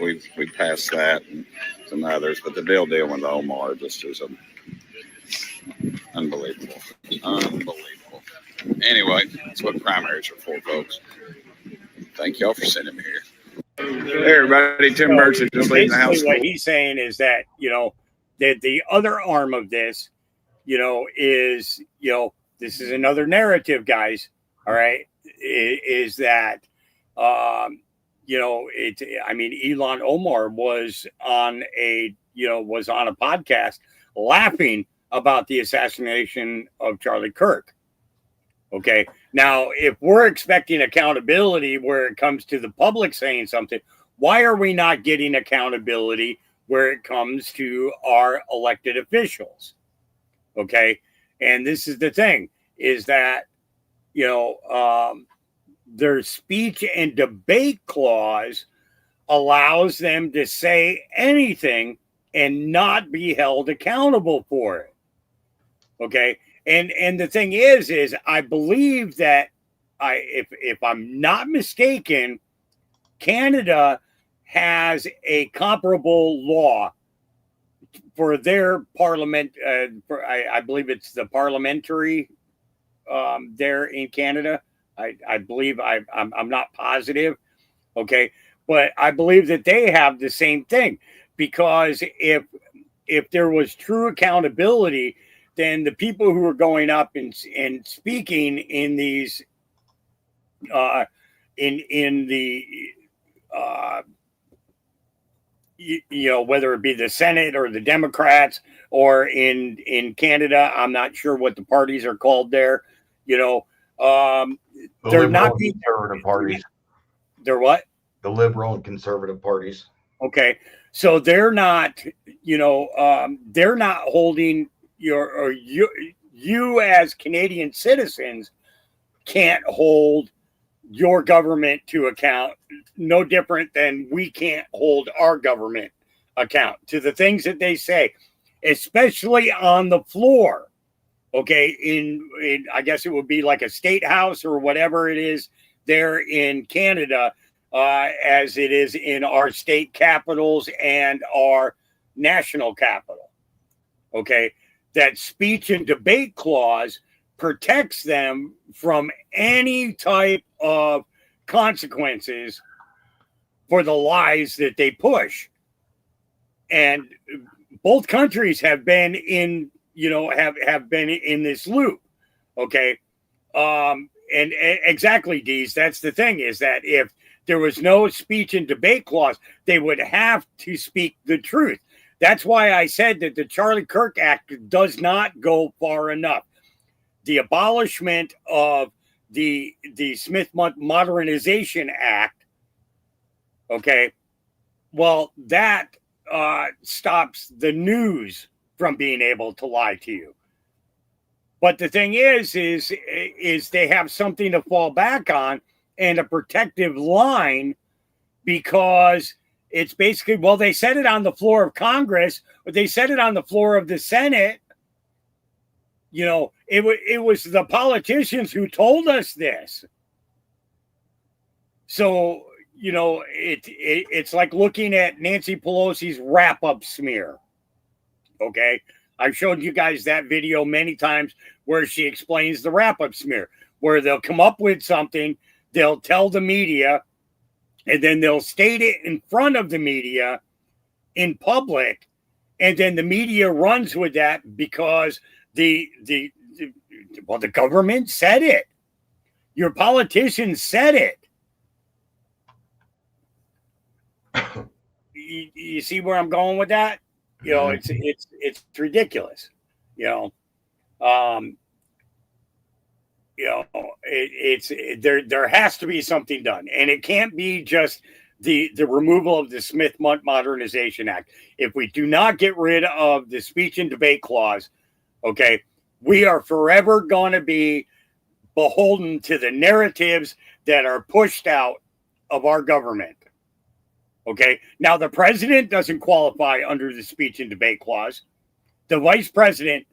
we passed that and some others, but the bill dealing with Omar just is unbelievable. Anyway, that's what primaries are for, folks. Thank y'all for sending me here. Hey everybody, Tim Burchett, just leaving the House. What he's saying is that that the other arm of this, is this is another narrative, guys. All right, is that Ilhan Omar was on a podcast laughing about the assassination of Charlie Kirk. Okay. Now, if we're expecting accountability where it comes to the public saying something, why are we not getting accountability where it comes to our elected officials? Okay. And this is the thing, is that, their speech and debate clause allows them to say anything and not be held accountable for it. Okay. And the thing is I believe that if I'm not mistaken, Canada has a comparable law for their parliament. I believe it's the parliamentary there in Canada. I believe I'm not positive. Okay. But I believe that they have the same thing, because if there was true accountability, then the people who are going up and speaking in these in the whether it be the Senate or the Democrats, or in Canada, I'm not sure what the parties are called there. They're not the conservative parties. They're what? The liberal and conservative parties. Okay, so they're not, they're not holding you as Canadian citizens can't hold your government to account, no different than we can't hold our government account to the things that they say, especially on the floor. Okay, in I guess it would be like a state house or whatever it is there in Canada, as it is in our state capitals and our national capital. Okay, that speech and debate clause protects them from any type of consequences for the lies that they push. And both countries have been in, have been in this loop. Okay. And exactly, Dees, that's the thing, is that if there was no speech and debate clause, they would have to speak the truth. That's why I said that the Charlie Kirk Act does not go far enough. The abolishment of the Smith Modernization Act, okay, well, that stops the news from being able to lie to you. But the thing is they have something to fall back on and a protective line, because it's basically, well, they said it on the floor of Congress, but they said it on the floor of the Senate. It was the politicians who told us this. So, it's like looking at Nancy Pelosi's wrap-up smear. Okay? I've showed you guys that video many times where she explains the wrap-up smear, where they'll come up with something, they'll tell the media, and then they'll state it in front of the media in public, and then the media runs with that because the government said it. Your politicians said it. You see where I'm going with that? It's ridiculous. There has to be something done, and it can't be just the removal of the Smith Modernization Act. If we do not get rid of the speech and debate clause, okay, we are forever going to be beholden to the narratives that are pushed out of our government. Okay, now the president doesn't qualify under the speech and debate clause. The vice president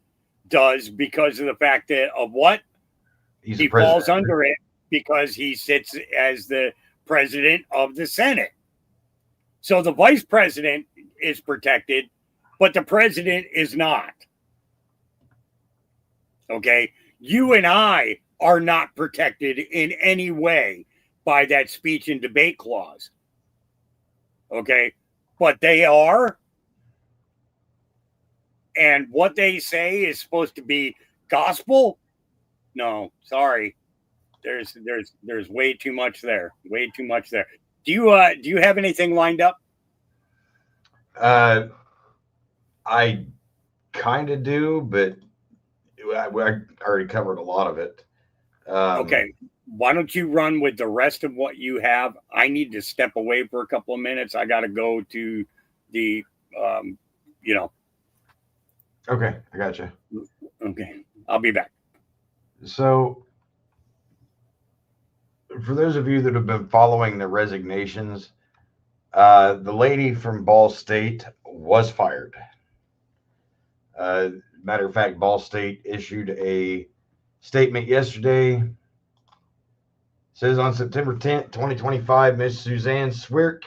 does, because of the fact that of what? He falls under it because he sits as the president of the Senate. So the vice president is protected, but the president is not. Okay, you and I are not protected in any way by that speech and debate clause. Okay, but they are. And what they say is supposed to be gospel. No, sorry. There's way too much there. Way too much there. Do you have anything lined up? I kind of do, but I already covered a lot of it. Okay. Why don't you run with the rest of what you have? I need to step away for a couple of minutes. I got to go to the, Okay, I got you. Okay, I'll be back. So, for those of you that have been following the resignations, the lady from Ball State was fired. Matter of fact, Ball State issued a statement yesterday. It says on September 10th, 2025, Ms. Suzanne Swirk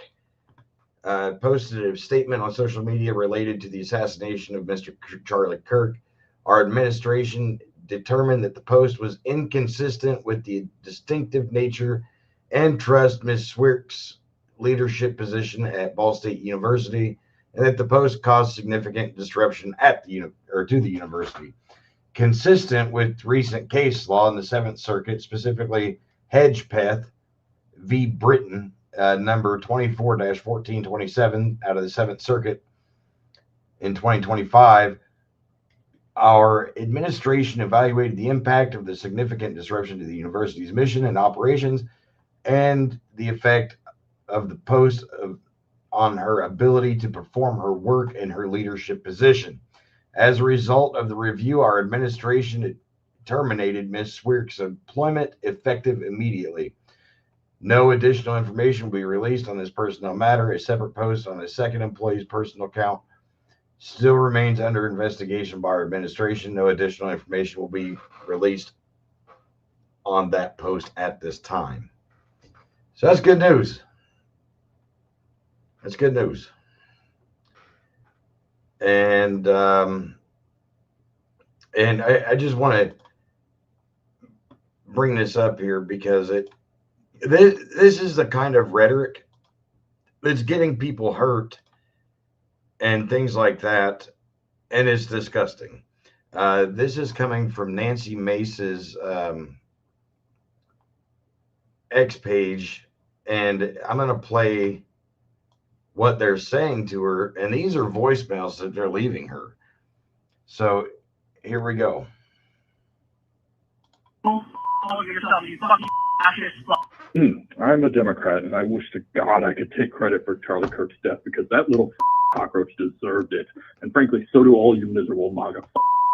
posted a statement on social media related to the assassination of Mr. Charlie Kirk. Our administration determined that the post was inconsistent with the distinctive nature and trust Ms. Swirk's leadership position at Ball State University, and that the post caused significant disruption at to the university. Consistent with recent case law in the Seventh Circuit, specifically Hedgepeth v. Britain, number 24-1427 out of the Seventh Circuit in 2025, our administration evaluated the impact of the significant disruption to the university's mission and operations and the effect of the post on her ability to perform her work in her leadership position. As a result of the review, our administration terminated Ms. Swirk's employment effective immediately. No additional information will be released on this personnel matter. A separate post on a second employee's personal account still remains under investigation by our administration. No additional information will be released on that post at this time. So that's good news. That's good news. And I just want to bring this up here because this is the kind of rhetoric that's getting people hurt and things like that, and it's disgusting. This is coming from Nancy Mace's X page, and I'm going to play what they're saying to her, and these are voicemails that they're leaving her. So here we go. I'm a Democrat, and I wish to God I could take credit for Charlie Kirk's death because that little cockroach deserved it. And frankly, so do all you miserable MAGA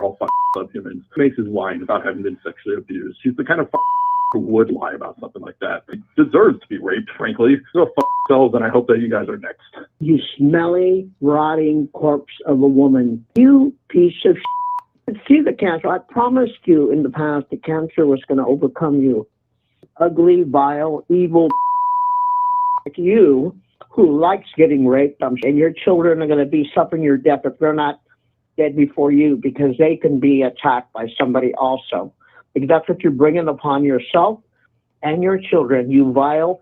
all subhumans. Mace is lying about having been sexually abused. She's the kind of who would lie about something like that. He deserves to be raped, frankly. So yourselves, and I hope that you guys are next. You smelly, rotting corpse of a woman. You piece of shit. See the cancer. I promised you in the past the cancer was going to overcome you. Ugly, vile, evil like you who likes getting raped. And your children are going to be suffering your death if they're not dead before you because they can be attacked by somebody also. Because that's what you're bringing upon yourself and your children, you vile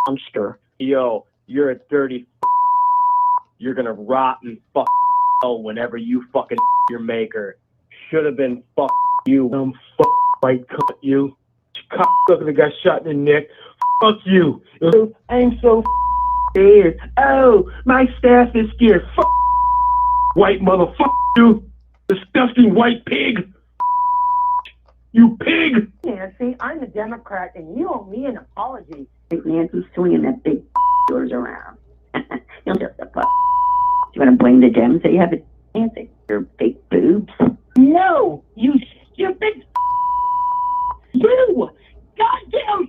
monster. Yo, you're a dirty You're going to rot in hell whenever you fucking your maker. Should have been you. White cunt you. Cocksucker that got shot in the neck. Fuck you. I'm so scared. Oh, my staff is scared. White motherfucker you. Disgusting white pig. You pig. Nancy, I'm a Democrat and you owe me an apology. Nancy swinging that big yours around. You'll just the fuck. You want to blame the Dems that you have a Nancy? Your big boobs. No, you stupid. You goddamn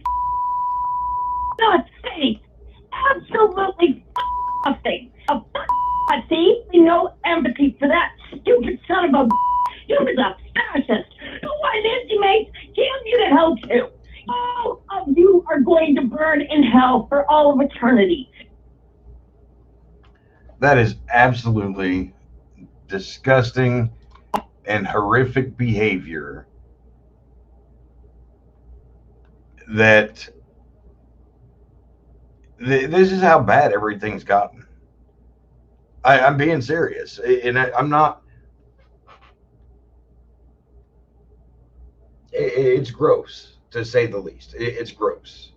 not safe. Absolutely nothing. See, no empathy for that stupid son of a. You was a fascist. You want Nancy Mace? Damn you to hell too. All of you are going to burn in hell for all of eternity. That is absolutely disgusting and horrific behavior that this is how bad everything's gotten. I'm being serious, and I'm not. It's gross, to say the least. It's gross.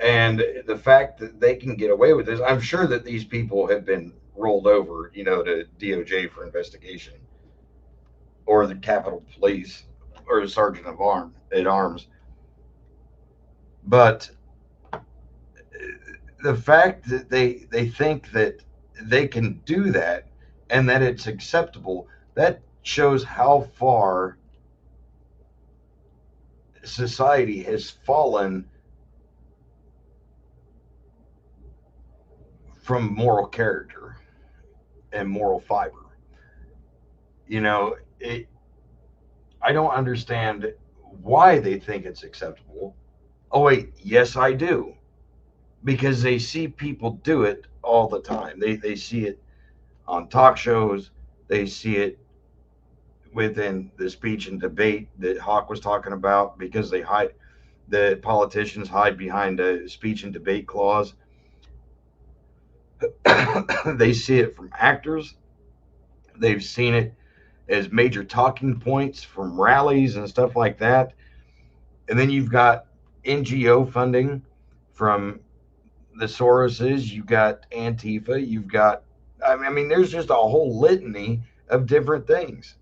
And the fact that they can get away with this, I'm sure that these people have been rolled over, to DOJ for investigation, or the Capitol Police, or the Sergeant at Arms. But the fact that they think that they can do that and that it's acceptable, that shows how far society has fallen from moral character and moral fiber. I don't understand why they think it's acceptable. Oh wait, yes I do. Because they see people do it all the time. They see it on talk shows. They see it within the speech and debate that Hawk was talking about, because the politicians hide behind a speech and debate clause. They see it from actors. They've seen it as major talking points from rallies and stuff like that. And then you've got NGO funding from the Soroses, you've got Antifa, you've got, there's just a whole litany of different things.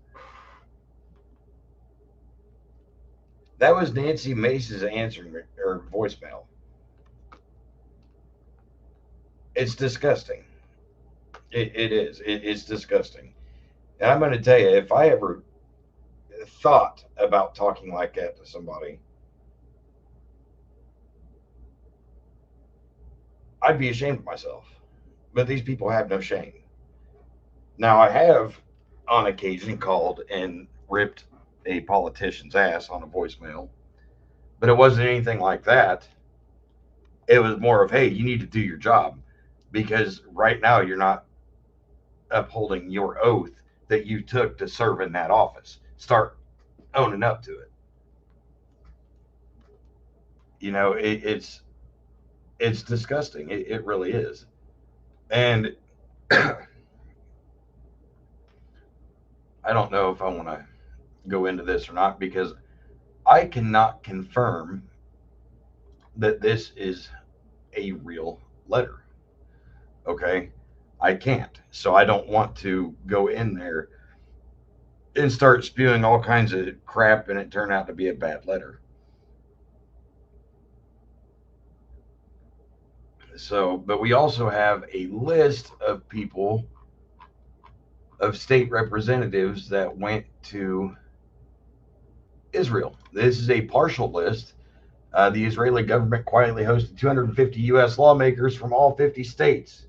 That was Nancy Mace's answering or voicemail. It's disgusting. It is. It's disgusting. And I'm going to tell you, if I ever thought about talking like that to somebody, I'd be ashamed of myself. But these people have no shame. Now, I have, on occasion, called and ripped a politician's ass on a voicemail, but it wasn't anything like that. It was more of, hey, you need to do your job, because right now you're not upholding your oath that you took to serve in that office. Start owning up to it. It's disgusting. It really is. And I don't know if I want to go into this or not, because I cannot confirm that this is a real letter. Okay? I can't. So I don't want to go in there and start spewing all kinds of crap and it turn out to be a bad letter. So, but we also have a list of people, of state representatives that went to Israel. This is a partial list. The Israeli government quietly hosted 250 U.S. lawmakers from all 50 states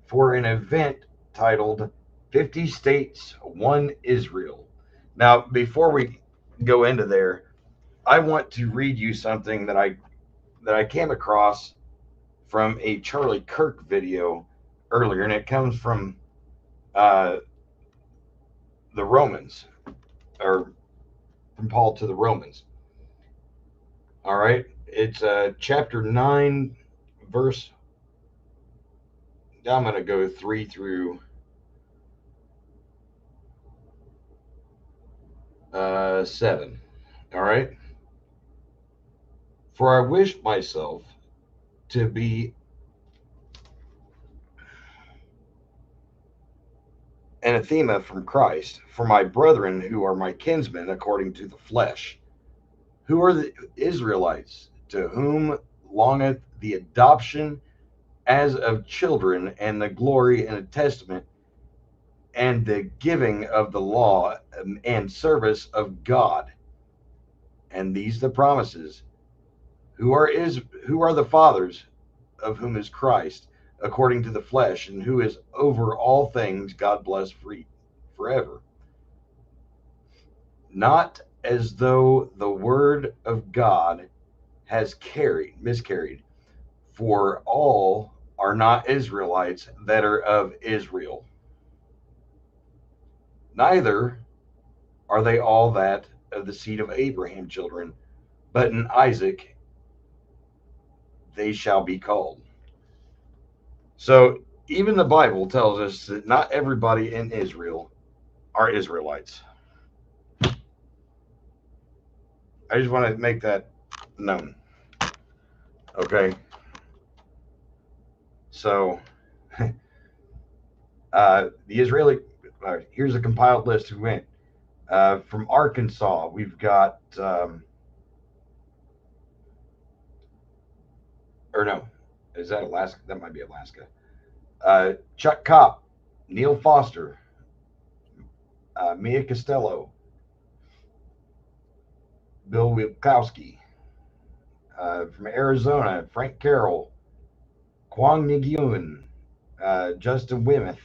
for an event titled 50 States, One Israel. Now, before we go into there, I want to read you something that I came across from a Charlie Kirk video earlier, and it comes from the Romans, or from Paul to the Romans. All right, it's chapter 9, verse, I'm going to go 3 through 7. All right. For I wish myself to be anathema from Christ, for my brethren who are my kinsmen according to the flesh, who are the Israelites, to whom longeth the adoption as of children, and the glory and the testament, and the giving of the law, and service of God. And these the promises, who are the fathers, of whom is Christ, according to the flesh, and who is over all things, God bless forever. Not as though the word of God has miscarried, for all are not Israelites that are of Israel. Neither are they all that of the seed of Abraham children, but in Isaac they shall be called. So even the Bible tells us that not everybody in Israel are Israelites. I just want to make that known. Okay. So The Israeli, here's a compiled list who went. From Arkansas, we've got, or no, is that Alaska? That might be Alaska. Chuck Kopp, Neil Foster, Mia Costello, Bill Wilkowski. From Arizona, Frank Carroll, Kwang Nguyen, Justin Wimeth.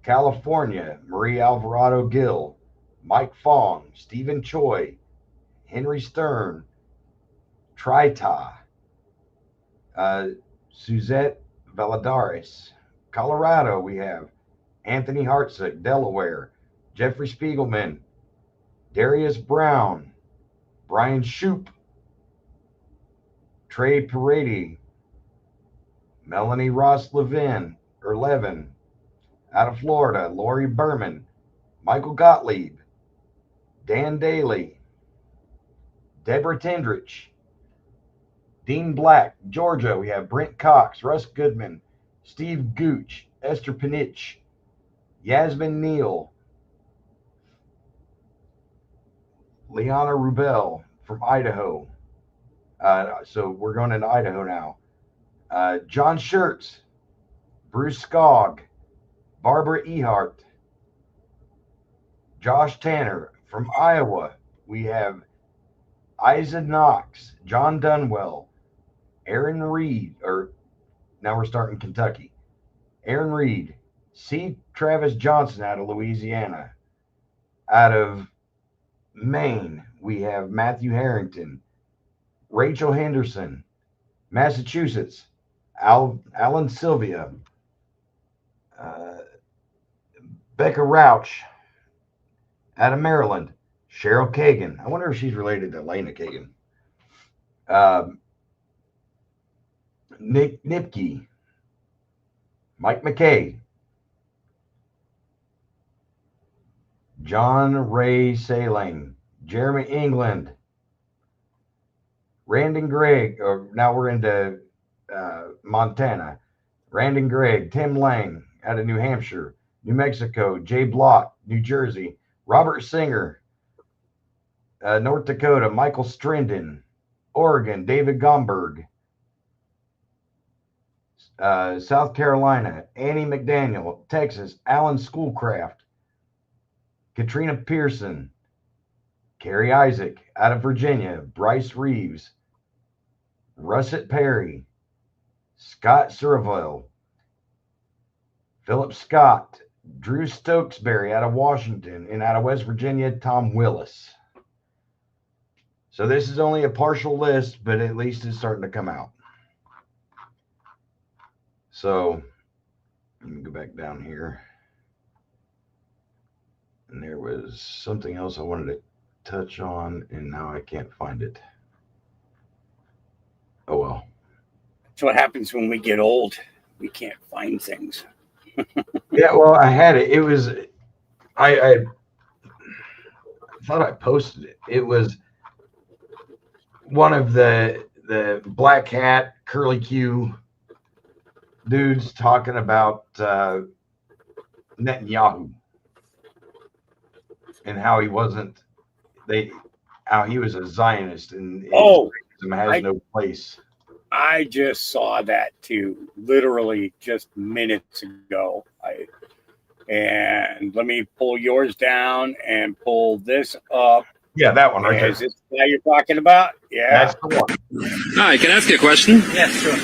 California, Marie Alvarado Gill, Mike Fong, Stephen Choi, Henry Stern, Trita, Suzette Valadares. Colorado, we have Anthony Hartsook, Delaware, Jeffrey Spiegelman, Darius Brown, Brian Shoup, Trey Parady, Melanie Ross Levin. Out of Florida, Lori Berman, Michael Gottlieb, Dan Daly, Deborah Tendrich, Dean Black. Georgia, we have Brent Cox, Russ Goodman, Steve Gooch, Esther Panich, Yasmin Neal, Liana Rubel from Idaho. So we're going into Idaho now. John Schertz, Bruce Skog, Barbara Ehart, Josh Tanner. From Iowa, we have Isa Knox, John Dunwell, Aaron Reed, or now we're starting Kentucky. Aaron Reed, C. Travis Johnson out of Louisiana. Out of Maine, we have Matthew Harrington, Rachel Henderson. Massachusetts, Alan Sylvia, Becca Rauch. Out of Maryland, Cheryl Kagan. I wonder if she's related to Elena Kagan. Nick Nipke, Mike McKay, John Ray Saling, Jeremy England, Randon Gregg, or now we're into Montana. Randon Gregg, Tim Lang out of New Hampshire, New Mexico, Jay Blott, New Jersey, Robert Singer, North Dakota, Michael Strindon, Oregon, David Gomberg, South Carolina, Annie McDaniel, Texas, Alan Schoolcraft, Katrina Pearson, Carrie Isaac out of Virginia, Bryce Reeves, Russet Perry, Scott Surville, Philip Scott, Drew Stokesbury out of Washington, and out of West Virginia, Tom Willis. So this is only a partial list, but at least it's starting to come out. So let me go back down here. And there was something else I wanted to touch on, and now I can't find it. Oh, well. That's what happens when we get old. We can't find things. Yeah, well, I had it. It was, I thought I posted it. It was one of the black hat, curly Q dudes talking about Netanyahu and how he wasn't, how he was a Zionist and Zionism has no place. I just saw that too, literally just minutes ago. And let me pull yours down and pull this up. Yeah, that one right there. Is this the guy you're talking about? Yeah. That's the one. Hi, can I ask you a question? Yes, sure.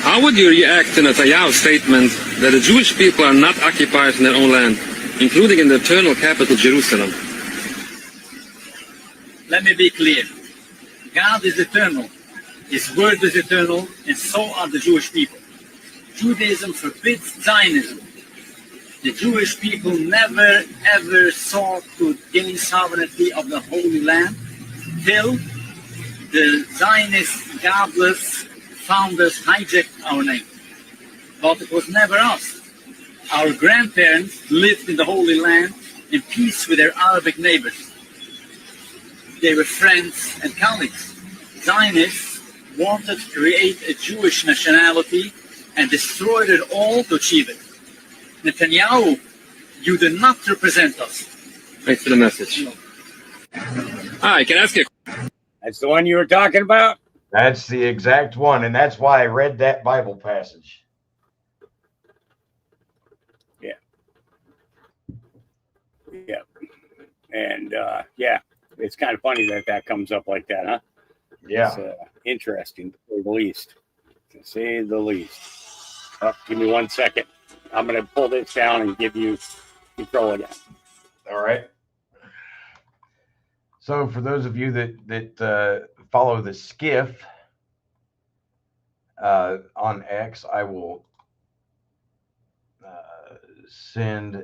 How would you react to Netanyahu's statement that the Jewish people are not occupiers in their own land, including in the eternal capital, Jerusalem? Let me be clear. God is eternal. His word is eternal, and so are the Jewish people. Judaism forbids Zionism. The Jewish people never, ever sought to gain sovereignty of the Holy Land till the Zionist, godless founders hijacked our name. But it was never us. Our grandparents lived in the Holy Land in peace with their Arabic neighbors. They were friends and colleagues. Zionists wanted to create a Jewish nationality and destroyed it all to achieve it. Netanyahu, you do not represent us. Thanks for the message. Hi, can I ask you? That's the one you were talking about? That's the exact one, and that's why I read that Bible passage. Yeah. Yeah. And yeah, it's kind of funny that that comes up like that, huh? Yeah. It's interesting, to say the least. To say the least. Oh, give me 1 second. I'm going to pull this down and give you control again. All right. So for those of you that follow the skiff on X, I will send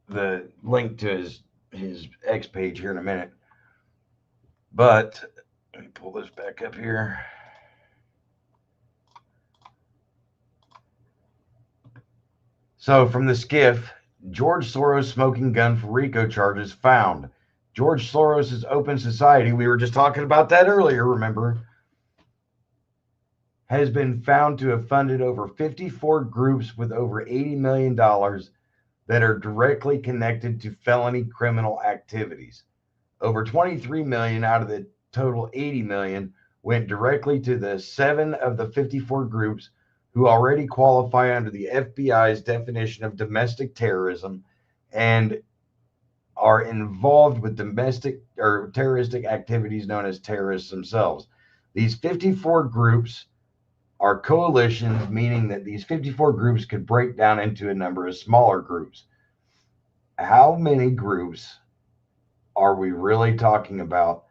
the link to his X page here in a minute. But let me pull this back up here. So from the skiff, George Soros smoking gun for RICO charges found. George Soros' Open Society, we were just talking about that earlier, remember, has been found to have funded over 54 groups with over $80 million that are directly connected to felony criminal activities. Over 23 million out of the total 80 million went directly to the 7 of the 54 groups who already qualify under the FBI's definition of domestic terrorism and are involved with domestic or terroristic activities known as terrorists themselves. These 54 groups are coalitions, meaning that these 54 groups could break down into a number of smaller groups. How many groups are we really talking about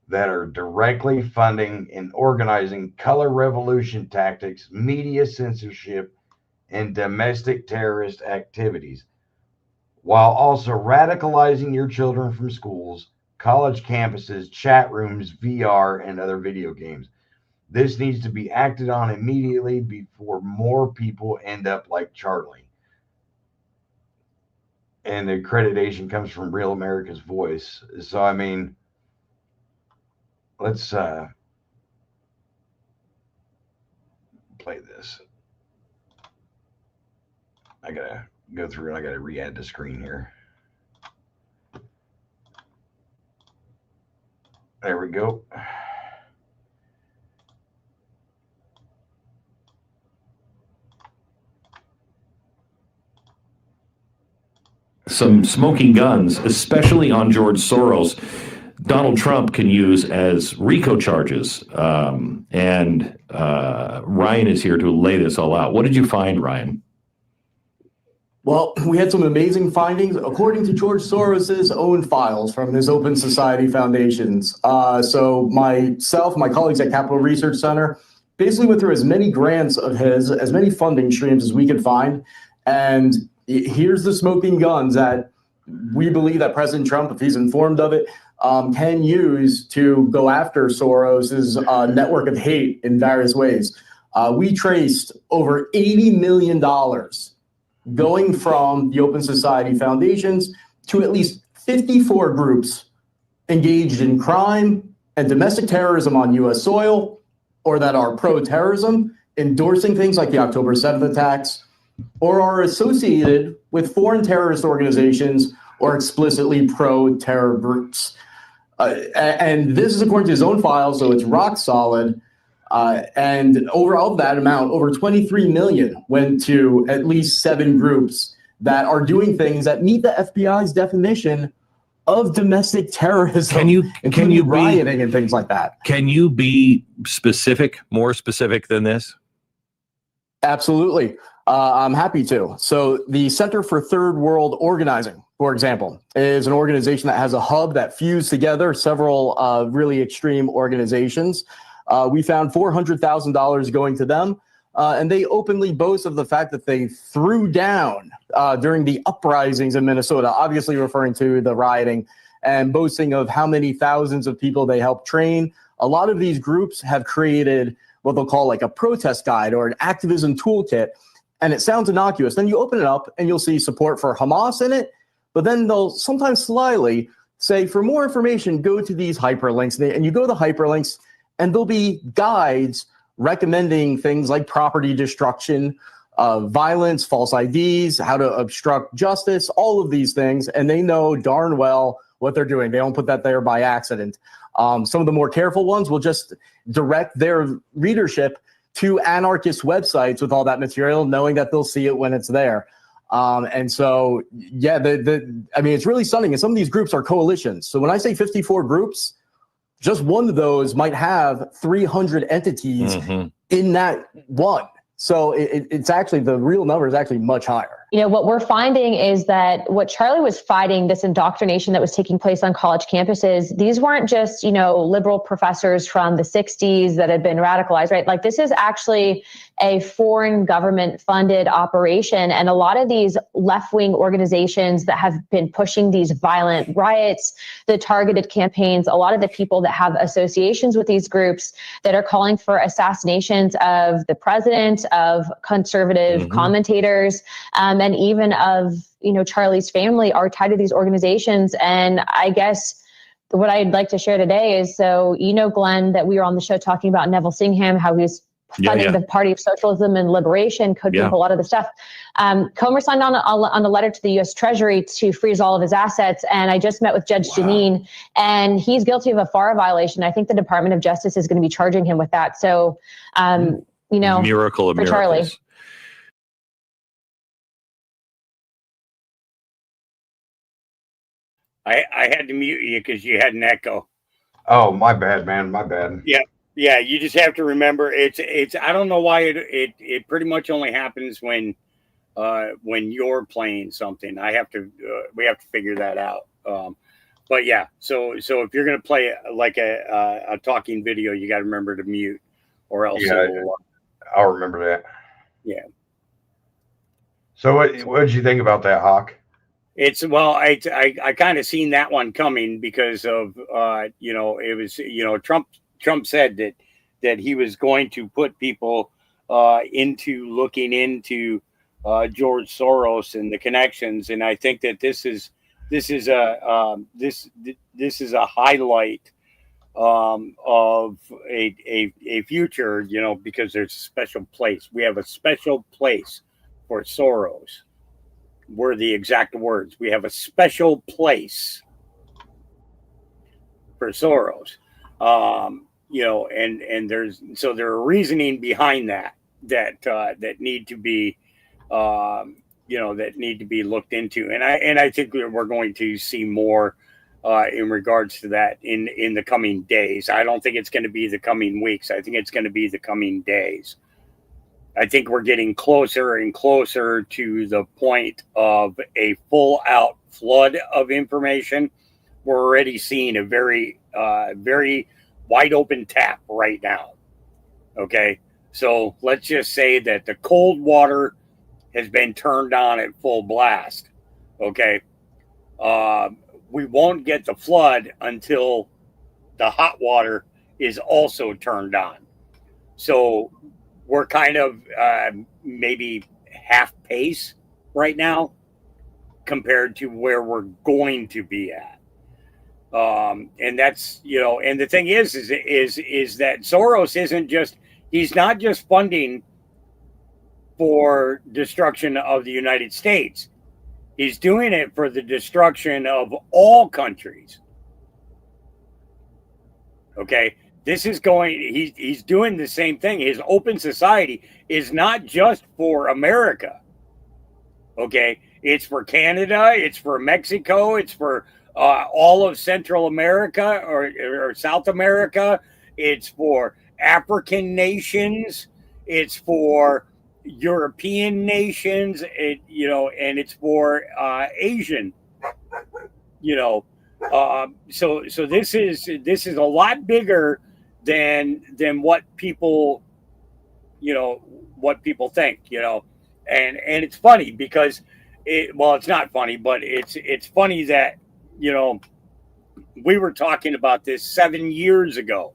that are directly funding and organizing color revolution tactics, media censorship, and domestic terrorist activities, while also radicalizing your children from schools, college campuses, chat rooms, VR, and other video games? This needs to be acted on immediately before more people end up like Charlie. And the accreditation comes from Real America's Voice. So, I mean, let's play this. I gotta go through and I gotta re-add the screen here. There we go. Some smoking guns, especially on George Soros, Donald Trump can use as RICO charges. And Ryan is here to lay this all out. What did you find, Ryan? Well, we had some amazing findings according to George Soros's own files from his Open Society foundations. So myself, my colleagues at Capital Research Center, basically went through as many grants of his, as many funding streams as we could find. And here's the smoking guns that we believe that President Trump, if he's informed of it, can use to go after Soros's network of hate in various ways. We traced over $80 million going from the Open Society foundations to at least 54 groups engaged in crime and domestic terrorism on U.S. soil, or that are pro-terrorism, endorsing things like the October 7th attacks, or are associated with foreign terrorist organizations or explicitly pro-terror groups. And this is according to his own files, so it's rock solid. And over all of that amount, over 23 million went to at least 7 groups that are doing things that meet the FBI's definition of domestic terrorism. Can you rioting and things like that? Can you be specific, more specific than this? Absolutely. I'm happy to. So the Center for Third World Organizing, for example, is an organization that has a hub that fused together several really extreme organizations. We found $400,000 going to them, and they openly boast of the fact that they threw down during the uprisings in Minnesota, obviously referring to the rioting, and boasting of how many thousands of people they helped train. A lot of these groups have created what they'll call like a protest guide or an activism toolkit, and it sounds innocuous. Then you open it up and you'll see support for Hamas in it, but then they'll sometimes slyly say, for more information, go to these hyperlinks. And you go to the hyperlinks, and there'll be guides recommending things like property destruction, violence, false IDs, how to obstruct justice, all of these things. And they know darn well what they're doing. They don't put that there by accident. Some of the more careful ones will just direct their readership to anarchist websites with all that material, knowing that they'll see it when it's there. And so, yeah, I mean, it's really stunning. And some of these groups are coalitions. So when I say 54 groups, just one of those might have 300 entities in that one. So it's actually, the real number is actually much higher. You know, what we're finding is that what Charlie was fighting, this indoctrination that was taking place on college campuses, these weren't just, you know, liberal professors from the 60s that had been radicalized, right? Like, this is actually a foreign government funded operation. And a lot of these left-wing organizations that have been pushing these violent riots, the targeted campaigns, a lot of the people that have associations with these groups that are calling for assassinations of the president, of conservative commentators, and even of, you know, Charlie's family are tied to these organizations. And I guess what I'd like to share today is, so, you know, Glenn, that we were on the show talking about Neville Singham, how he was funding the Party of Socialism and Liberation, coding up a lot of the stuff. Comer signed on a letter to the U.S. Treasury to freeze all of his assets. And I just met with Judge Janine, and he's guilty of a FARA violation. I think the Department of Justice is going to be charging him with that. So, you know, miracle of for miracles. Charlie. I had to mute you because you had an echo. Oh, my bad, man. My bad. Yeah. You just have to remember it's. I don't know why it pretty much only happens when you're playing something. We have to figure that out. But yeah, so if you're gonna play like a talking video, you got to remember to mute, or else I'll remember that. Yeah. So what did you think about that, Hawk? I kind of seen that one coming because of you know, it was, you know, Trump said that he was going to put people into looking into George Soros and the connections, and I think that this is a highlight of a future, you know, because there's a special place. We have a special place for Soros. Were the exact words. We have a special place for Soros. You know, and there are reasoning behind that need to be you know, that need to be looked into. And I think we're going to see more in regards to that in the coming days. I don't think it's going to be the coming weeks. I think it's going to be the coming days. I think we're getting closer and closer to the point of a full out flood of information. We're already seeing a very, very wide open tap right now. Okay. So let's just say that the cold water has been turned on at full blast. Okay. We won't get the flood until the hot water is also turned on. So we're kind of maybe half pace right now compared to where we're going to be at. And that's, you know, and the thing is that Soros isn't just, he's not just funding for destruction of the United States. He's doing it for the destruction of all countries. Okay. This is going, he's doing the same thing. His open society is not just for America. Okay. It's for Canada. It's for Mexico. It's for all of Central America or South America. It's for African nations. It's for European nations. You know, and it's for Asian, you know. So this is a lot bigger than what people, you know, what people think, you know. And it's funny because it's not funny, but it's funny that, you know, we were talking about this 7 years ago.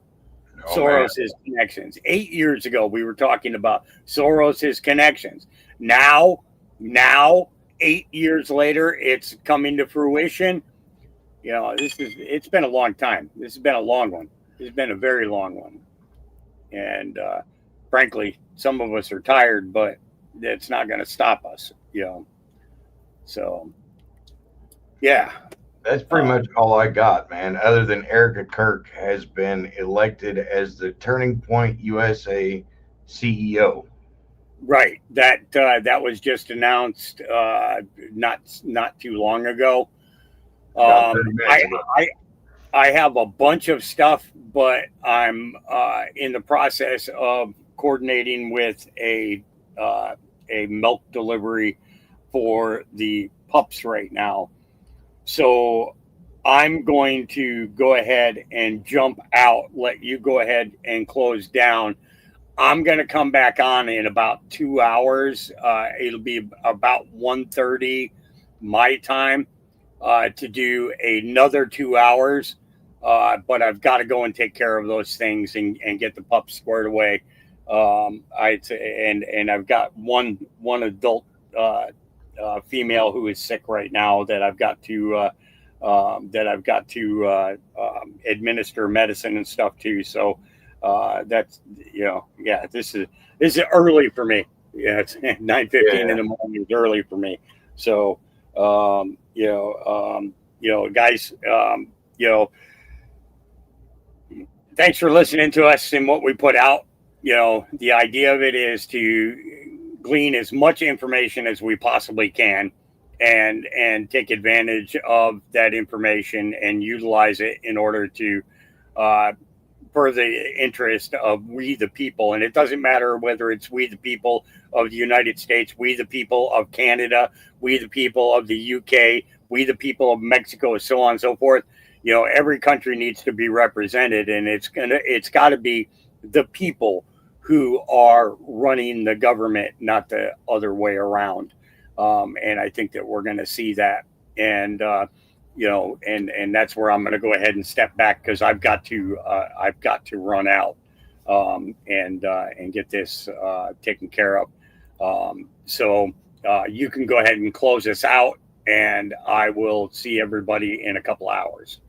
Soros's connections. 8 years ago, we were talking about Soros's connections. Now, 8 years later, it's coming to fruition. You know, it's been a long time. This has been a long one. It's been a very long one. And frankly, some of us are tired, but it's not going to stop us, you know. So, yeah. That's pretty much all I got, man. Other than Erica Kirk has been elected as the Turning Point USA CEO. Right. That was just announced not too long ago. I have a bunch of stuff, but I'm in the process of coordinating with a milk delivery for the pups right now. So I'm going to go ahead and jump out, let you go ahead and close down. I'm going to come back on in about 2 hours. It'll be about 1:30 my time to do another 2 hours. But I've got to go and take care of those things and get the pups squared away. And I've got one adult female who is sick right now that I've got to administer medicine and stuff to. So that's, you know, yeah, this is early for me. Yeah, it's 9:15 in the morning. It's early for me. So guys, thanks for listening to us and what we put out. You know, the idea of it is to glean as much information as we possibly can and take advantage of that information and utilize it in order to for the interest of we the people. And it doesn't matter whether it's we the people of the United States, we the people of Canada, we the people of the UK, we the people of Mexico, so on and so forth. You know, every country needs to be represented, and it's got to be the people who are running the government, not the other way around. And I think that we're going to see that. And and that's where I'm going to go ahead and step back, because I've got to run out and get this taken care of. So you can go ahead and close this out, and I will see everybody in a couple hours.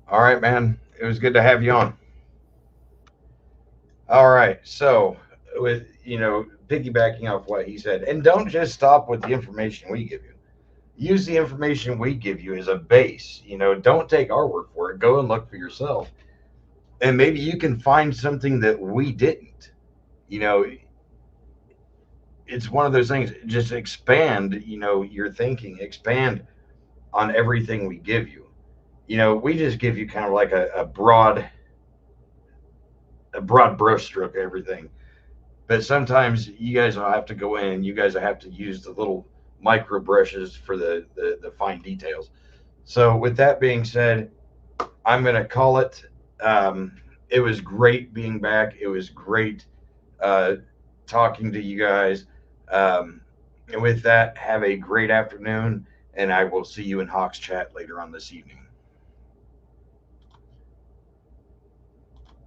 All right, man. It was good to have you on. All right. So with, piggybacking off what he said, and don't just stop with the information we give you. Use the information we give you as a base. Don't take our word for it. Go and look for yourself. And maybe you can find something that we didn't. It's one of those things. Just expand, your thinking. Expand on everything we give you. We just give you kind of like a broad brushstroke of everything. But sometimes you guys will have to go in and you guys will have to use the little micro brushes for the fine details. So with that being said, I'm going to call it. It was great being back. It was great talking to you guys. And with that, have a great afternoon, and I will see you in Hawks Chat later on this evening.